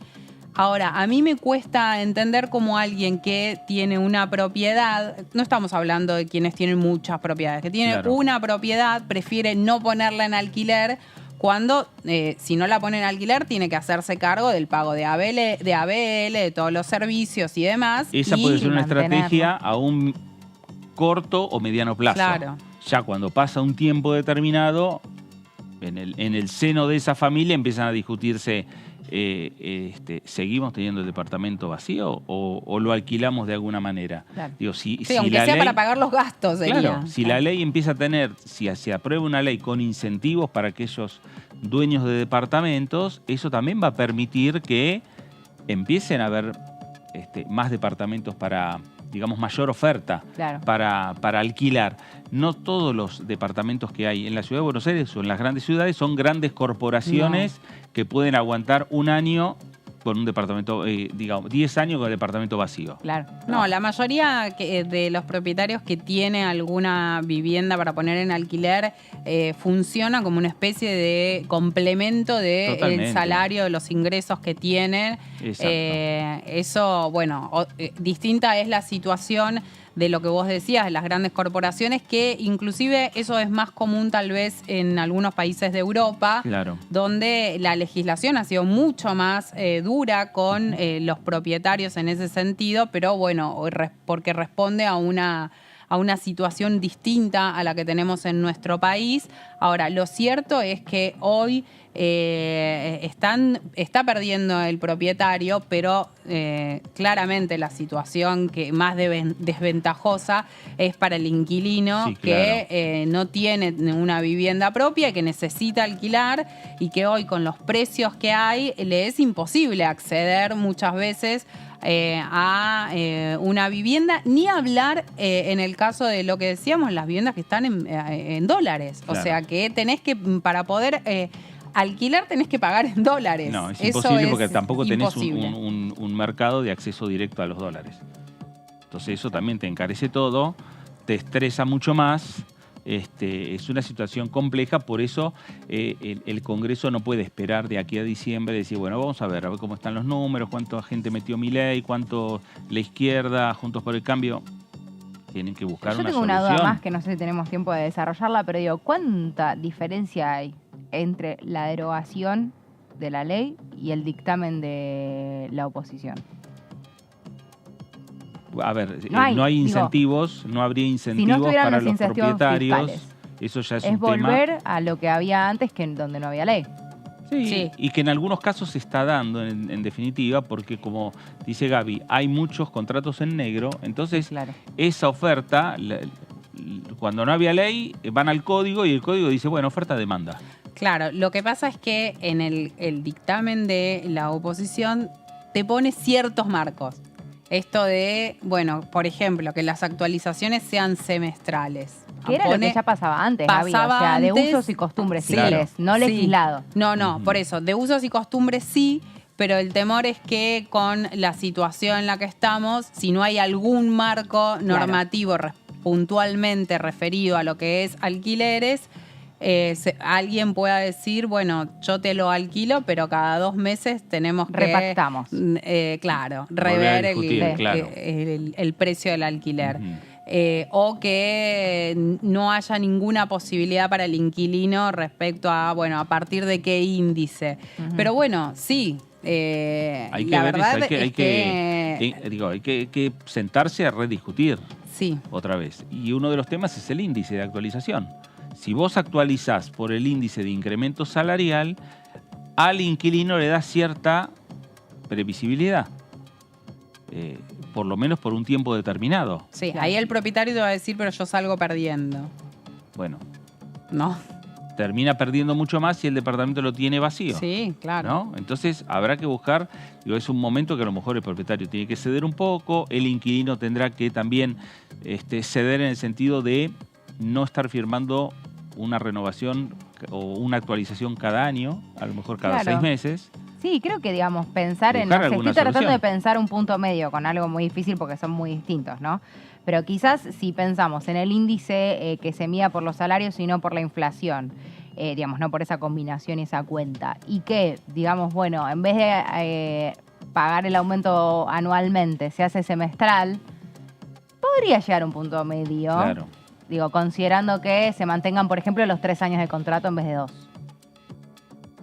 Speaker 3: Ahora, a mí me cuesta entender cómo alguien que tiene una propiedad, no estamos hablando de quienes tienen muchas propiedades, que tiene una propiedad, prefiere no ponerla en alquiler cuando, si no la pone en alquiler, tiene que hacerse cargo del pago de ABL, de todos los servicios y demás.
Speaker 1: Esa puede ser una estrategia a un corto o mediano plazo.
Speaker 3: Claro.
Speaker 1: Ya cuando pasa un tiempo determinado, en el seno de esa familia empiezan a discutirse, ¿seguimos teniendo el departamento vacío o lo alquilamos de alguna manera?
Speaker 3: Claro.
Speaker 1: Digo, si
Speaker 3: aunque
Speaker 1: la
Speaker 3: sea
Speaker 1: ley,
Speaker 3: para pagar los gastos. Sería.
Speaker 1: Claro, si la ley empieza a tener, si se aprueba una ley con incentivos para aquellos dueños de departamentos, eso también va a permitir que empiecen a haber más departamentos para, digamos, mayor oferta para alquilar. No todos los departamentos que hay en la Ciudad de Buenos Aires o en las grandes ciudades son grandes corporaciones que pueden aguantar un año con un departamento, digamos, 10 años con el departamento vacío.
Speaker 3: Claro. No, la mayoría de los propietarios que tiene alguna vivienda para poner en alquiler funciona como una especie de complemento del salario, de los ingresos que tienen. Eso, bueno, distinta es la situación de lo que vos decías, de las grandes corporaciones, que inclusive eso es más común tal vez en algunos países de Europa, donde la legislación ha sido mucho más dura con los propietarios en ese sentido, pero bueno, porque responde a una situación distinta a la que tenemos en nuestro país. Ahora, lo cierto es que hoy está perdiendo el propietario, pero claramente la situación que más desventajosa es para el inquilino, que no tiene una vivienda propia, que necesita alquilar y que hoy con los precios que hay le es imposible acceder muchas veces a una vivienda, ni hablar en el caso de lo que decíamos, las viviendas que están en dólares. O sea que tenés que, para poder alquilar, tenés que pagar en dólares.
Speaker 1: No, es imposible porque tampoco tenés un mercado de acceso directo a los dólares. Entonces eso también te encarece todo, te estresa mucho más. Es una situación compleja, por eso el Congreso no puede esperar de aquí a diciembre y decir, bueno, vamos a ver cómo están los números, cuánta gente metió Milei, cuánto la izquierda, Juntos por el Cambio. Tienen que buscar una solución.
Speaker 4: Yo tengo una duda más que no sé si tenemos tiempo de desarrollarla, pero digo, ¿cuánta diferencia hay entre la derogación de la ley y el dictamen de la oposición?
Speaker 1: A ver, no hay incentivos, no habría incentivos para los propietarios. Eso ya es un tema.
Speaker 4: Es volver a lo que había antes, donde no había ley.
Speaker 1: Sí, y que en algunos casos se está dando, en definitiva, porque como dice Gaby, hay muchos contratos en negro, entonces esa oferta, cuando no había ley, van al código y el código dice, bueno, oferta-demanda.
Speaker 3: Claro, lo que pasa es que en el dictamen de la oposición te pone ciertos marcos. Esto de, bueno, por ejemplo, que las actualizaciones sean semestrales.
Speaker 4: Que era lo que ya pasaba antes, Gaby, o sea, de usos y costumbres civiles, no legislado.
Speaker 3: No, por eso, de usos y costumbres sí, pero el temor es que con la situación en la que estamos, si no hay algún marco normativo puntualmente referido a lo que es alquileres, alguien pueda decir, bueno, yo te lo alquilo, pero cada 2 meses tenemos que...
Speaker 4: Repactamos.
Speaker 3: Rever el precio del alquiler. O que no haya ninguna posibilidad para el inquilino respecto a, bueno, a partir de qué índice. Pero bueno, sí.
Speaker 1: Hay que sentarse a rediscutir otra vez. Y uno de los temas es el índice de actualización. Si vos actualizás por el índice de incremento salarial, al inquilino le da cierta previsibilidad. Por lo menos por un tiempo determinado.
Speaker 3: Sí, ahí el propietario te va a decir, pero yo salgo perdiendo.
Speaker 1: Bueno.
Speaker 3: No.
Speaker 1: Termina perdiendo mucho más si el departamento lo tiene vacío.
Speaker 3: Sí, claro.
Speaker 1: ¿No? Entonces habrá que buscar, es un momento que a lo mejor el propietario tiene que ceder un poco, el inquilino tendrá que también ceder en el sentido de no estar firmando una renovación o una actualización cada año, a lo mejor cada 6 meses.
Speaker 4: Sí, creo que, digamos, pensar en... estoy tratando de pensar un punto medio con algo muy difícil porque son muy distintos, ¿no? Pero quizás si pensamos en el índice que se mida por los salarios y no por la inflación, digamos, no por esa combinación y esa cuenta, y que, digamos, bueno, en vez de pagar el aumento anualmente, se hace semestral, podría llegar a un punto medio.
Speaker 1: Claro.
Speaker 4: Digo, considerando que se mantengan, por ejemplo, los 3 años de contrato en vez de 2.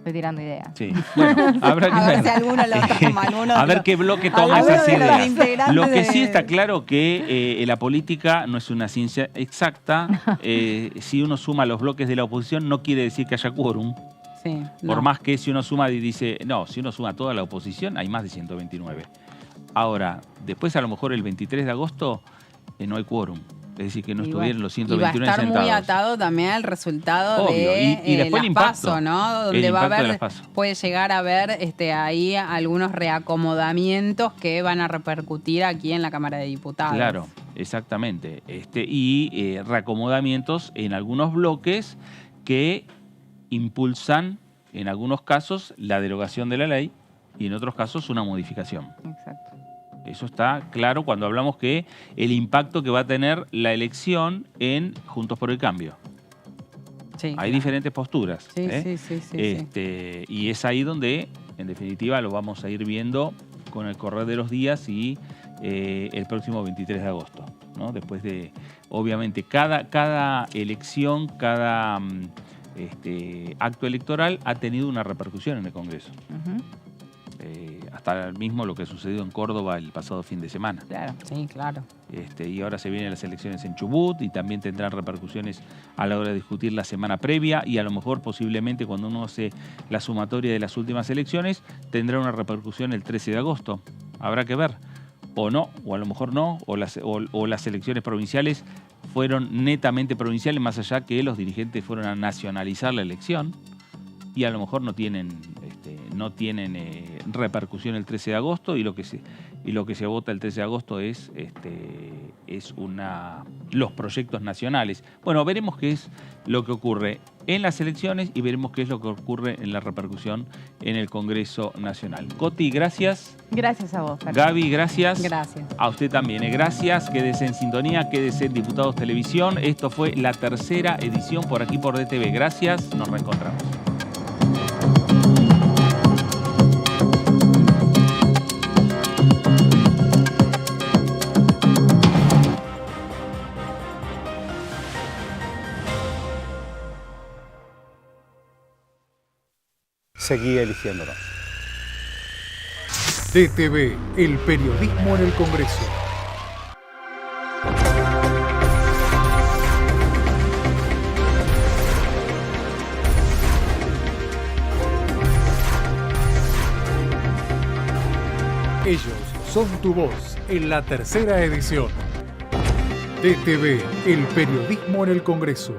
Speaker 4: Estoy tirando ideas.
Speaker 1: Sí. Bueno, habrá que
Speaker 3: A ver
Speaker 1: ver.
Speaker 3: si alguno lo toma,
Speaker 1: A ver qué bloque toma
Speaker 3: alguno
Speaker 1: esas
Speaker 3: de los
Speaker 1: ideas.
Speaker 3: integrantes
Speaker 1: Lo que sí
Speaker 3: de-
Speaker 1: está claro que la política no es una ciencia exacta. Si uno suma los bloques de la oposición, no quiere decir que haya quórum.
Speaker 3: Sí,
Speaker 1: Por
Speaker 3: no.
Speaker 1: más que si uno suma y dice, no, si uno suma toda la oposición, hay más de 129. Ahora, después a lo mejor el 23 de agosto no hay quórum. Es decir, que no
Speaker 3: Y
Speaker 1: estuvieron
Speaker 3: bueno,
Speaker 1: los
Speaker 3: y va a
Speaker 1: 129
Speaker 3: estar
Speaker 1: sentados.
Speaker 3: muy atado también al resultado
Speaker 1: Obvio,
Speaker 3: de
Speaker 1: y después el
Speaker 3: las
Speaker 1: impacto.
Speaker 3: PASO, ¿no?
Speaker 1: El
Speaker 3: Donde va a
Speaker 1: impacto de
Speaker 3: haber,
Speaker 1: las PASO.
Speaker 3: puede llegar a haber ahí algunos reacomodamientos que van a repercutir aquí en la Cámara de Diputados.
Speaker 1: Claro, exactamente. Y reacomodamientos en algunos bloques que impulsan, en algunos casos, la derogación de la ley y en otros casos una modificación.
Speaker 4: Exacto.
Speaker 1: Eso está claro cuando hablamos que el impacto que va a tener la elección en Juntos por el Cambio.
Speaker 3: Sí,
Speaker 1: Hay
Speaker 3: claro.
Speaker 1: diferentes posturas.
Speaker 3: Sí,
Speaker 1: ¿eh?
Speaker 3: sí.
Speaker 1: Y es ahí donde, en definitiva, lo vamos a ir viendo con el correr de los días y el próximo 23 de agosto. ¿no? Después de, obviamente, cada elección, cada acto electoral ha tenido una repercusión en el Congreso.
Speaker 3: Ujú.
Speaker 1: Hasta mismo lo que sucedió en Córdoba el pasado fin de semana.
Speaker 3: Claro, sí, claro.
Speaker 1: Y ahora se vienen las elecciones en Chubut y también tendrán repercusiones a la hora de discutir la semana previa y a lo mejor posiblemente cuando uno hace la sumatoria de las últimas elecciones tendrá una repercusión el 13 de agosto. Habrá que ver. O no, o a lo mejor no, o las elecciones provinciales fueron netamente provinciales, más allá que los dirigentes fueron a nacionalizar la elección y a lo mejor no tienen repercusión el 13 de agosto y lo que se vota el 13 de agosto es los proyectos nacionales. Bueno, veremos qué es lo que ocurre en las elecciones y veremos qué es lo que ocurre en la repercusión en el Congreso Nacional. Coti, gracias.
Speaker 4: Gracias a vos, Fernando.
Speaker 1: Gaby, gracias.
Speaker 3: Gracias.
Speaker 1: A usted también, gracias. Quédese en sintonía, quédese en Diputados Televisión. Esto fue la tercera edición por aquí por DTV. Gracias, nos reencontramos.
Speaker 2: Seguí eligiéndonos.
Speaker 12: DTV, el periodismo en el Congreso. Ellos son tu voz en la tercera edición. DTV, el periodismo en el Congreso.